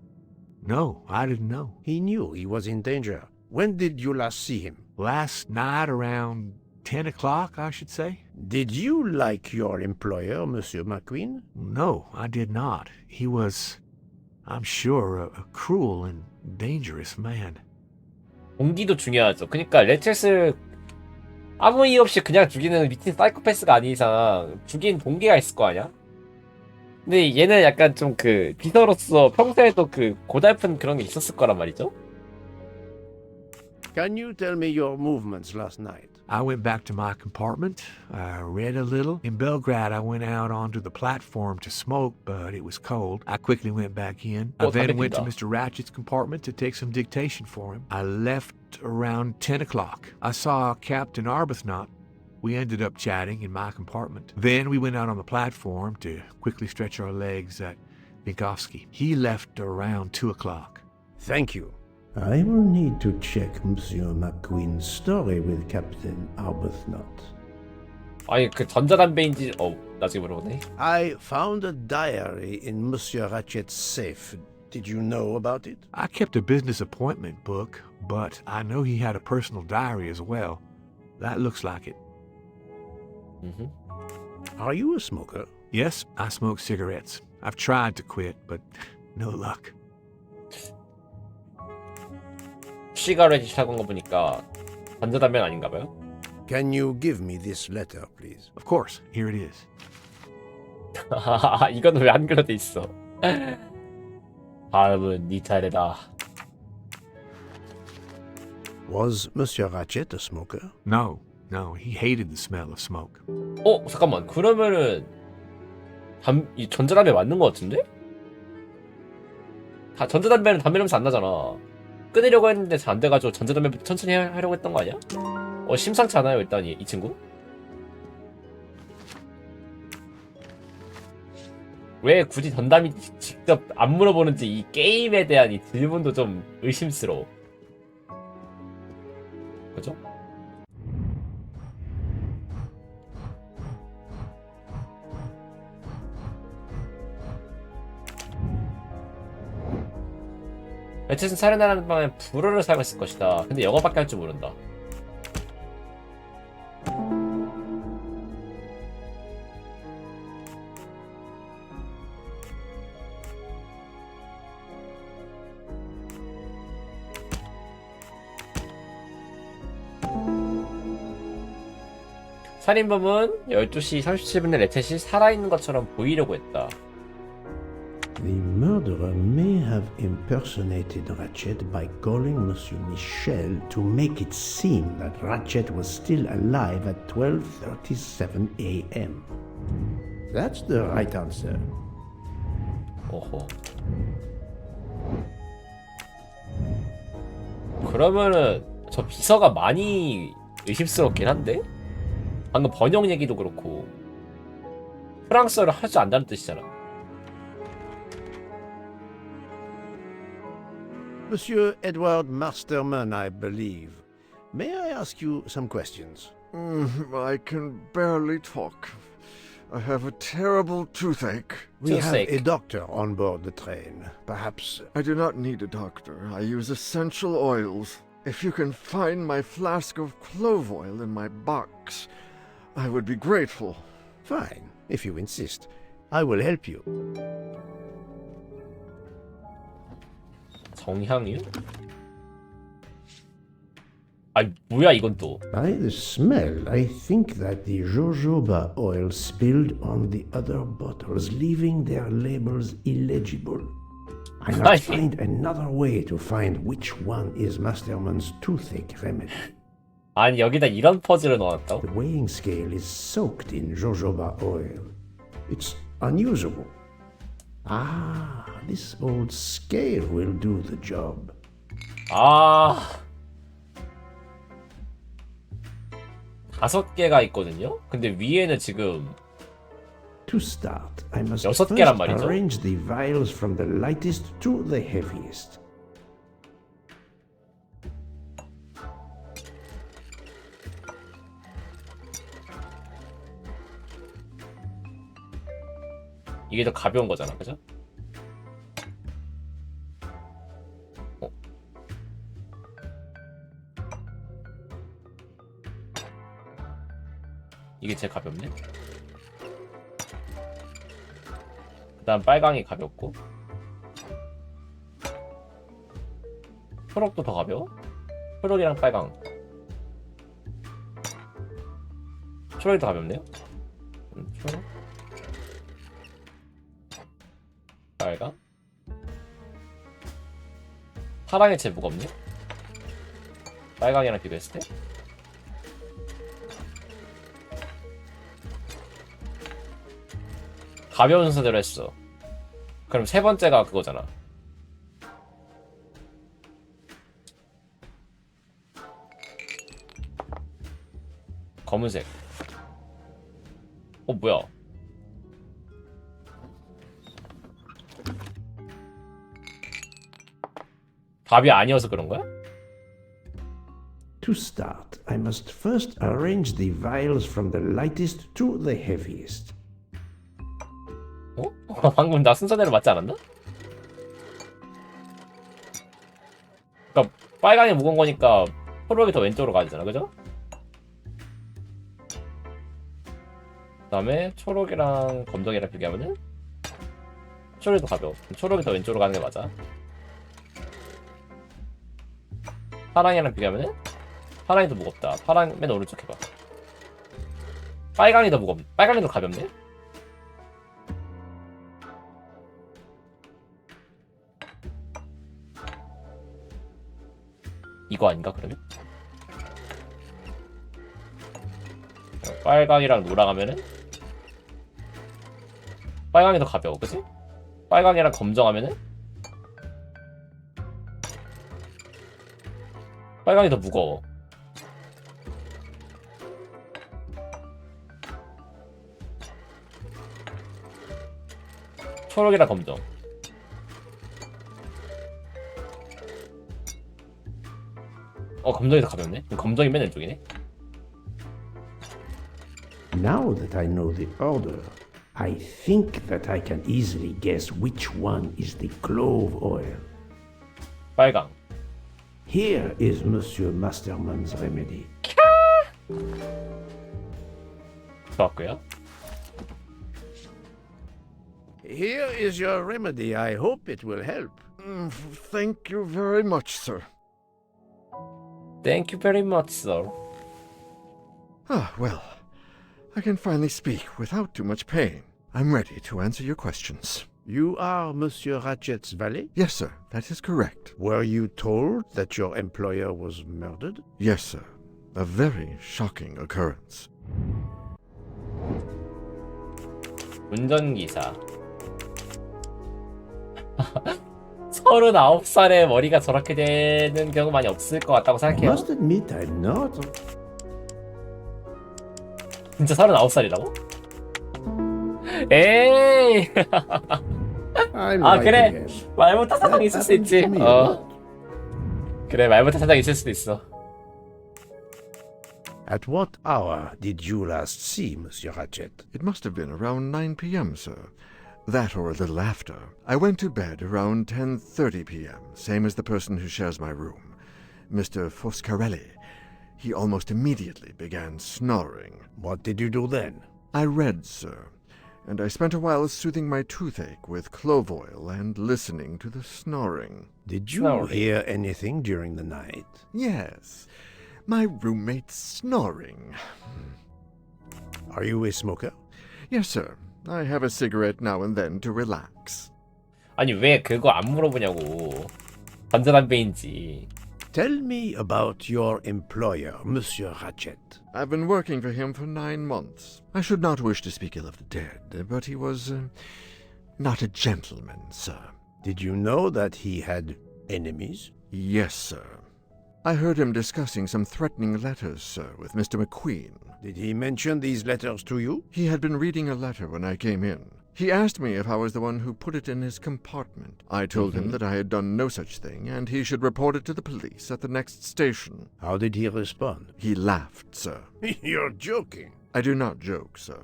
No, I didn't know. He knew he was in danger. When did you last see him? Last night around 10 o'clock, I should say. Did you like your employer, Monsieur McQueen? No, I did not. He was, I'm sure, a cruel and dangerous man. 동기도 중요하죠. 그러니까 레쳇을 아무 이유 없이 그냥 죽이는 미친 사이코패스가 아닌 이상 죽인 동기가 있을 거 아니야? 근데 얘는 약간 좀 그 비서로서 평소에도 그 고달픈 그런 게 있었을 거란 말이죠. Can you tell me your movements last night? I went back to my compartment. I read a little. In Belgrade, I went out onto the platform to smoke, but it was cold. I quickly went back in. I then went to Mr. Ratchet's compartment to take some dictation for him. I left around 10 o'clock. I saw Captain Arbuthnot. We ended up chatting in my compartment. Then we went out on the platform to quickly stretch our legs at Vinkovsky. He left around 2 o'clock. Thank you. I will need to check Monsieur McQueen's story with Captain Arbuthnot. 아니 그 전자담배인지 나중에 물어보네. I found a diary in Monsieur Ratchet's safe. Did you know about it? I kept a business appointment book, but I know he had a personal diary as well. That looks like it. Mm-hmm. Are you a smoker? Yes, I smoke cigarettes. I've tried to quit, but no luck. 시가렛이 사건 거 보니까 전자담배는 아닌가 봐요. Can you give me this letter, please? Of course. Here it is. 이건 왜 한글로 돼 있어? 다음은 네 차례다. Was Monsieur Ratchet a smoker? No, he hated the smell of smoke. 잠깐만. 그러면은 이 전자담배 맞는 거 같은데? 전자담배는 담배 냄새 안 나잖아. 끊으려고 했는데 잘 안 돼가지고 전자담배 천천히 하려고 했던 거 아니야? 심상치 않아요 일단 이 친구? 왜 굳이 전담이 직접 안 물어보는지 이 게임에 대한 이 질문도 좀 의심스러워. 그죠? 레쳇은 살인하는 방에 불어를 사용했을 것이다. 근데 영어밖에 할 줄 모른다. 살인범은 12시 37분에 레쳇이 살아있는 것처럼 보이려고 했다. The murderer may have impersonated Ratchet by calling Monsieur Michel to make it seem that Ratchet was still alive at 12:37 a.m. That's the right answer. 오호. 그러면은 저 비서가 많이 의심스럽긴 한데? 방금 번역 얘기도 그렇고 프랑스어를 할 줄 안다는 뜻이잖아. Monsieur Edward Masterman, I believe. May I ask you some questions? I can barely talk. I have a terrible toothache. We have a doctor on board the train. Perhaps... I do not need a doctor. I use essential oils. If you can find my flask of clove oil in my box, I would be grateful. Fine, if you insist. I will help you. 정향유? 뭐야 이건 또? By the smell, I think that the jojoba oil spilled on the other bottles, leaving their labels illegible. I must find another way to find which one is Masterman's toothache remedy. 아니 여기다 이런 퍼즐을 넣어놨다고? The weighing scale is soaked in jojoba oil. It's unusual. Ah, this old scale will do the job. 아, 5개가 있거든요? 근데 위에는 지금 To start, I must 6개란 first 말이죠? arrange the vials from the lightest to the heaviest. 이게 더 가벼운 거잖아, 그죠? 이게 제일 가볍네. 그다음 빨강이 가볍고, 초록도 더 가벼워? 초록이랑 빨강. 초록이 더 가볍네요. 초록, 빨강, 파랑이 제일 무겁네. 빨강이랑 비교했을 때. 가벼운 순서대로 했어. 그럼 세 번째가 그거잖아. 검은색. 뭐야? 답이 아니어서 그런 거야? To start, I must first arrange the vials from the lightest to the heaviest. 방금 나 순서대로 맞지 않았나? 그니까 빨강이 무거운 거니까 초록이 더 왼쪽으로 가야 되잖아, 그죠? 그 다음에 초록이랑 검정이랑 비교하면은 초록이 더 가벼워. 초록이 더 왼쪽으로 가는 게 맞아. 파랑이랑 비교하면은 파랑이 더 무겁다. 파랑 맨 오른쪽 해봐. 빨강이 더 빨강이 더 가볍네? 이거 아닌가 그러면? 빨강이랑 노랑 하면은 빨강이 더 가벼워, 그치? 빨강이랑 검정 하면은 빨강이 더 무거워. 초록이랑 검정. 검정이 더 가볍네? 그럼 검정이 맨 왼쪽이네? Now that I know the order, I think that I can easily guess which one is the clove oil. 빨강. Here is Monsieur Masterman's remedy. 좋았고요. Here is your remedy. I hope it will help. Thank you very much, sir. Thank you very much, sir. Ah, well, I can finally speak without too much pain. I'm ready to answer your questions. You are Monsieur Ratchet's valet? Yes, sir, that is correct. Were you told that your employer was murdered? Yes, sir. A very shocking occurrence. 운전기사. 39살에 머리가 저렇게 되는 경우 많이 없을 것 같다고 생각해요. Must admit I'm not. 진짜 39살이라고? 에이. 그래. 말 못한 사장 있을 수 있지. 그래, 말 못한 사장 있을 수도 있어. At what hour did you last see Monsieur Ratchet? It must have been around 9 p.m., sir. That or a little after. I went to bed around 10:30 p.m., same as the person who shares my room, Mr. Foscarelli. He almost immediately began snoring. What did you do then? I read, sir, and I spent a while soothing my toothache with clove oil and listening to the snoring. Did you hear anything during the night? Yes, my roommate snoring. Are you a smoker? Yes, sir. I have a cigarette now and then to relax. 아니 왜 그거 안 물어보냐고. 전자담배인지. Tell me about your employer, Monsieur Ratchet. I've been working for him for 9 months. I should not wish to speak ill of the dead, but he was not a gentleman, sir. Did you know that he had enemies? Yes, sir. I heard him discussing some threatening letters, sir, with Mr. McQueen. Did he mention these letters to you? He had been reading a letter when I came in. He asked me if I was the one who put it in his compartment. I told him that I had done no such thing, and he should report it to the police at the next station. How did he respond? He laughed, sir. You're joking. I do not joke, sir.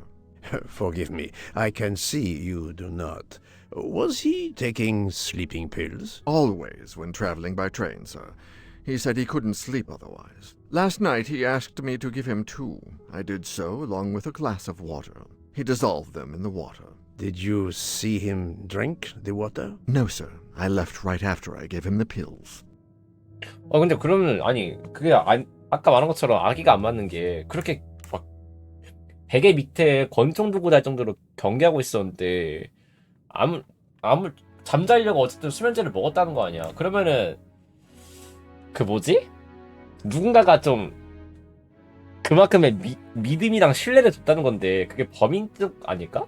Forgive me, I can see you do not. Was he taking sleeping pills? Always when traveling by train, sir. He said he couldn't sleep otherwise. Last night he asked me to give him 2. I did so, along with a glass of water. He dissolved them in the water. Did you see him drink the water? No, sir. I left right after I gave him the pills. 근데 그러면 아니 그게 아까 말한 것처럼 아기가 안 맞는 게 그렇게 막 베개 밑에 권총 두고 달 정도로 경계하고 있었는데 아무 잠자려고 어쨌든 수면제를 먹었다는 거 아니야. 그러면은 그 뭐지? 누군가가 좀 그만큼의 믿음이랑 신뢰를 줬다는 건데 그게 범인 쪽 아닐까?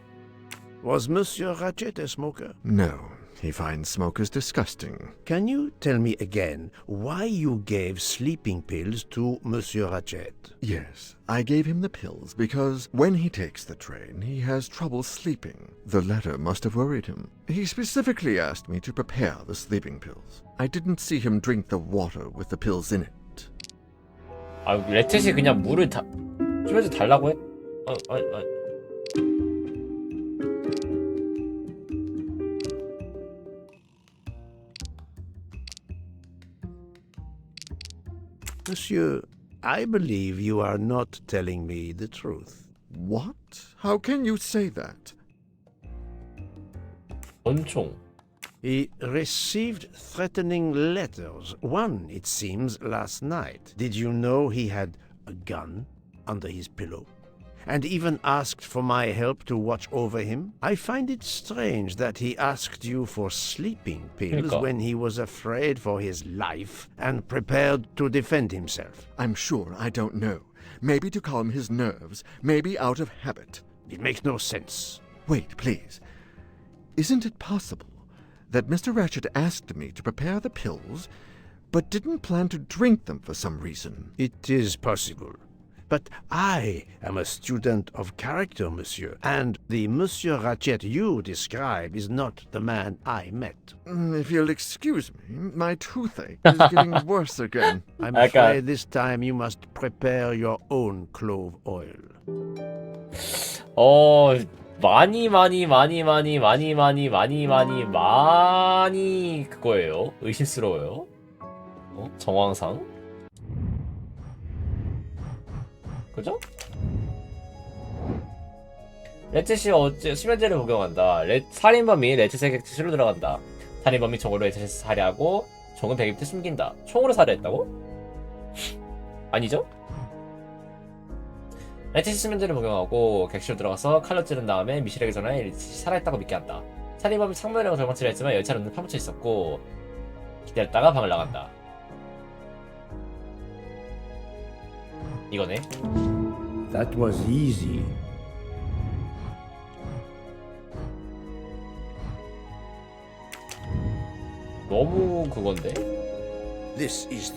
Was Monsieur Ratchet a smoker? No, he finds smokers disgusting. Can you tell me again why you gave sleeping pills to Monsieur Ratchet? Yes, I gave him the pills because when he takes the train, he has trouble sleeping. The letter must have worried him. He specifically asked me to prepare the sleeping pills. I didn't see him drink the water with the pills in it. 레쳇이 그냥 물을 수면제 달라고 했? Monsieur, I believe you are not telling me the truth. What? How can you say that? 권총. He received threatening letters. One, it seems, last night. Did you know he had a gun under his pillow? And even asked for my help to watch over him? I find it strange that he asked you for sleeping pills when he was afraid for his life and prepared to defend himself. I'm sure I don't know. Maybe to calm his nerves, maybe out of habit. It makes no sense. Wait, please. Isn't it possible that Mr. Ratchet asked me to prepare the pills, but didn't plan to drink them for some reason? It is possible. But I am a student of character, monsieur, and the Monsieur Ratchet you describe is not the man I met. If you'll excuse me, my toothache is getting worse again. I'm afraid this time you must prepare your own clove oil. 많이 그거예요. 의심스러워요. 정황상. 그죠? 레쳇이 어째 수면제를 복용한다. 살인범이 레쳇의 객지시로 들어간다. 살인범이 총으로 레쳇을 살해하고 총은 베개 밑에 숨긴다. 총으로 살해했다고? 아니죠? 레쳇이 수면제를 복용하고 객실로 들어가서 칼로 찌른 다음에 미실에게 전화해 레쳇이 살아있다고 믿게 한다. 살인범이 창문이라고 도망치려 했지만 열차는 문을 파묻혀 있었고 기다렸다가 방을 나간다. 이거네. That was easy. 너무 그건데? This is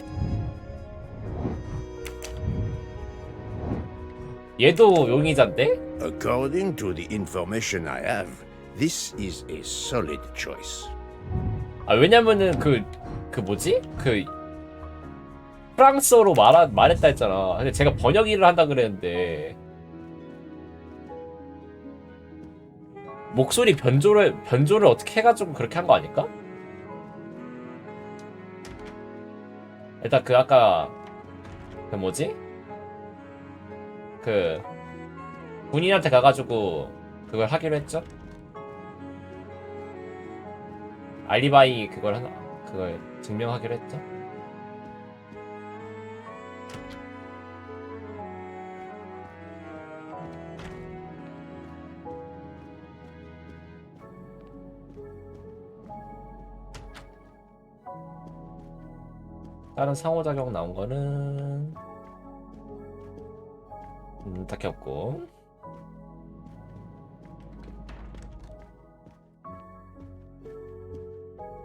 얘도 용의자인데? According to the information I have, this is a solid choice. 왜냐면은 그 뭐지? 프랑스어로 말했다 했잖아. 근데 제가 번역 일을 한다 그랬는데 목소리 변조를 어떻게 해가지고 그렇게 한 거 아닐까? 일단 아까 뭐지? 군인한테 가가지고 그걸 하기로 했죠? 알리바이 그걸 증명하기로 했죠? 다른 상호작용 나온 거는 딱히 없고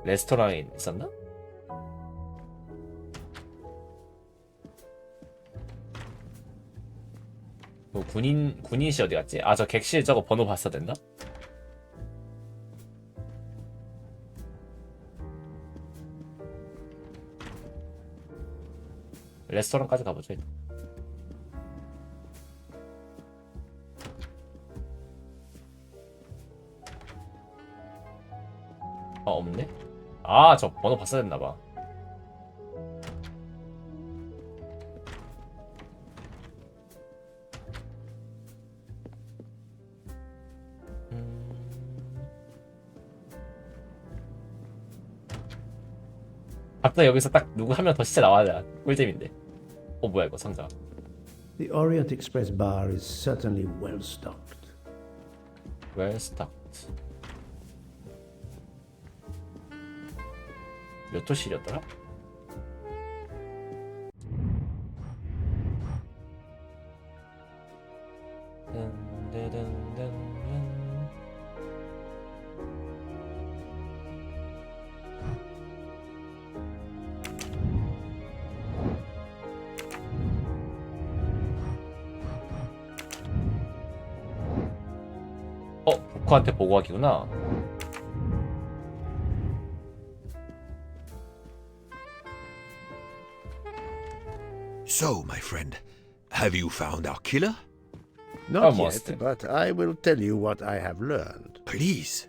레스토랑에 있었나? 군인씨 어디 갔지? 저 객실 저거 번호 봤어야 된다? 레스토랑까지 가보죠. 없네? 아, 저 번호 봤어야 됐나봐. 갑자기 여기서 딱 누구 한 명 더 진짜 나와야 꿀잼인데. 뭐야 이거 상자. The Orient Express bar is certainly well stocked. Well stocked. 몇 호실이었더라? 보코한테 보고하기구나. So, my friend, have you found our killer? Not yet, but I will tell you what I have learned. Please.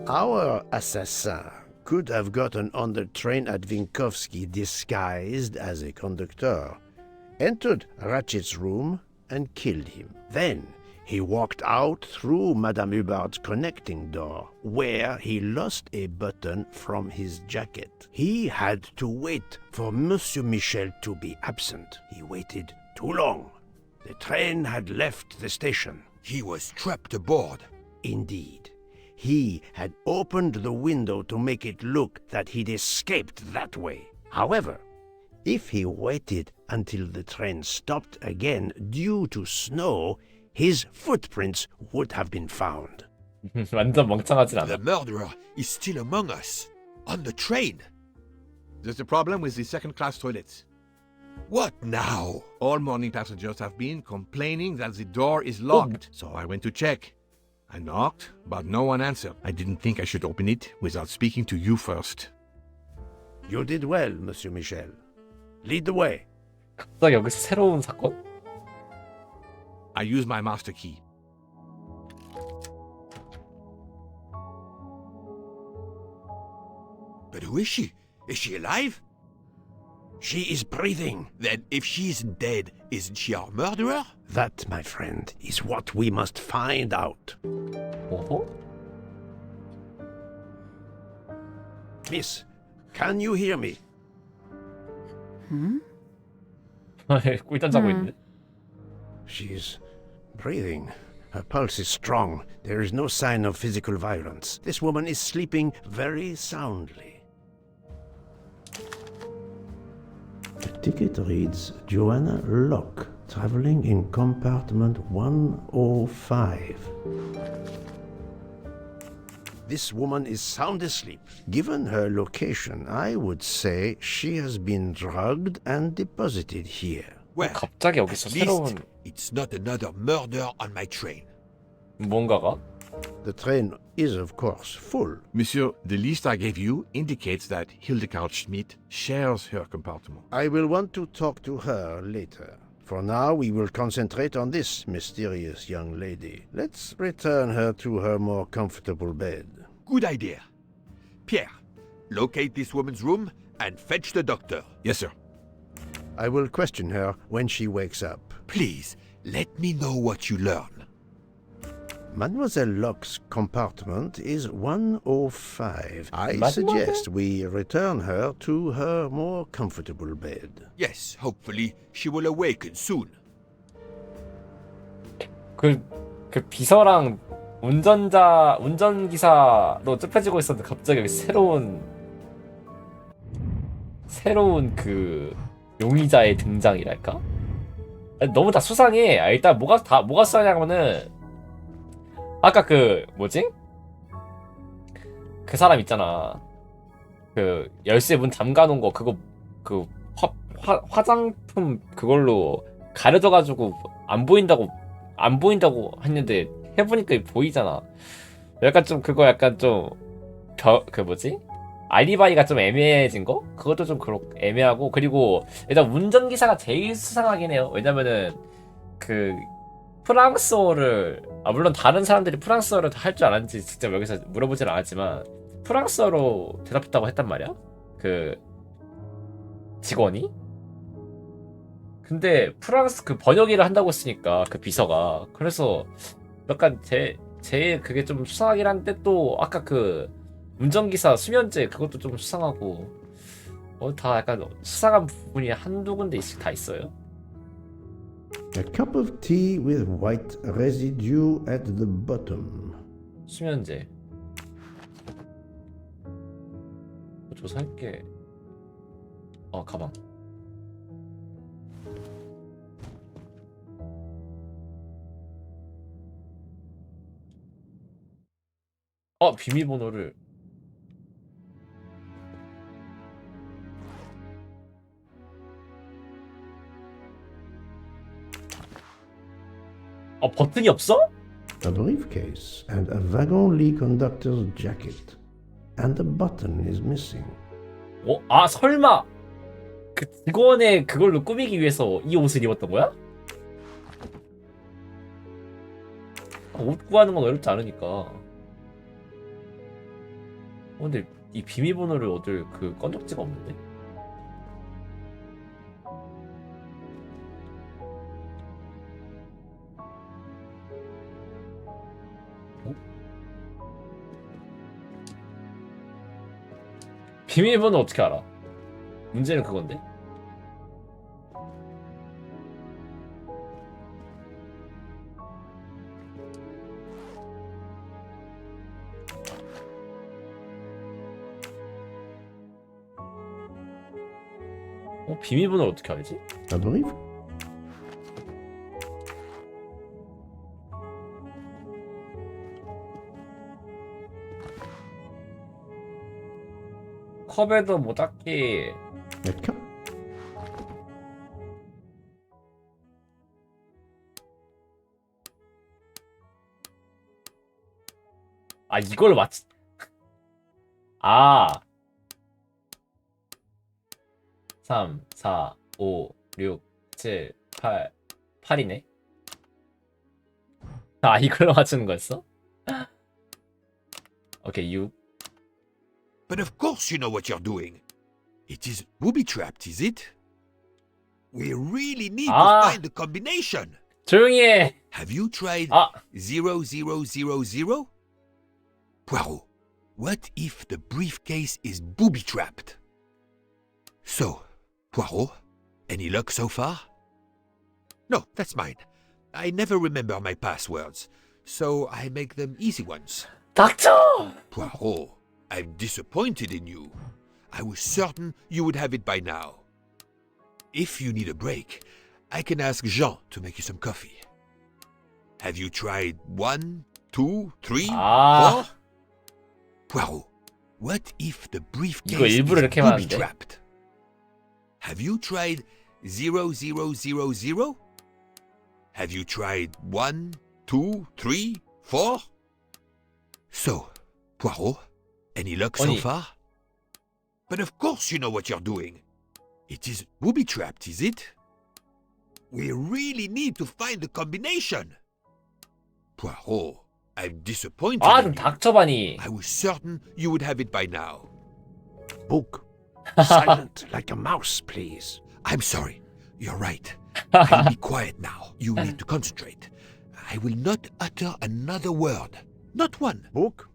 Our assassin could have gotten on the train at Vinkovsky disguised as a conductor, entered Ratchet's room, and killed him. Then he walked out through Madame Hubbard's connecting door, where he lost a button from his jacket. He had to wait for Monsieur Michel to be absent. He waited too long. The train had left the station. He was trapped aboard. Indeed. He had opened the window to make it look that he'd escaped that way. However, if he waited until the train stopped again due to snow, his footprints would have been found. 완전 멍청하진 않아. The murderer is still among us, on the train. There's a problem with the second-class toilets. What now? All morning passengers have been complaining that the door is locked, so I went to check. I knocked, but no one answered. I didn't think I should open it without speaking to you first. You did well, Monsieur Michel. Lead the way. 갑자기 여기서 새로운 사건? I use my master key. But who is she? Is she alive? She is breathing. Then if she isn't dead, isn't she our murderer? That, my friend, is what we must find out. Miss, can you hear me? 꿀잠 자고 있네. She's breathing. Her pulse is strong. There is no sign of physical violence. This woman is sleeping very soundly. The ticket reads Joanna Locke, traveling in compartment 105. This woman is sound asleep. Given her location, I would say she has been drugged and deposited here. Well, 갑자기 여기서 at least 새로운 it's not another murder on my train. 뭔가가? The train is, of course, full. Monsieur, the list I gave you indicates that Hildegard Schmidt shares her compartment. I will want to talk to her later. For now, we will concentrate on this mysterious young lady. Let's return her to her more comfortable bed. Good idea. Pierre, locate this woman's room and fetch the doctor. Yes, sir. I will question her when she wakes up. Please, let me know what you learn. Mademoiselle Locke's compartment is 105. I suggest we return her to her more comfortable bed. Yes, hopefully she will awaken soon. 그 비서랑 운전기사로 좁혀지고 있었는데 갑자기 여기 새로운 그 용의자의 등장이랄까? 너무 다 수상해. 일단 뭐가 수상하냐면은 아까 그 뭐지? 그 사람 있잖아. 그 열쇠 문 잠가놓은 거 그거 그 화장품 그걸로 가려져가지고 안 보인다고 했는데 해보니까 보이잖아. 약간 좀 그거 약간 좀 그 뭐지? 알리바이가 좀 애매해진 거? 그것도 좀 애매하고 그리고 일단 운전기사가 제일 수상하긴 해요. 왜냐면은 그 프랑스어를 물론 다른 사람들이 프랑스어를 할 줄 아는지 직접 여기서 물어보진 않았지만 프랑스어로 대답했다고 했단 말이야? 그 직원이? 근데 프랑스 그 번역일을 한다고 했으니까 그 비서가 그래서 약간 제일 그게 좀 수상하긴 한데 또 아까 그 운전기사 수면제 그것도 좀 수상하고 다 약간 수상한 부분이 한두 군데 다 있어요. A cup of tea with white residue at the bottom. 수면제. 조사할게. 가방. 비밀번호를. 버튼이 없어? A briefcase and a wagon-lee conductor's jacket. And the button is missing. 설마 그 직원의 그걸로 꾸미기 위해서 이 옷을 입었던 거야? 옷 구하는 건 어렵지 않으니까. 근데 이 비밀번호를 얻을 그 건덕지가 없는데? 비밀번호 어떻게 알아? 문제는 그건데? 비밀번호를 어떻게 알지? I believe. 컵에도 뭐 딱히 이걸 맞지. 3, 4, 5, 6, 7, 8 8이네. 이걸로 맞추는 거였어? 오케이, 6. But of course you know what you're doing. It is booby-trapped, is it? We really need to find the combination. 조용히 해. Have you tried 0000? Poirot, what if the briefcase is booby-trapped? So, Poirot, any luck so far? No, that's mine. I never remember my passwords, so I make them easy ones. 닥쳐! Poirot, I'm disappointed in you. I was certain you would have it by now. If you need a break, I can ask Jean to make you some coffee. Have you tried 1, 2, 3, 4? Poirot, what if the briefcase is booby-trapped? Have you tried 0000? Have you tried 1, 2, 3, 4? So, Poirot, any luck so far? But of course you know what you're doing. It is booby-trapped, is it? We really need to find the combination. Poirot, I'm disappointed. 좀 닥쳐봐니. I was certain you would have it by now. Book. Silent like a mouse, please. I'm sorry. You're right. I'll be quiet now. You need to concentrate. I will not utter another word. Not one. Book.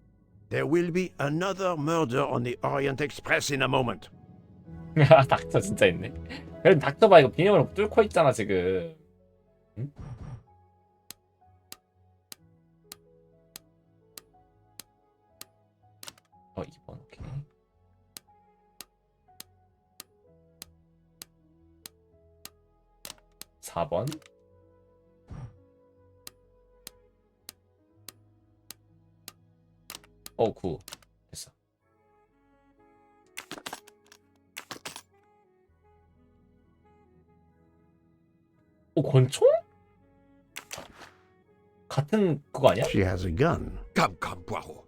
There will be another murder on the Orient Express in a moment. 닥쳐 진짜 있네. 그래도 닥쳐봐. 이거 비밀번호 뚫고 있잖아 지금. 응? 2번 오케이. (4번) 9 됐어. 권총? 같은 그거 아니야? She has a gun. Come, Poirot.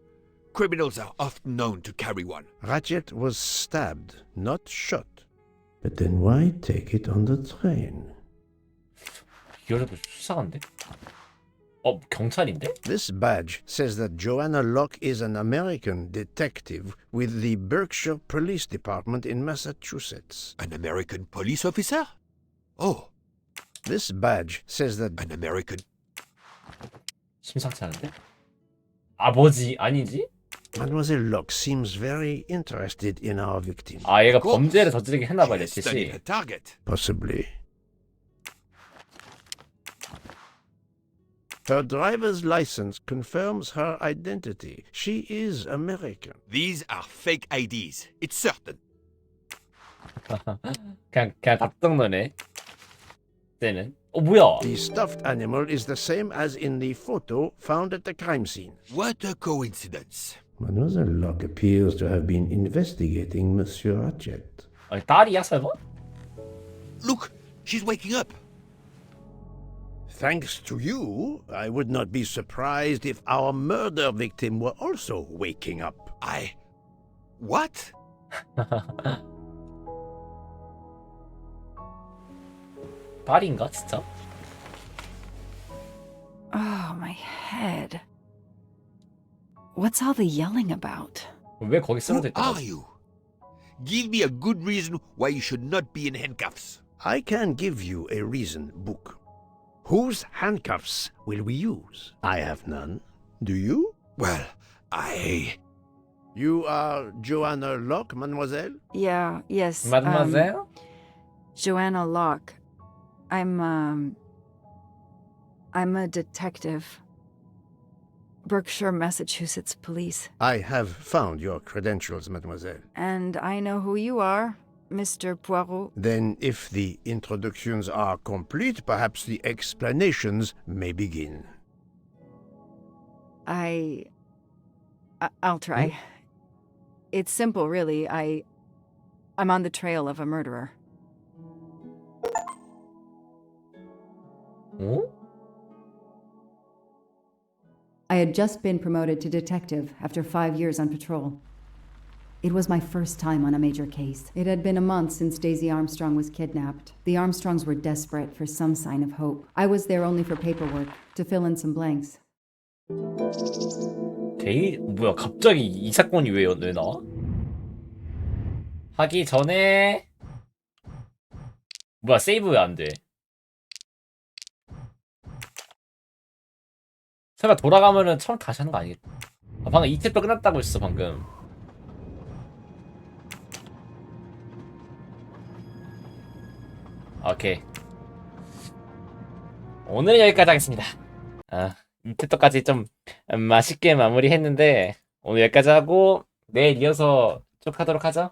Criminals are often known to carry one. Ratchet was stabbed, not shot. But then why take it on the train? 이거라도 수상한데? 경찰인데? This badge says that Joanna Locke is an American detective with the Berkshire Police Department in Massachusetts. An American police officer? Oh. This badge says that an American. 심상치 않은데? 아버지 아니지? Mademoiselle Locke seems very interested in our victim. 아, 얘가 범죄를 저지르게 했나봐, 내 뜻이. Possibly. Her driver's license confirms her identity. She is American. These are fake IDs. It's certain. 그냥 답정너네. 쟤는. 뭐야? The stuffed animal is the same as in the photo found at the crime scene. What a coincidence. Mademoiselle Locke appears to have been investigating Monsieur Hatchet. 아니, 딸이야, 설마? Look, she's waking up. Thanks to you, I would not be surprised if our murder victim were also waking up. What? 딸인가, 진짜? Oh, my head. What's all the yelling about? 왜 거기 쓰러져 있다? Who are you? Give me a good reason why you should not be in handcuffs. I can give you a reason, Book. Whose handcuffs will we use? I have none. Do you? Well, You are Joanna Locke, mademoiselle? Yes. Mademoiselle? Joanna Locke. I'm a detective. Berkshire, Massachusetts Police. I have found your credentials, mademoiselle. And I know who you are, Mr. Poirot. Then, if the introductions are complete, perhaps the explanations may begin. I'll try. It's simple, really. I'm on the trail of a murderer. 어? I had just been promoted to detective after 5 years on patrol. It was my first time on a major case. It had been a month since Daisy Armstrong was kidnapped. The Armstrongs were desperate for some sign of hope. I was there only for paperwork, to fill in some blanks. 뭐야, 갑자기 이 사건이 왜 나와? 하기 전에 뭐야, 세이브 왜 안 돼? 설마 돌아가면은 처음 다시 하는 거 아니겠지? 방금 이 챕터 끝났다고 했어, 방금. 오케이. 오늘은 여기까지 하겠습니다. 이 챕터까지 좀 맛있게 마무리했는데 오늘 여기까지 하고 내일 이어서 쭉 하도록 하죠.